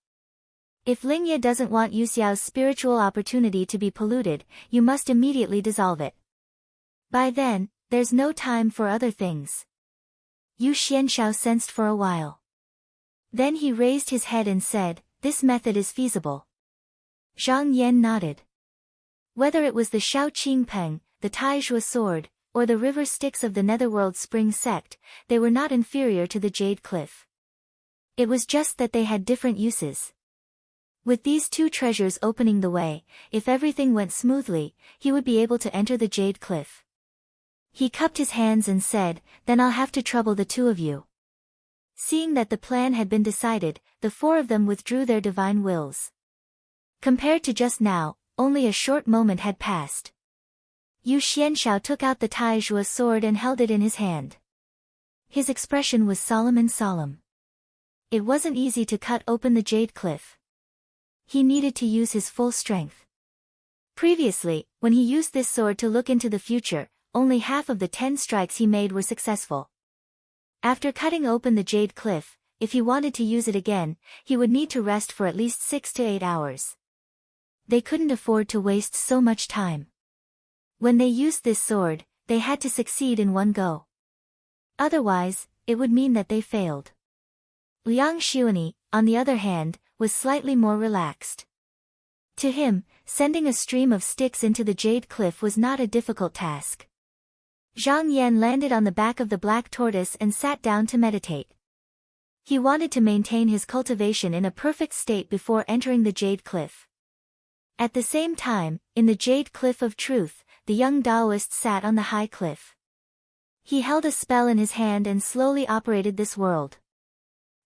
If Lingye doesn't want Yu Xiao's spiritual opportunity to be polluted, you must immediately dissolve it. By then, there's no time for other things. Yu Xianshao sensed for a while. Then he raised his head and said, this method is feasible. Zhang Yan nodded. Whether it was the Shao Qingpeng, the Taizhua sword, or the river Styx of the Netherworld Spring sect, they were not inferior to the Jade Cliff. It was just that they had different uses. With these two treasures opening the way, if everything went smoothly, he would be able to enter the Jade Cliff. He cupped his hands and said, then I'll have to trouble the two of you. Seeing that the plan had been decided, the four of them withdrew their divine wills. Compared to just now, only a short moment had passed. Yu Xianshao took out the Taizhua sword and held it in his hand. His expression was solemn and solemn. It wasn't easy to cut open the Jade Cliff. He needed to use his full strength. Previously, when he used this sword to look into the future, only half of the 10 strikes he made were successful. After cutting open the Jade Cliff, if he wanted to use it again, he would need to rest for at least 6 to 8 hours. They couldn't afford to waste so much time. When they used this sword, they had to succeed in one go. Otherwise, it would mean that they failed. Liang Xuanyi, on the other hand, was slightly more relaxed. To him, sending a stream of sticks into the Jade Cliff was not a difficult task. Zhang Yan landed on the back of the black tortoise and sat down to meditate. He wanted to maintain his cultivation in a perfect state before entering the Jade Cliff. At the same time, in the Jade Cliff of Truth, the young Taoist sat on the high cliff. He held a spell in his hand and slowly operated this world.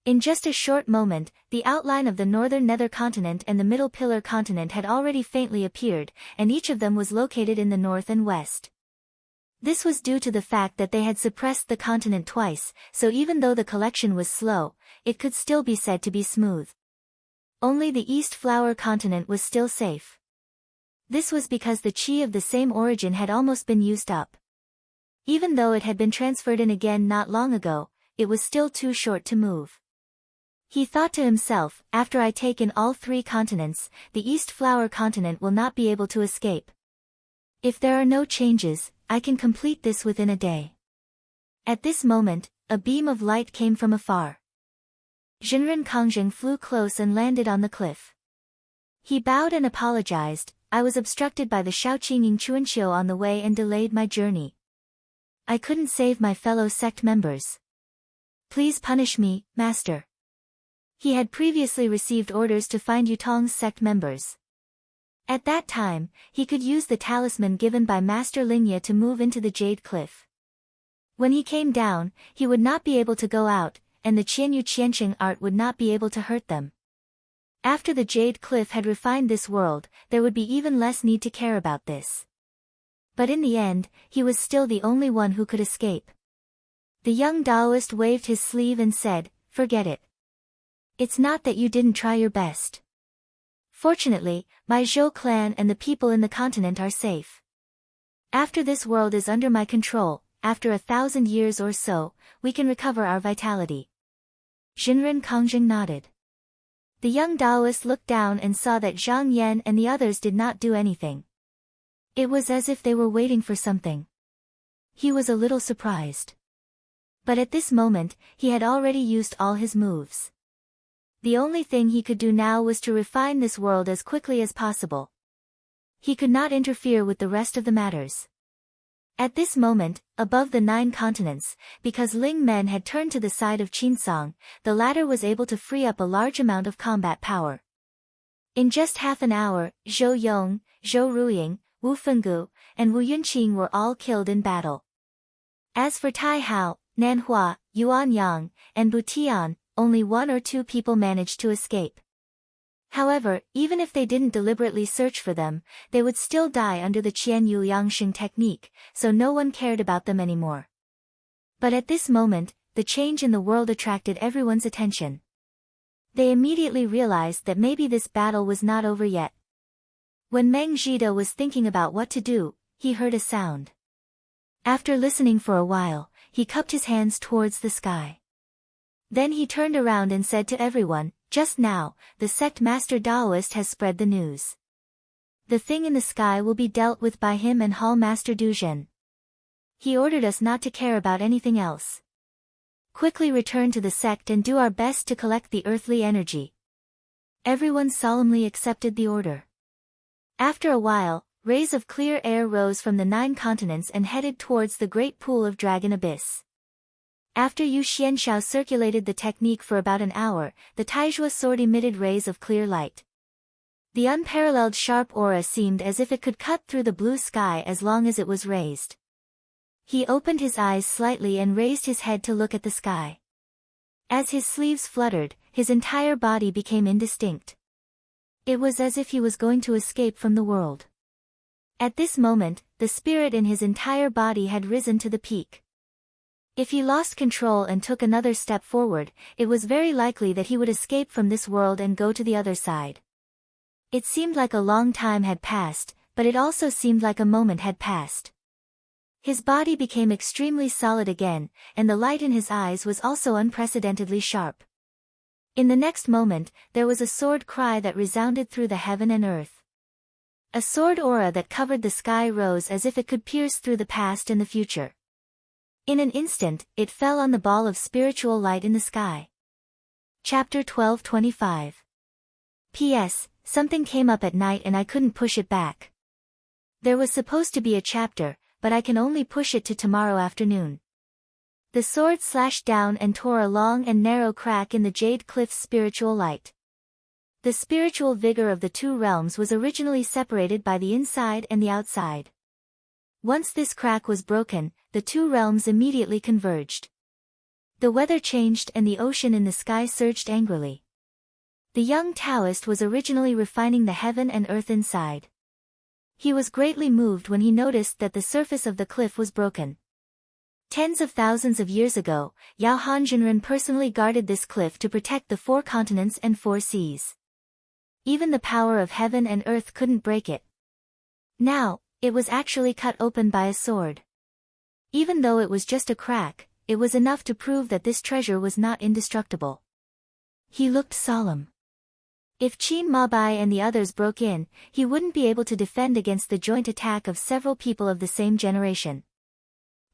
In just a short moment, the outline of the northern nether continent and the middle pillar continent had already faintly appeared, and each of them was located in the north and west. This was due to the fact that they had suppressed the continent twice, so even though the collection was slow, it could still be said to be smooth. Only the East Flower continent was still safe. This was because the qi of the same origin had almost been used up. Even though it had been transferred in again not long ago, it was still too short to move. He thought to himself, after I take in all 3 continents, the East Flower continent will not be able to escape. If there are no changes, I can complete this within a day. At this moment, a beam of light came from afar. Jinren Kongjing flew close and landed on the cliff. He bowed and apologized, I was obstructed by the Shaoqing Chuanqiu on the way and delayed my journey. I couldn't save my fellow sect members. Please punish me, master. He had previously received orders to find Yutong's sect members. At that time, he could use the talisman given by Master Lingye to move into the Jade Cliff. When he came down, he would not be able to go out, and the Qianyu Qianqing art would not be able to hurt them. After the Jade Cliff had refined this world, there would be even less need to care about this. But in the end, he was still the only one who could escape. The young Taoist waved his sleeve and said, forget it. It's not that you didn't try your best. Fortunately, my Zhou clan and the people in the continent are safe. After this world is under my control, after 1,000 years or so, we can recover our vitality. Jinren Kongjing nodded. The young Taoist looked down and saw that Zhang Yan and the others did not do anything. It was as if they were waiting for something. He was a little surprised. But at this moment, he had already used all his moves. The only thing he could do now was to refine this world as quickly as possible. He could not interfere with the rest of the matters. At this moment, above the 9 continents, because Ling Men had turned to the side of Qinsong, the latter was able to free up a large amount of combat power. In just half an hour, Zhou Yong, Zhou Ruying, Wu Fenggu, and Wu Yunqing were all killed in battle. As for Tai Hao, Nan Hua, Yuan Yang, and Bu Tian, only 1 or 2 people managed to escape. However, even if they didn't deliberately search for them, they would still die under the Qian Yu Yangsheng technique, so no one cared about them anymore. But at this moment, the change in the world attracted everyone's attention. They immediately realized that maybe this battle was not over yet. When Meng Zhida was thinking about what to do, he heard a sound. After listening for a while, he cupped his hands towards the sky. Then he turned around and said to everyone, "Just now, the sect master Taoist has spread the news. The thing in the sky will be dealt with by him and Hall Master Du Zhen. He ordered us not to care about anything else. Quickly return to the sect and do our best to collect the earthly energy." Everyone solemnly accepted the order. After a while, rays of clear air rose from the 9 continents and headed towards the great pool of Dragon Abyss. After Yu Xianxiao circulated the technique for about an hour, the Taizhua sword emitted rays of clear light. The unparalleled sharp aura seemed as if it could cut through the blue sky as long as it was raised. He opened his eyes slightly and raised his head to look at the sky. As his sleeves fluttered, his entire body became indistinct. It was as if he was going to escape from the world. At this moment, the spirit in his entire body had risen to the peak. If he lost control and took another step forward, it was very likely that he would escape from this world and go to the other side. It seemed like a long time had passed, but it also seemed like a moment had passed. His body became extremely solid again, and the light in his eyes was also unprecedentedly sharp. In the next moment, there was a sword cry that resounded through the heaven and earth. A sword aura that covered the sky rose as if it could pierce through the past and the future. In an instant, it fell on the ball of spiritual light in the sky. Chapter 12:25. P.S. Something came up at night and I couldn't push it back. There was supposed to be a chapter, but I can only push it to tomorrow afternoon. The sword slashed down and tore a long and narrow crack in the jade cliff's spiritual light. The spiritual vigor of the 2 realms was originally separated by the inside and the outside. Once this crack was broken, the 2 realms immediately converged. The weather changed and the ocean in the sky surged angrily. The young Taoist was originally refining the heaven and earth inside. He was greatly moved when he noticed that the surface of the cliff was broken. Tens of thousands of years ago, Yao Hanjinren personally guarded this cliff to protect the 4 continents and 4 seas. Even the power of heaven and earth couldn't break it. Now, it was actually cut open by a sword. Even though it was just a crack, it was enough to prove that this treasure was not indestructible. He looked solemn. If Qin Mabai and the others broke in, he wouldn't be able to defend against the joint attack of several people of the same generation.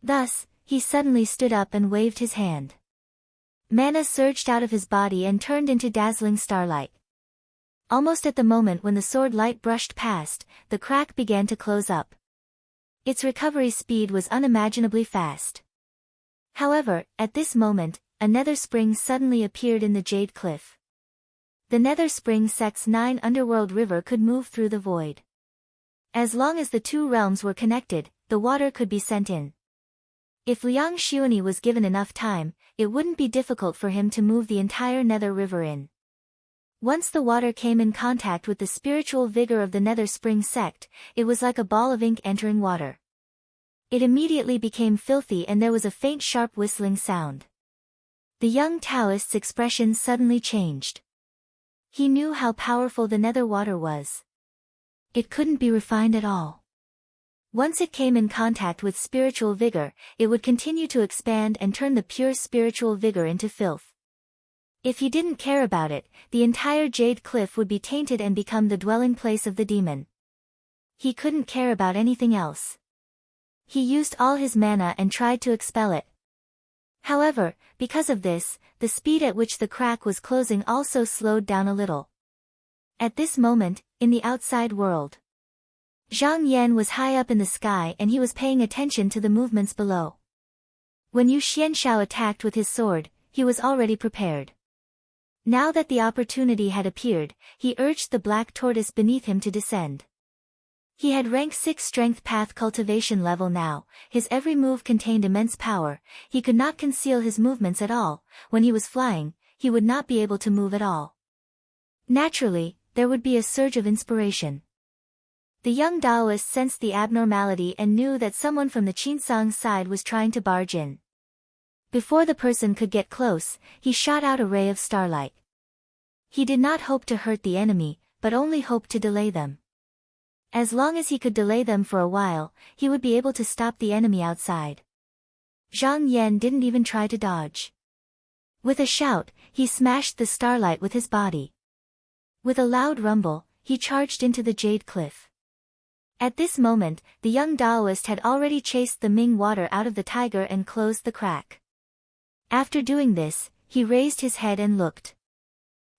Thus, he suddenly stood up and waved his hand. Mana surged out of his body and turned into dazzling starlight. Almost at the moment when the sword light brushed past, the crack began to close up. Its recovery speed was unimaginably fast. However, at this moment, a nether spring suddenly appeared in the jade cliff. The nether spring sect's 9 underworld river could move through the void. As long as the 2 realms were connected, the water could be sent in. If Liang Xiuni was given enough time, it wouldn't be difficult for him to move the entire nether river in. Once the water came in contact with the spiritual vigor of the nether spring sect, it was like a ball of ink entering water. It immediately became filthy and there was a faint sharp whistling sound. The young Taoist's expression suddenly changed. He knew how powerful the nether water was. It couldn't be refined at all. Once it came in contact with spiritual vigor, it would continue to expand and turn the pure spiritual vigor into filth. If he didn't care about it, the entire jade cliff would be tainted and become the dwelling place of the demon. He couldn't care about anything else. He used all his mana and tried to expel it. However, because of this, the speed at which the crack was closing also slowed down a little. At this moment, in the outside world, Zhang Yan was high up in the sky and he was paying attention to the movements below. When Yu Xianshao attacked with his sword, he was already prepared. Now that the opportunity had appeared, he urged the black tortoise beneath him to descend. He had rank 6 strength path cultivation level now, his every move contained immense power, he could not conceal his movements at all, when he was flying, he would not be able to move at all. Naturally, there would be a surge of inspiration. The young Taoist sensed the abnormality and knew that someone from the Qinsong side was trying to barge in. Before the person could get close, he shot out a ray of starlight. He did not hope to hurt the enemy, but only hoped to delay them. As long as he could delay them for a while, he would be able to stop the enemy outside. Zhang Yan didn't even try to dodge. With a shout, he smashed the starlight with his body. With a loud rumble, he charged into the jade cliff. At this moment, the young Taoist had already chased the Ming water out of the tiger and closed the crack. After doing this, he raised his head and looked.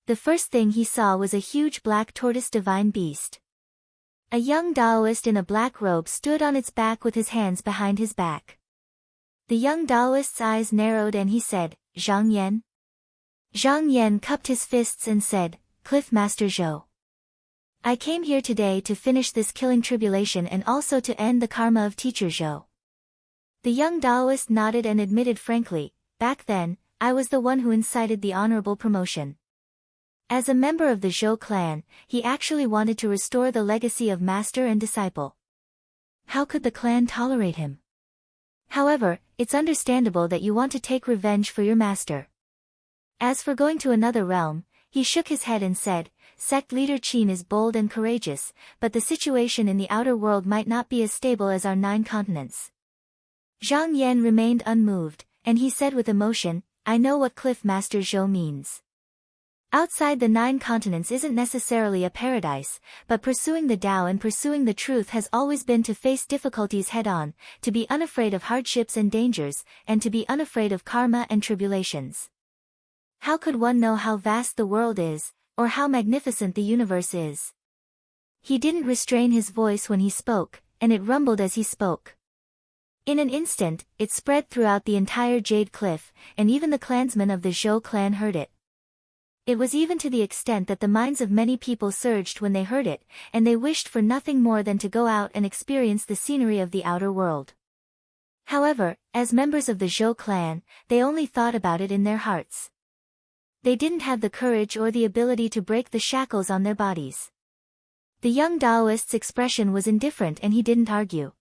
The first thing he saw was a huge black tortoise divine beast. A young Taoist in a black robe stood on its back with his hands behind his back. The young Taoist's eyes narrowed and he said, "Zhang Yan?" Zhang Yan cupped his fists and said, "Cliff Master Zhou. I came here today to finish this killing tribulation and also to end the karma of Teacher Zhou." The young Taoist nodded and admitted frankly, "Back then, I was the one who incited the honorable promotion." As a member of the Zhou clan, he actually wanted to restore the legacy of master and disciple. How could the clan tolerate him? However, it's understandable that you want to take revenge for your master. As for going to another realm, he shook his head and said, "Sect leader Qin is bold and courageous, but the situation in the outer world might not be as stable as our 9 continents." Zhang Yan remained unmoved, and he said with emotion, "I know what Cliff Master Zhou means. Outside the 9 continents isn't necessarily a paradise, but pursuing the Tao and pursuing the truth has always been to face difficulties head-on, to be unafraid of hardships and dangers, and to be unafraid of karma and tribulations. How could one know how vast the world is, or how magnificent the universe is?" He didn't restrain his voice when he spoke, and it rumbled as he spoke. In an instant, it spread throughout the entire Jade Cliff, and even the clansmen of the Zhou clan heard it. It was even to the extent that the minds of many people surged when they heard it, and they wished for nothing more than to go out and experience the scenery of the outer world. However, as members of the Zhou clan, they only thought about it in their hearts. They didn't have the courage or the ability to break the shackles on their bodies. The young Taoist's expression was indifferent and he didn't argue.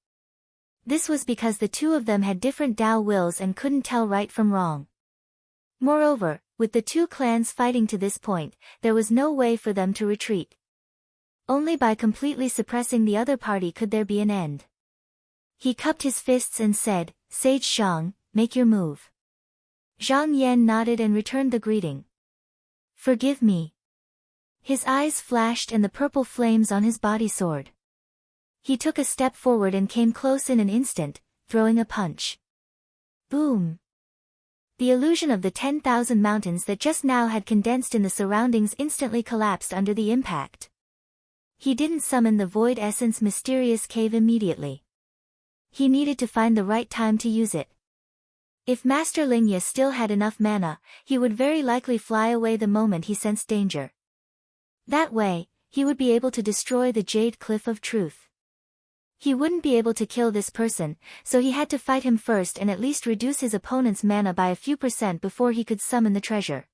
This was because the two of them had different Tao wills and couldn't tell right from wrong. Moreover, with the 2 clans fighting to this point, there was no way for them to retreat. Only by completely suppressing the other party could there be an end. He cupped his fists and said, "Sage Shang, make your move." Zhang Yan nodded and returned the greeting. "Forgive me." His eyes flashed and the purple flames on his body soared. He took a step forward and came close in an instant, throwing a punch. Boom! The illusion of the 10,000 mountains that just now had condensed in the surroundings instantly collapsed under the impact. He didn't summon the Void Essence mysterious cave immediately. He needed to find the right time to use it. If Master Lingya still had enough mana, he would very likely fly away the moment he sensed danger. That way, he would be able to destroy the Jade Cliff of Truth. He wouldn't be able to kill this person, so he had to fight him first and at least reduce his opponent's mana by a few % before he could summon the treasure.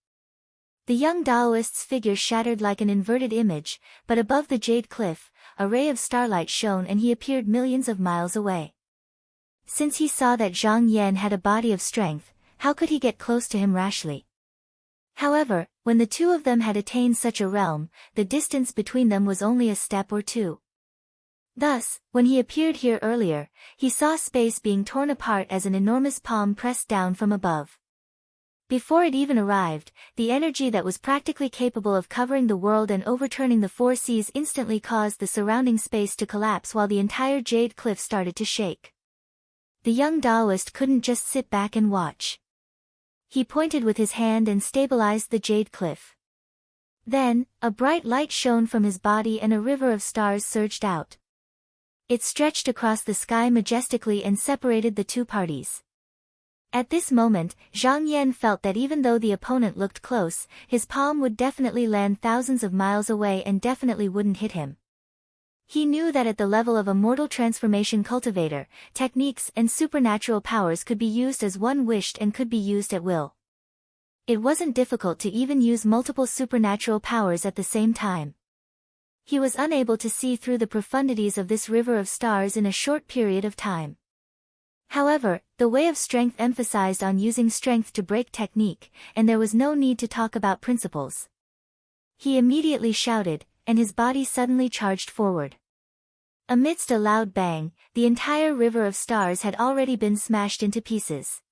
The young Taoist's figure shattered like an inverted image, but above the Jade Cliff, a ray of starlight shone and he appeared millions of miles away. Since he saw that Zhang Yan had a body of strength, how could he get close to him rashly? However, when the 2 of them had attained such a realm, the distance between them was only a step or 2. Thus, when he appeared here earlier, he saw space being torn apart as an enormous palm pressed down from above. Before it even arrived, the energy that was practically capable of covering the world and overturning the four seas instantly caused the surrounding space to collapse while the entire jade cliff started to shake. The young Taoist couldn't just sit back and watch. He pointed with his hand and stabilized the jade cliff. Then, a bright light shone from his body and a river of stars surged out. It stretched across the sky majestically and separated the two parties. At this moment, Zhang Yan felt that even though the opponent looked close, his palm would definitely land thousands of miles away and definitely wouldn't hit him. He knew that at the level of a mortal transformation cultivator, techniques and supernatural powers could be used as one wished and could be used at will. It wasn't difficult to even use multiple supernatural powers at the same time. He was unable to see through the profundities of this river of stars in a short period of time. However, the way of strength emphasized on using strength to break technique, and there was no need to talk about principles. He immediately shouted, and his body suddenly charged forward. Amidst a loud bang, the entire river of stars had already been smashed into pieces.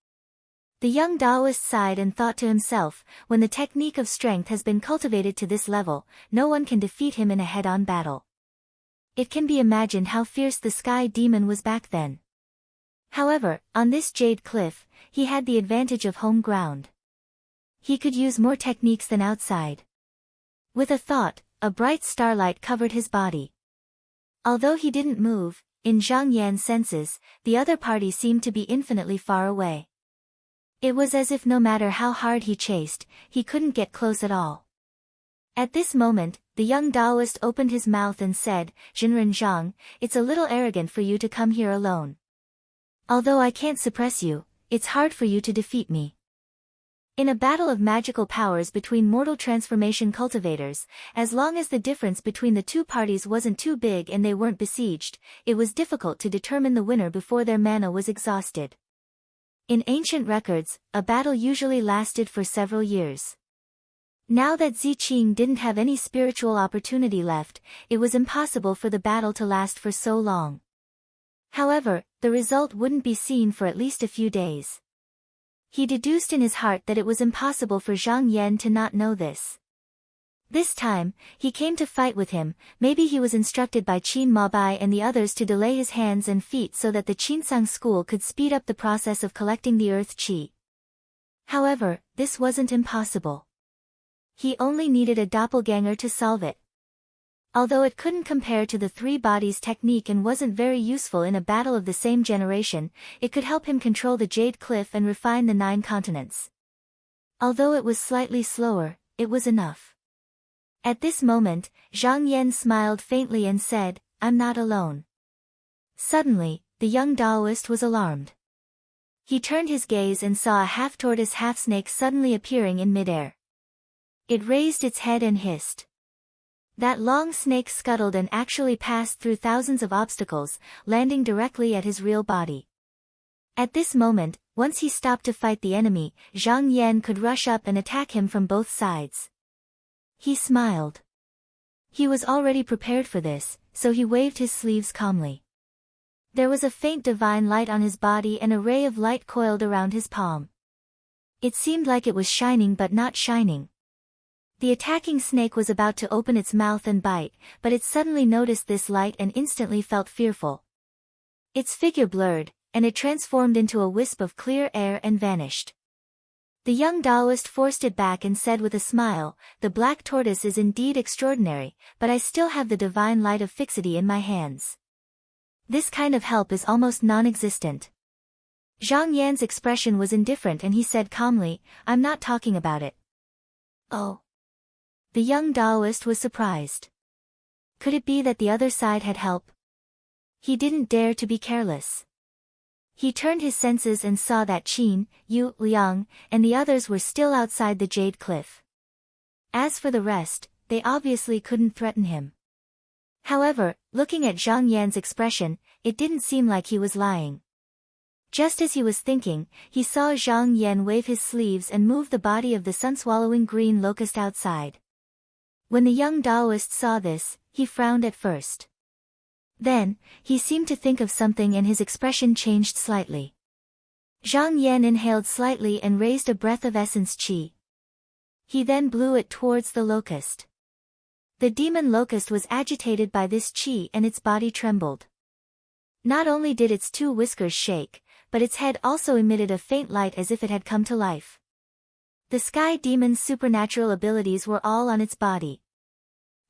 The young Taoist sighed and thought to himself, when the technique of strength has been cultivated to this level, no one can defeat him in a head-on battle. It can be imagined how fierce the sky demon was back then. However, on this jade cliff, he had the advantage of home ground. He could use more techniques than outside. With a thought, a bright starlight covered his body. Although he didn't move, in Zhang Yan's senses, the other party seemed to be infinitely far away. It was as if no matter how hard he chased, he couldn't get close at all. At this moment, the young Taoist opened his mouth and said, "Jinren Zhang, it's a little arrogant for you to come here alone. Although I can't suppress you, it's hard for you to defeat me." In a battle of magical powers between mortal transformation cultivators, as long as the difference between the two parties wasn't too big and they weren't besieged, it was difficult to determine the winner before their mana was exhausted. In ancient records, a battle usually lasted for several years. Now that Ziqing didn't have any spiritual opportunity left, it was impossible for the battle to last for so long. However, the result wouldn't be seen for at least a few days. He deduced in his heart that it was impossible for Zhang Yan to not know this. This time, he came to fight with him. Maybe he was instructed by Qin Mabai and the others to delay his hands and feet so that the Qinsang school could speed up the process of collecting the earth qi. However, this wasn't impossible. He only needed a doppelganger to solve it. Although it couldn't compare to the three bodies technique and wasn't very useful in a battle of the same generation, it could help him control the Jade Cliff and refine the 9 continents. Although it was slightly slower, it was enough. At this moment, Zhang Yan smiled faintly and said, "I'm not alone." Suddenly, the young Taoist was alarmed. He turned his gaze and saw a half-tortoise half-snake suddenly appearing in midair. It raised its head and hissed. That long snake scuttled and actually passed through thousands of obstacles, landing directly at his real body. At this moment, once he stopped to fight the enemy, Zhang Yan could rush up and attack him from both sides. He smiled. He was already prepared for this, so he waved his sleeves calmly. There was a faint divine light on his body and a ray of light coiled around his palm. It seemed like it was shining but not shining. The attacking snake was about to open its mouth and bite, but it suddenly noticed this light and instantly felt fearful. Its figure blurred, and it transformed into a wisp of clear air and vanished. The young Taoist forced it back and said with a smile, "The black tortoise is indeed extraordinary, but I still have the divine light of fixity in my hands. This kind of help is almost non-existent." Zhang Yan's expression was indifferent and he said calmly, "I'm not talking about it." "Oh." The young Taoist was surprised. Could it be that the other side had help? He didn't dare to be careless. He turned his senses and saw that Qin, Yu, Liang, and the others were still outside the Jade Cliff. As for the rest, they obviously couldn't threaten him. However, looking at Zhang Yan's expression, it didn't seem like he was lying. Just as he was thinking, he saw Zhang Yan wave his sleeves and move the body of the sun-swallowing green locust outside. When the young Taoist saw this, he frowned at first. Then, he seemed to think of something and his expression changed slightly. Zhang Yan inhaled slightly and raised a breath of essence qi. He then blew it towards the locust. The demon locust was agitated by this qi and its body trembled. Not only did its two whiskers shake, but its head also emitted a faint light as if it had come to life. The sky demon's supernatural abilities were all on its body.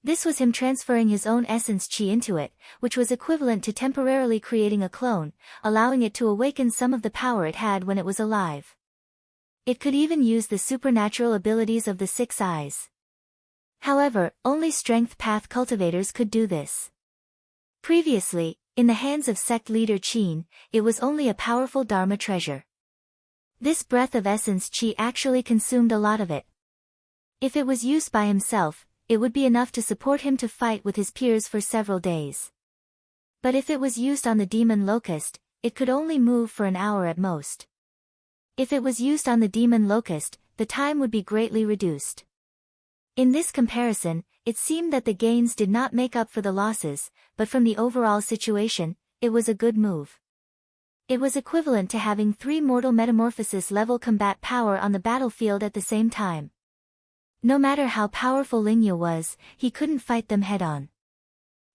This was him transferring his own essence qi into it, which was equivalent to temporarily creating a clone, allowing it to awaken some of the power it had when it was alive. It could even use the supernatural abilities of the 6 eyes. However, only strength path cultivators could do this. Previously, in the hands of sect leader Qin, it was only a powerful Dharma treasure. This breath of essence qi actually consumed a lot of it. If it was used by himself, it would be enough to support him to fight with his peers for several days. But if it was used on the demon locust, it could only move for an hour at most. If it was used on the demon locust, the time would be greatly reduced. In this comparison, it seemed that the gains did not make up for the losses, but from the overall situation, it was a good move. It was equivalent to having 3 mortal metamorphosis level combat power on the battlefield at the same time. No matter how powerful Lingya was, he couldn't fight them head-on.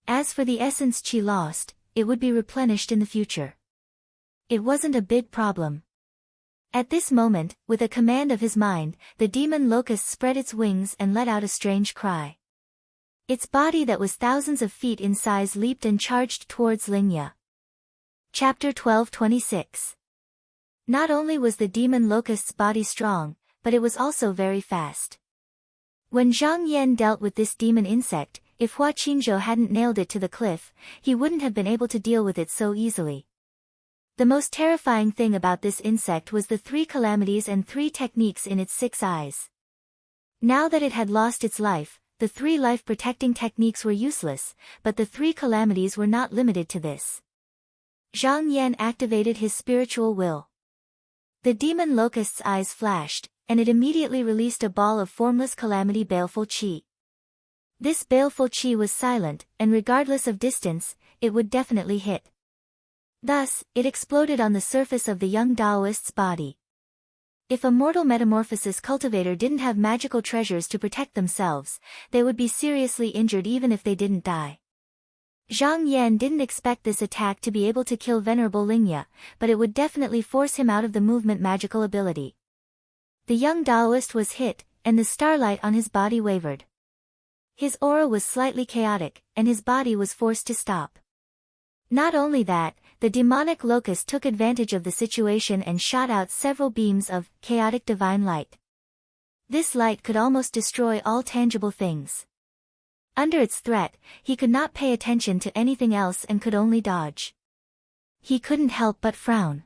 As for the essence qi lost, it would be replenished in the future. It wasn't a big problem. At this moment, with a command of his mind, the demon locust spread its wings and let out a strange cry. Its body that was thousands of feet in size leaped and charged towards Lingya. Chapter 12:26. Not only was the demon locust's body strong, but it was also very fast. When Zhang Yan dealt with this demon insect, if Hua Qinzhou hadn't nailed it to the cliff, he wouldn't have been able to deal with it so easily. The most terrifying thing about this insect was the 3 calamities and 3 techniques in its 6 eyes. Now that it had lost its life, the 3 life-protecting techniques were useless, but the 3 calamities were not limited to this. Zhang Yan activated his spiritual will. The demon locust's eyes flashed, and it immediately released a ball of formless calamity baleful qi. This baleful qi was silent, and regardless of distance, it would definitely hit. Thus, it exploded on the surface of the young Daoist's body. If a mortal metamorphosis cultivator didn't have magical treasures to protect themselves, they would be seriously injured even if they didn't die. Zhang Yan didn't expect this attack to be able to kill Venerable Lingya, but it would definitely force him out of the movement magical ability. The young Daoist was hit, and the starlight on his body wavered. His aura was slightly chaotic, and his body was forced to stop. Not only that, the demonic locust took advantage of the situation and shot out several beams of chaotic divine light. This light could almost destroy all tangible things. Under its threat, he could not pay attention to anything else and could only dodge. He couldn't help but frown.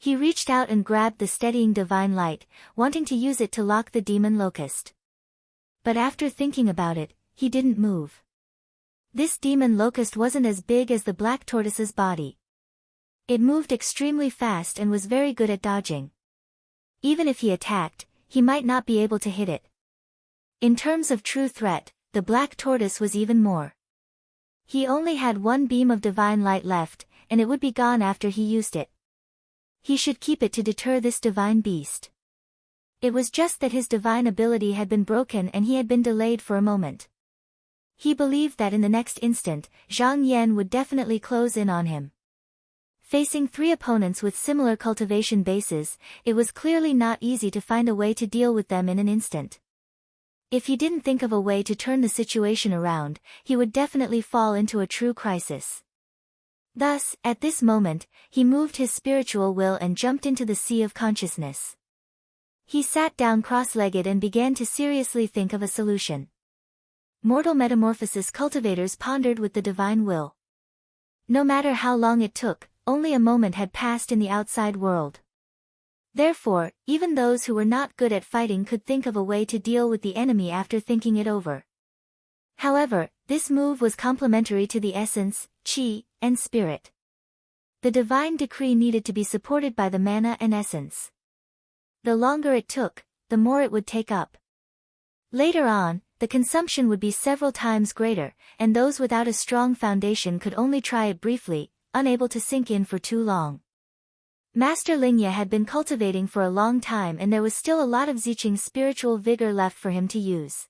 He reached out and grabbed the steadying divine light, wanting to use it to lock the demon locust. But after thinking about it, he didn't move. This demon locust wasn't as big as the black tortoise's body. It moved extremely fast and was very good at dodging. Even if he attacked, he might not be able to hit it. In terms of true threat, the black tortoise was even more. He only had 1 beam of divine light left, and it would be gone after he used it. He should keep it to deter this divine beast. It was just that his divine ability had been broken and he had been delayed for a moment. He believed that in the next instant, Zhang Yan would definitely close in on him. Facing 3 opponents with similar cultivation bases, it was clearly not easy to find a way to deal with them in an instant. If he didn't think of a way to turn the situation around, he would definitely fall into a true crisis. Thus, at this moment, he moved his spiritual will and jumped into the sea of consciousness. He sat down cross-legged and began to seriously think of a solution. Mortal metamorphosis cultivators pondered with the divine will. No matter how long it took, only a moment had passed in the outside world. Therefore, even those who were not good at fighting could think of a way to deal with the enemy after thinking it over. However, this move was complementary to the essence, qi, and spirit. The divine decree needed to be supported by the mana and essence. The longer it took, the more it would take up. Later on, the consumption would be several times greater, and those without a strong foundation could only try it briefly, unable to sink in for too long. Master Lingya had been cultivating for a long time and there was still a lot of Ziqing's spiritual vigor left for him to use.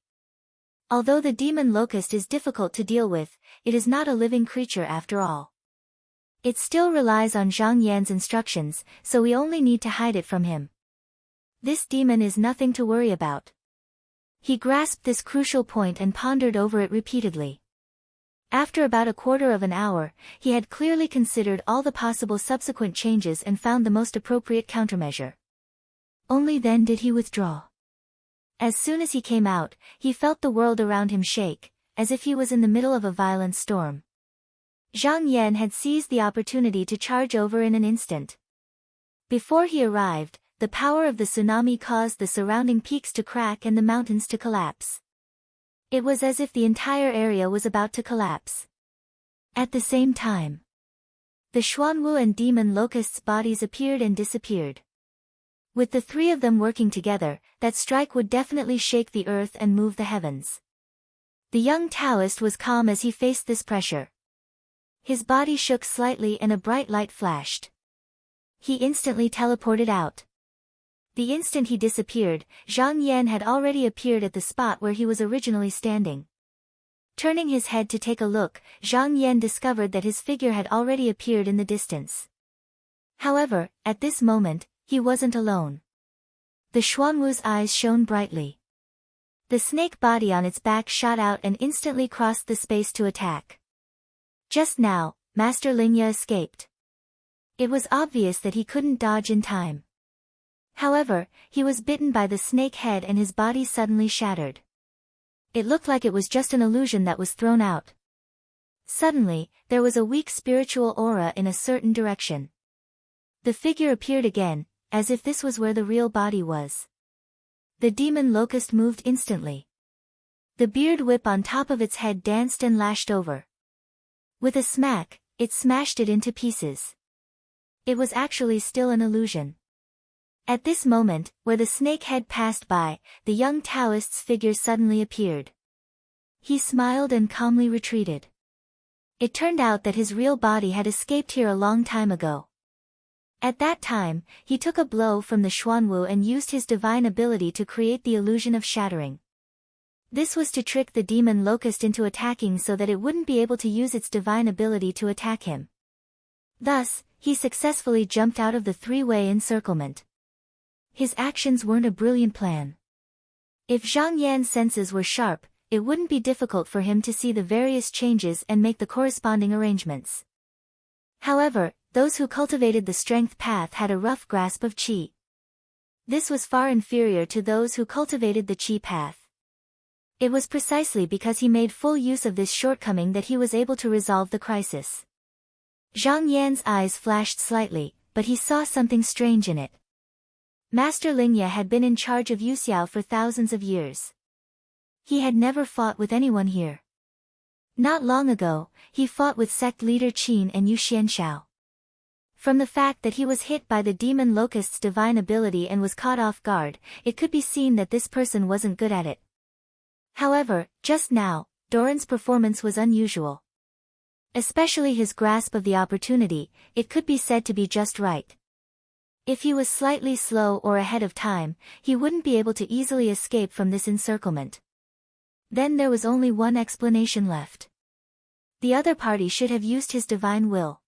Although the demon locust is difficult to deal with, it is not a living creature after all. It still relies on Zhang Yan's instructions, so we only need to hide it from him. This demon is nothing to worry about. He grasped this crucial point and pondered over it repeatedly. After about a quarter of an hour, he had clearly considered all the possible subsequent changes and found the most appropriate countermeasure. Only then did he withdraw. As soon as he came out, he felt the world around him shake, as if he was in the middle of a violent storm. Zhang Yan had seized the opportunity to charge over in an instant. Before he arrived, the power of the tsunami caused the surrounding peaks to crack and the mountains to collapse. It was as if the entire area was about to collapse. At the same time, the Xuanwu and demon locusts' bodies appeared and disappeared. With the three of them working together, that strike would definitely shake the earth and move the heavens. The young Taoist was calm as he faced this pressure. His body shook slightly and a bright light flashed. He instantly teleported out. The instant he disappeared, Zhang Yan had already appeared at the spot where he was originally standing. Turning his head to take a look, Zhang Yan discovered that his figure had already appeared in the distance. However, at this moment, he wasn't alone. The Xuanwu's eyes shone brightly. The snake body on its back shot out and instantly crossed the space to attack. Just now, Master Lingya escaped. It was obvious that he couldn't dodge in time. However, he was bitten by the snake head and his body suddenly shattered. It looked like it was just an illusion that was thrown out. Suddenly, there was a weak spiritual aura in a certain direction. The figure appeared again, as if this was where the real body was. The demon locust moved instantly. The beard whip on top of its head danced and lashed over. With a smack, it smashed it into pieces. It was actually still an illusion. At this moment, where the snake head passed by, the young Taoist's figure suddenly appeared. He smiled and calmly retreated. It turned out that his real body had escaped here a long time ago. At that time, he took a blow from the Xuanwu and used his divine ability to create the illusion of shattering. This was to trick the demon locust into attacking so that it wouldn't be able to use its divine ability to attack him. Thus, he successfully jumped out of the three-way encirclement. His actions weren't a brilliant plan. If Zhang Yan's senses were sharp, it wouldn't be difficult for him to see the various changes and make the corresponding arrangements. However, those who cultivated the strength path had a rough grasp of qi. This was far inferior to those who cultivated the qi path. It was precisely because he made full use of this shortcoming that he was able to resolve the crisis. Zhang Yan's eyes flashed slightly, but he saw something strange in it. Master Lingya had been in charge of Yuxiao for thousands of years. He had never fought with anyone here. Not long ago, he fought with sect leader Qin and Yu Xianxiao. From the fact that he was hit by the demon locust's divine ability and was caught off guard, it could be seen that this person wasn't good at it. However, just now, Doran's performance was unusual. Especially his grasp of the opportunity, it could be said to be just right. If he was slightly slow or ahead of time, he wouldn't be able to easily escape from this encirclement. Then there was only one explanation left. The other party should have used his divine will.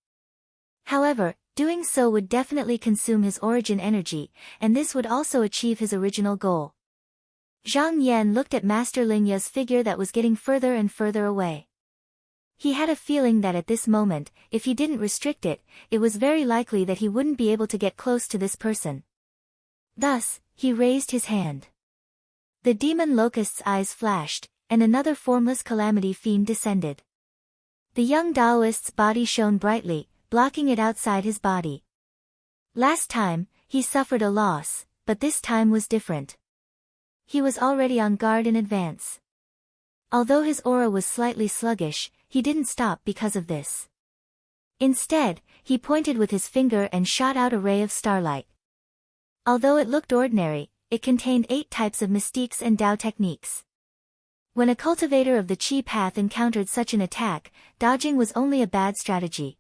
However, doing so would definitely consume his origin energy, and this would also achieve his original goal. Zhang Yan looked at Master Lingya's figure that was getting further and further away. He had a feeling that at this moment, if he didn't restrict it, it was very likely that he wouldn't be able to get close to this person. Thus, he raised his hand. The demon locust's eyes flashed, and another formless calamity fiend descended. The young Taoist's body shone brightly, blocking it outside his body. Last time, he suffered a loss, but this time was different. He was already on guard in advance. Although his aura was slightly sluggish, he didn't stop because of this. Instead, he pointed with his finger and shot out a ray of starlight. Although it looked ordinary, it contained 8 types of mystiques and Dao techniques. When a cultivator of the Qi path encountered such an attack, dodging was only a bad strategy.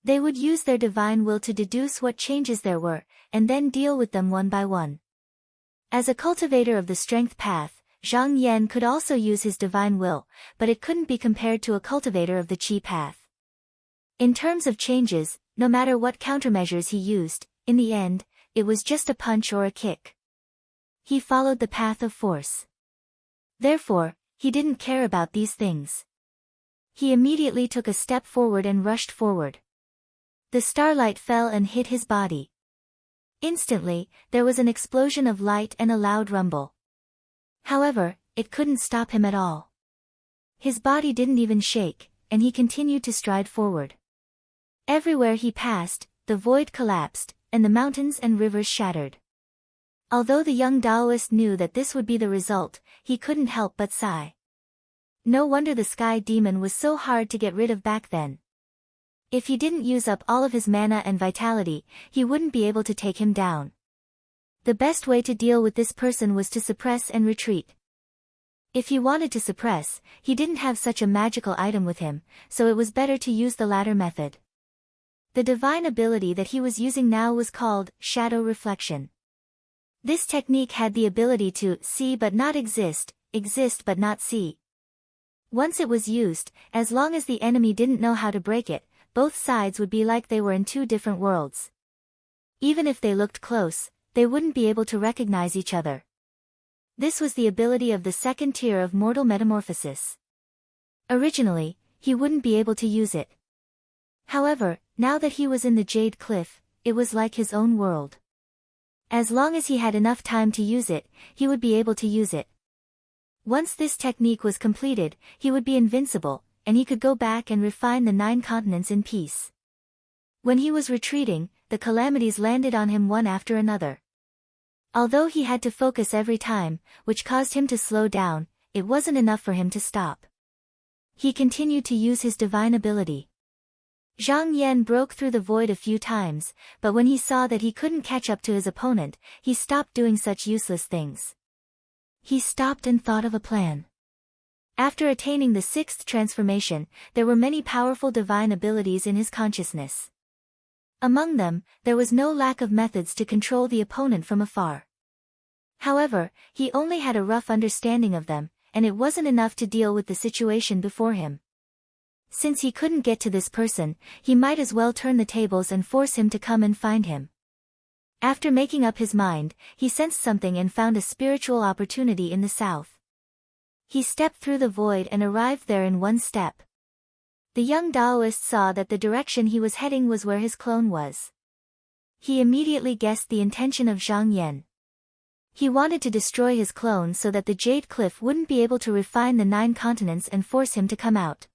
They would use their divine will to deduce what changes there were, and then deal with them one by one. As a cultivator of the strength path, Zhang Yan could also use his divine will, but it couldn't be compared to a cultivator of the qi path. In terms of changes, no matter what countermeasures he used, in the end, it was just a punch or a kick. He followed the path of force. Therefore, he didn't care about these things. He immediately took a step forward and rushed forward. The starlight fell and hit his body. Instantly, there was an explosion of light and a loud rumble. However, it couldn't stop him at all. His body didn't even shake, and he continued to stride forward. Everywhere he passed, the void collapsed, and the mountains and rivers shattered. Although the young Taoist knew that this would be the result, he couldn't help but sigh. No wonder the sky demon was so hard to get rid of back then. If he didn't use up all of his mana and vitality, he wouldn't be able to take him down. The best way to deal with this person was to suppress and retreat. If he wanted to suppress, he didn't have such a magical item with him, so it was better to use the latter method. The divine ability that he was using now was called shadow reflection. This technique had the ability to see but not exist, exist but not see. Once it was used, as long as the enemy didn't know how to break it, both sides would be like they were in two different worlds. Even if they looked close, they wouldn't be able to recognize each other. This was the ability of the second tier of mortal metamorphosis. Originally, he wouldn't be able to use it. However, now that he was in the Jade Cliff, it was like his own world. As long as he had enough time to use it, he would be able to use it. Once this technique was completed, he would be invincible, and he could go back and refine the 9 continents in peace. When he was retreating, the calamities landed on him one after another. Although he had to focus every time, which caused him to slow down, it wasn't enough for him to stop. He continued to use his divine ability. Zhang Yan broke through the void a few times, but when he saw that he couldn't catch up to his opponent, he stopped doing such useless things. He stopped and thought of a plan. After attaining the 6th transformation, there were many powerful divine abilities in his consciousness. Among them, there was no lack of methods to control the opponent from afar. However, he only had a rough understanding of them, and it wasn't enough to deal with the situation before him. Since he couldn't get to this person, he might as well turn the tables and force him to come and find him. After making up his mind, he sensed something and found a spiritual opportunity in the south. He stepped through the void and arrived there in one step. The young Taoist saw that the direction he was heading was where his clone was. He immediately guessed the intention of Zhang Yan. He wanted to destroy his clone so that the Jade Cliff wouldn't be able to refine the 9 continents and force him to come out.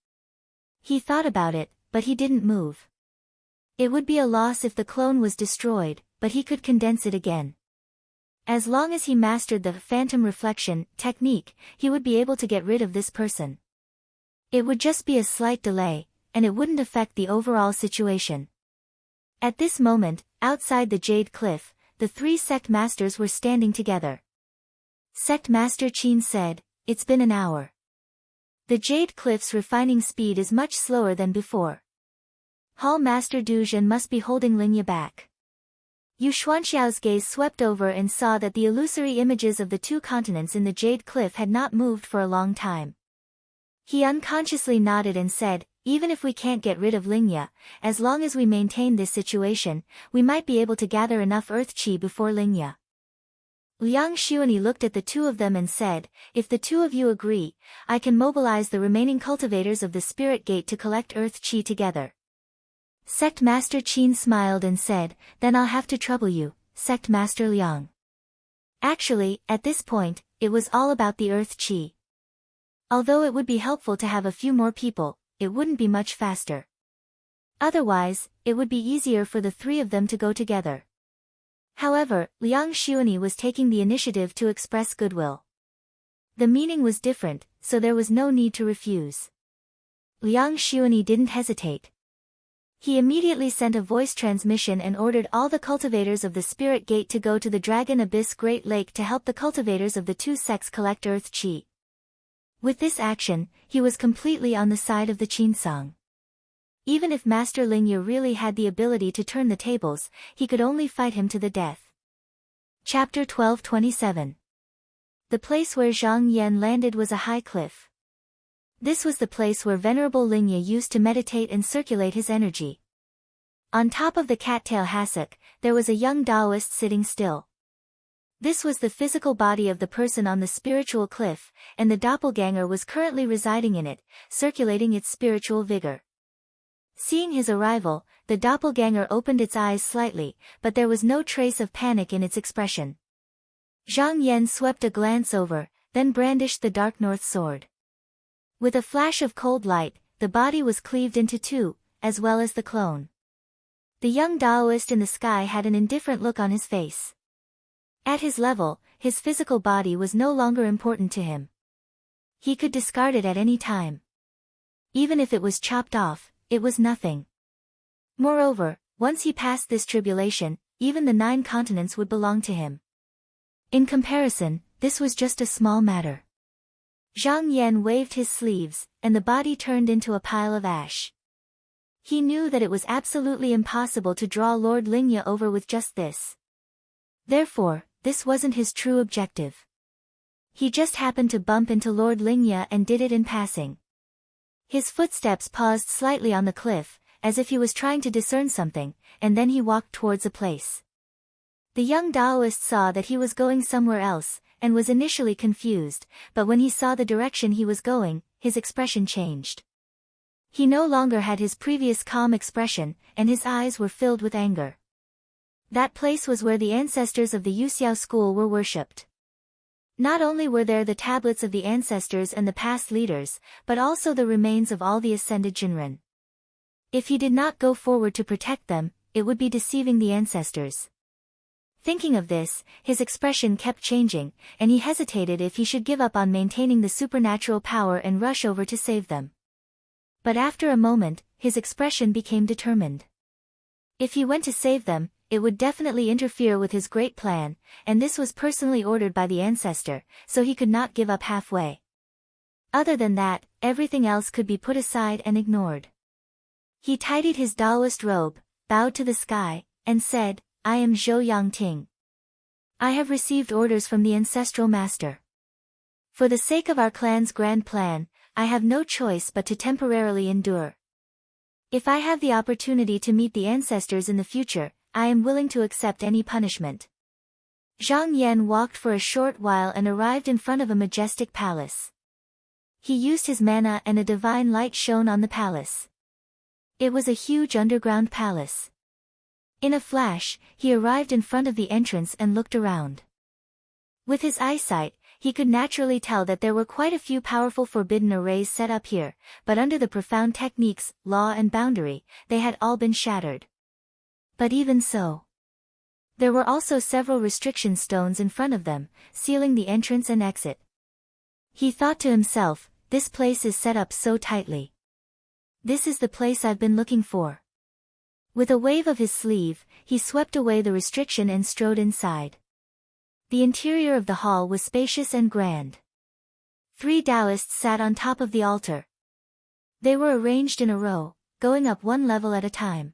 He thought about it, but he didn't move. It would be a loss if the clone was destroyed, but he could condense it again. As long as he mastered the phantom reflection technique, he would be able to get rid of this person. It would just be a slight delay, and it wouldn't affect the overall situation. At this moment, outside the Jade Cliff, the 3 sect masters were standing together. Sect Master Qin said, "It's been an hour. The Jade Cliff's refining speed is much slower than before. Hall Master Du Zhen must be holding Lingya back." Yu Xuanxiao's gaze swept over and saw that the illusory images of the 2 continents in the Jade Cliff had not moved for a long time. He unconsciously nodded and said, "Even if we can't get rid of Lingya, as long as we maintain this situation, we might be able to gather enough earth qi before Lingya." Liang Xuani looked at the 2 of them and said, "If the 2 of you agree, I can mobilize the remaining cultivators of the Spirit Gate to collect earth qi together." Sect Master Qin smiled and said, "Then I'll have to trouble you, Sect Master Liang." Actually, at this point, it was all about the earth qi. Although it would be helpful to have a few more people, it wouldn't be much faster. Otherwise, it would be easier for the 3 of them to go together. However, Liang Xuani was taking the initiative to express goodwill. The meaning was different, so there was no need to refuse. Liang Xuani didn't hesitate. He immediately sent a voice transmission and ordered all the cultivators of the Spirit Gate to go to the Dragon Abyss Great Lake to help the cultivators of the 2 sects collect earth qi. With this action, he was completely on the side of the Qinsong. Even if Master Lingye really had the ability to turn the tables, he could only fight him to the death. Chapter 12:27. The place where Zhang Yan landed was a high cliff. This was the place where Venerable Lingye used to meditate and circulate his energy. On top of the cattail hassock, there was a young Taoist sitting still. This was the physical body of the person on the spiritual cliff, and the doppelganger was currently residing in it, circulating its spiritual vigor. Seeing his arrival, the doppelganger opened its eyes slightly, but there was no trace of panic in its expression. Zhang Yan swept a glance over, then brandished the dark north sword. With a flash of cold light, the body was cleaved into two, as well as the clone. The young Taoist in the sky had an indifferent look on his face. At his level, his physical body was no longer important to him. He could discard it at any time. Even if it was chopped off, it was nothing. Moreover, once he passed this tribulation, even the 9 continents would belong to him. In comparison, this was just a small matter. Zhang Yan waved his sleeves, and the body turned into a pile of ash. He knew that it was absolutely impossible to draw Lord Lingye over with just this. Therefore, this wasn't his true objective. He just happened to bump into Lord Lingye and did it in passing. His footsteps paused slightly on the cliff, as if he was trying to discern something, and then he walked towards a place. The young Taoist saw that he was going somewhere else, and was initially confused, but when he saw the direction he was going, his expression changed. He no longer had his previous calm expression, and his eyes were filled with anger. That place was where the ancestors of the Yuxiao school were worshipped. Not only were there the tablets of the ancestors and the past leaders, but also the remains of all the ascended Jinren. If he did not go forward to protect them, it would be deceiving the ancestors. Thinking of this, his expression kept changing, and he hesitated if he should give up on maintaining the supernatural power and rush over to save them. But after a moment, his expression became determined. If he went to save them, it would definitely interfere with his great plan, and this was personally ordered by the ancestor, so he could not give up halfway. Other than that, everything else could be put aside and ignored. He tidied his Taoist robe, bowed to the sky, and said, "I am Zhou Yangting. I have received orders from the ancestral master. For the sake of our clan's grand plan, I have no choice but to temporarily endure. If I have the opportunity to meet the ancestors in the future, I am willing to accept any punishment." Zhang Yan walked for a short while and arrived in front of a majestic palace. He used his mana and a divine light shone on the palace. It was a huge underground palace. In a flash, he arrived in front of the entrance and looked around. With his eyesight, he could naturally tell that there were quite a few powerful forbidden arrays set up here, but under the profound techniques, law and boundary, they had all been shattered. But even so, there were also several restriction stones in front of them, sealing the entrance and exit. He thought to himself, this place is set up so tightly. This is the place I've been looking for. With a wave of his sleeve, he swept away the restriction and strode inside. The interior of the hall was spacious and grand. 3 Taoists sat on top of the altar. They were arranged in a row, going up one level at a time.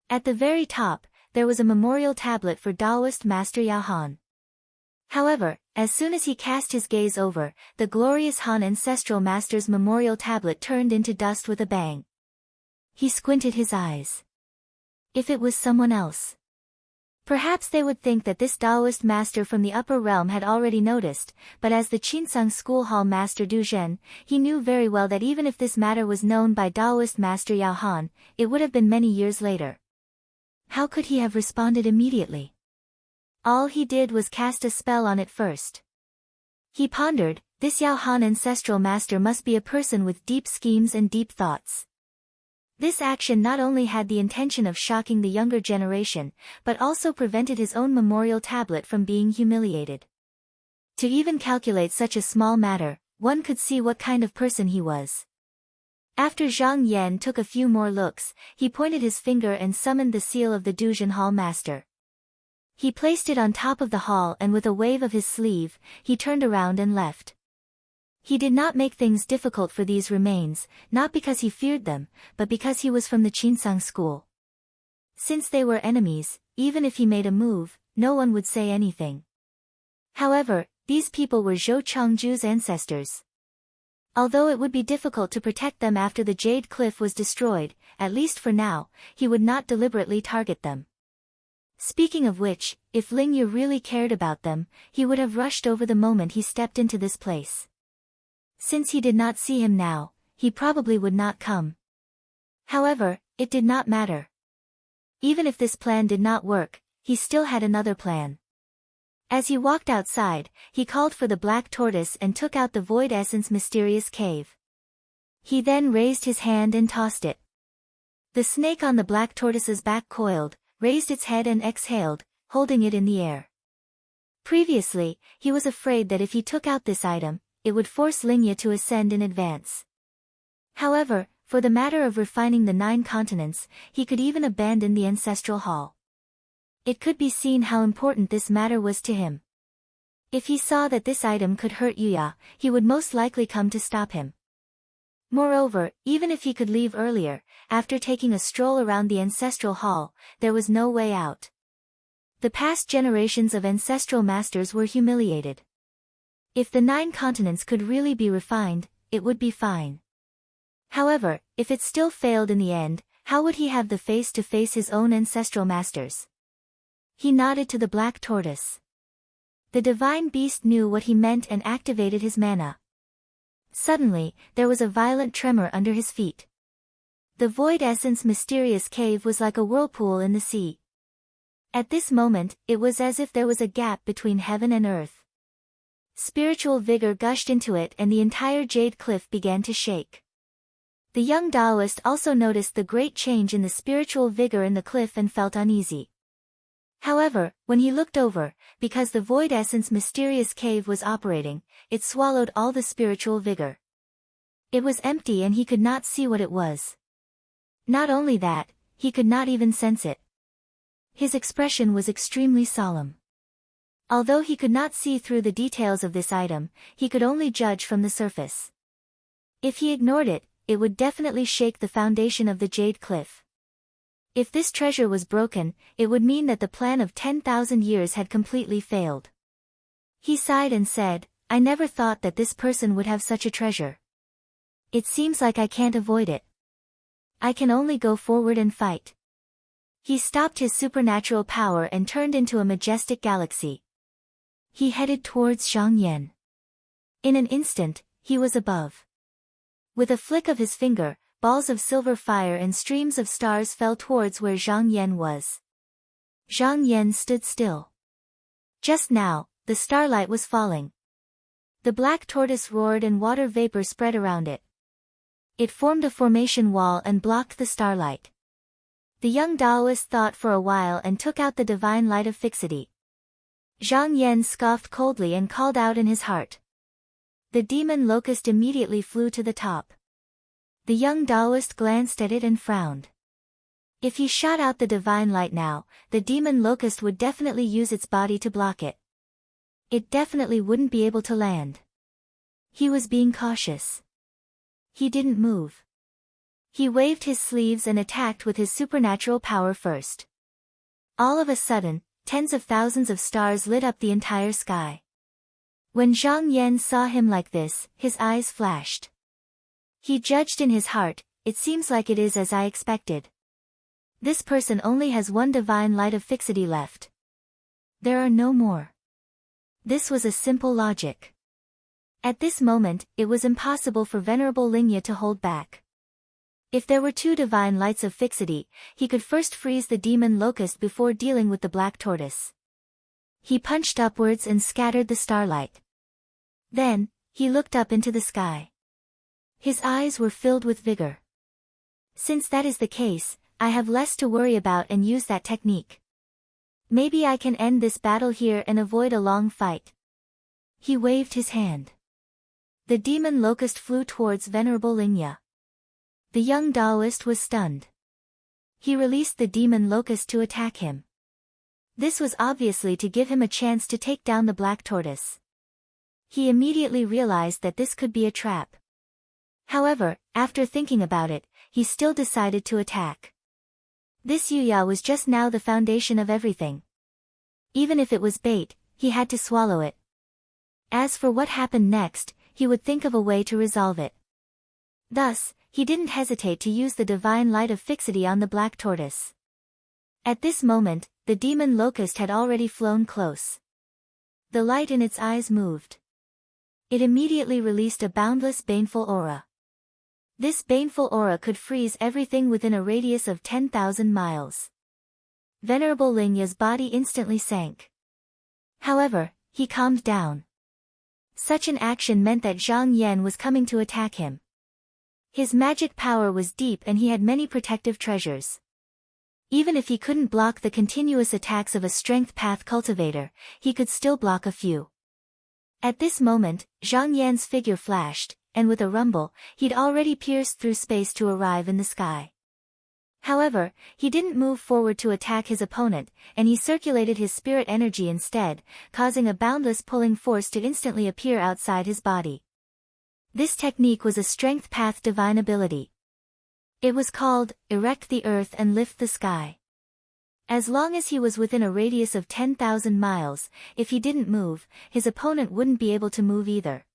At the very top, there was a memorial tablet for Taoist Master Yao Han. However, as soon as he cast his gaze over, the glorious Han ancestral master's memorial tablet turned into dust with a bang. He squinted his eyes. If it was someone else, perhaps they would think that this Taoist master from the upper realm had already noticed, but as the Qinsang school hall master Du Zhen, he knew very well that even if this matter was known by Taoist master Yao Han, it would have been many years later. How could he have responded immediately? All he did was cast a spell on it first. He pondered, this Yao Han ancestral master must be a person with deep schemes and deep thoughts. This action not only had the intention of shocking the younger generation, but also prevented his own memorial tablet from being humiliated. To even calculate such a small matter, one could see what kind of person he was. After Zhang Yan took a few more looks, he pointed his finger and summoned the seal of the Duzhen Hall master. He placed it on top of the hall and with a wave of his sleeve, he turned around and left. He did not make things difficult for these remains, not because he feared them, but because he was from the Chinsang school. Since they were enemies, even if he made a move, no one would say anything. However, these people were Zhou Chengju's ancestors. Although it would be difficult to protect them after the Jade Cliff was destroyed, at least for now, he would not deliberately target them. Speaking of which, if Lingye really cared about them, he would have rushed over the moment he stepped into this place. Since he did not see him now, he probably would not come. However, it did not matter. Even if this plan did not work, he still had another plan. As he walked outside, he called for the black tortoise and took out the Void Essence mysterious cave. He then raised his hand and tossed it. The snake on the black tortoise's back coiled, raised its head and exhaled, holding it in the air. Previously, he was afraid that if he took out this item, it would force Lingye to ascend in advance. However, for the matter of refining the 9 continents, he could even abandon the ancestral hall. It could be seen how important this matter was to him. If he saw that this item could hurt Yuya, he would most likely come to stop him. Moreover, even if he could leave earlier, after taking a stroll around the ancestral hall, there was no way out. The past generations of ancestral masters were humiliated. If the 9 continents could really be refined, it would be fine. However, if it still failed in the end, how would he have the face to face his own ancestral masters? He nodded to the black tortoise. The divine beast knew what he meant and activated his mana. Suddenly, there was a violent tremor under his feet. The Void Essence mysterious cave was like a whirlpool in the sea. At this moment, it was as if there was a gap between heaven and earth. Spiritual vigor gushed into it and the entire Jade Cliff began to shake. The young Taoist also noticed the great change in the spiritual vigor in the cliff and felt uneasy. However, when he looked over, because the Void Essence mysterious cave was operating, it swallowed all the spiritual vigor. It was empty and he could not see what it was. Not only that, he could not even sense it. His expression was extremely solemn. Although he could not see through the details of this item, he could only judge from the surface. If he ignored it, it would definitely shake the foundation of the Jade Cliff. If this treasure was broken, it would mean that the plan of 10,000 years had completely failed. He sighed and said, "I never thought that this person would have such a treasure. It seems like I can't avoid it. I can only go forward and fight." He stopped his supernatural power and turned into a majestic galaxy. He headed towards Zhangyan. In an instant, he was above. With a flick of his finger, balls of silver fire and streams of stars fell towards where Zhang Yan was. Zhang Yan stood still. Just now, the starlight was falling. The black tortoise roared and water vapor spread around it. It formed a formation wall and blocked the starlight. The young Taoist thought for a while and took out the divine light of fixity. Zhang Yan scoffed coldly and called out in his heart. The demon locust immediately flew to the top. The young Taoist glanced at it and frowned. If he shot out the divine light now, the demon locust would definitely use its body to block it. It definitely wouldn't be able to land. He was being cautious. He didn't move. He waved his sleeves and attacked with his supernatural power first. All of a sudden, tens of thousands of stars lit up the entire sky. When Zhang Yan saw him like this, his eyes flashed. He judged in his heart, "It seems like it is as I expected. This person only has one divine light of fixity left. There are no more." This was a simple logic. At this moment, it was impossible for Venerable Lingye to hold back. If there were 2 divine lights of fixity, he could first freeze the demon locust before dealing with the black tortoise. He punched upwards and scattered the starlight. Then, he looked up into the sky. His eyes were filled with vigor. Since that is the case, I have less to worry about and use that technique. Maybe I can end this battle here and avoid a long fight. He waved his hand. The demon locust flew towards Venerable Lingye. The young Taoist was stunned. He released the demon locust to attack him. This was obviously to give him a chance to take down the black tortoise. He immediately realized that this could be a trap. However, after thinking about it, he still decided to attack. This Yuya was just now the foundation of everything. Even if it was bait, he had to swallow it. As for what happened next, he would think of a way to resolve it. Thus, he didn't hesitate to use the divine light of fixity on the black tortoise. At this moment, the demon locust had already flown close. The light in its eyes moved. It immediately released a boundless baneful aura. This baneful aura could freeze everything within a radius of 10,000 miles. Venerable Lingya's body instantly sank. However, he calmed down. Such an action meant that Zhang Yan was coming to attack him. His magic power was deep and he had many protective treasures. Even if he couldn't block the continuous attacks of a strength path cultivator, he could still block a few. At this moment, Zhang Yan's figure flashed, and with a rumble, he'd already pierced through space to arrive in the sky. However, he didn't move forward to attack his opponent, and he circulated his spirit energy instead, causing a boundless pulling force to instantly appear outside his body. This technique was a strength path divine ability. It was called, erect the earth and lift the sky. As long as he was within a radius of 10,000 miles, if he didn't move, his opponent wouldn't be able to move either.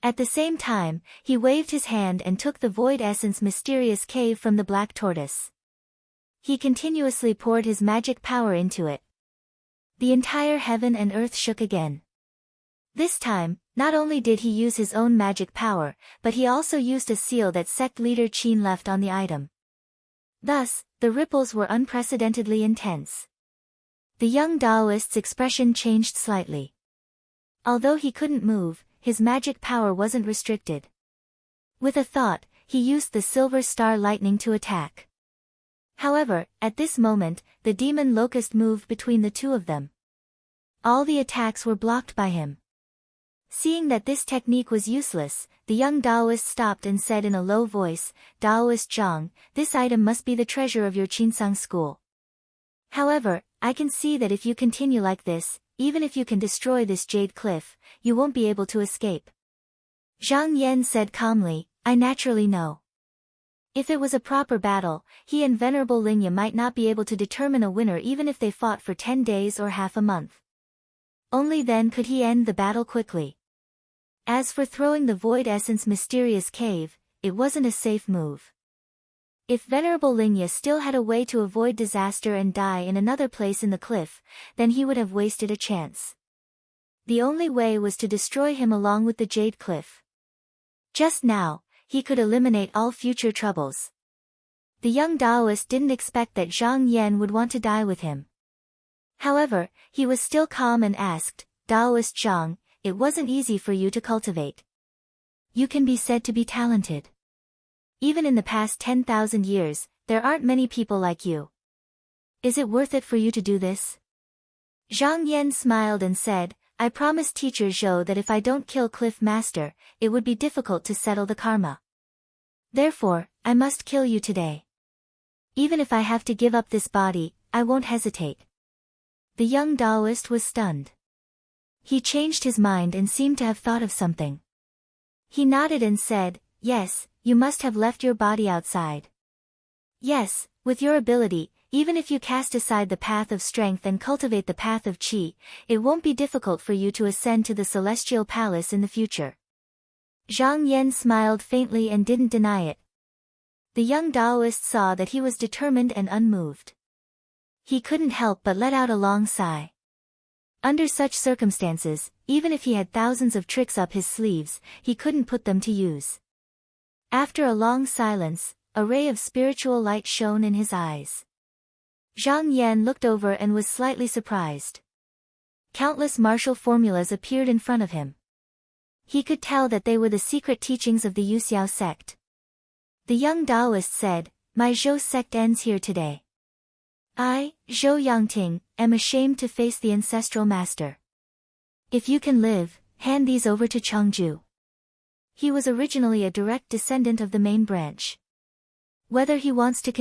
At the same time, he waved his hand and took the void essence mysterious cave from the black tortoise. He continuously poured his magic power into it. The entire heaven and earth shook again. This time, not only did he use his own magic power, but he also used a seal that sect leader Qin left on the item. Thus, the ripples were unprecedentedly intense. The young Taoist's expression changed slightly. Although he couldn't move, his magic power wasn't restricted. With a thought, he used the silver star lightning to attack. However, at this moment, the demon locust moved between the two of them. All the attacks were blocked by him. Seeing that this technique was useless, the young Taoist stopped and said in a low voice, "Taoist Zhang, this item must be the treasure of your Qinsang school. However, I can see that if you continue like this, even if you can destroy this jade cliff, you won't be able to escape." Zhang Yan said calmly, "I naturally know. If it was a proper battle, he and Venerable Lingya might not be able to determine a winner even if they fought for 10 days or half a month. Only then could he end the battle quickly. As for throwing the void essence mysterious cave, it wasn't a safe move. If Venerable Lingya still had a way to avoid disaster and die in another place in the cliff, then he would have wasted a chance. The only way was to destroy him along with the jade cliff. Just now, he could eliminate all future troubles. The young Taoist didn't expect that Zhang Yan would want to die with him. However, he was still calm and asked, "Taoist Zhang, it wasn't easy for you to cultivate. You can be said to be talented. Even in the past 10,000 years, there aren't many people like you. Is it worth it for you to do this?" Zhang Yan smiled and said, "I promised teacher Zhou that if I don't kill Cliff Master, it would be difficult to settle the karma. Therefore, I must kill you today. Even if I have to give up this body, I won't hesitate." The young Taoist was stunned. He changed his mind and seemed to have thought of something. He nodded and said, "Yes, you must have left your body outside. Yes, with your ability, even if you cast aside the path of strength and cultivate the path of qi, it won't be difficult for you to ascend to the celestial palace in the future." Zhang Yan smiled faintly and didn't deny it. The young Taoist saw that he was determined and unmoved. He couldn't help but let out a long sigh. Under such circumstances, even if he had thousands of tricks up his sleeves, he couldn't put them to use. After a long silence, a ray of spiritual light shone in his eyes. Zhang Yan looked over and was slightly surprised. Countless martial formulas appeared in front of him. He could tell that they were the secret teachings of the Yuxiao sect. The young Taoist said, "My Zhou sect ends here today. I, Zhou Yangting, am ashamed to face the ancestral master. If you can live, hand these over to Chengju." He was originally a direct descendant of the main branch. Whether he wants to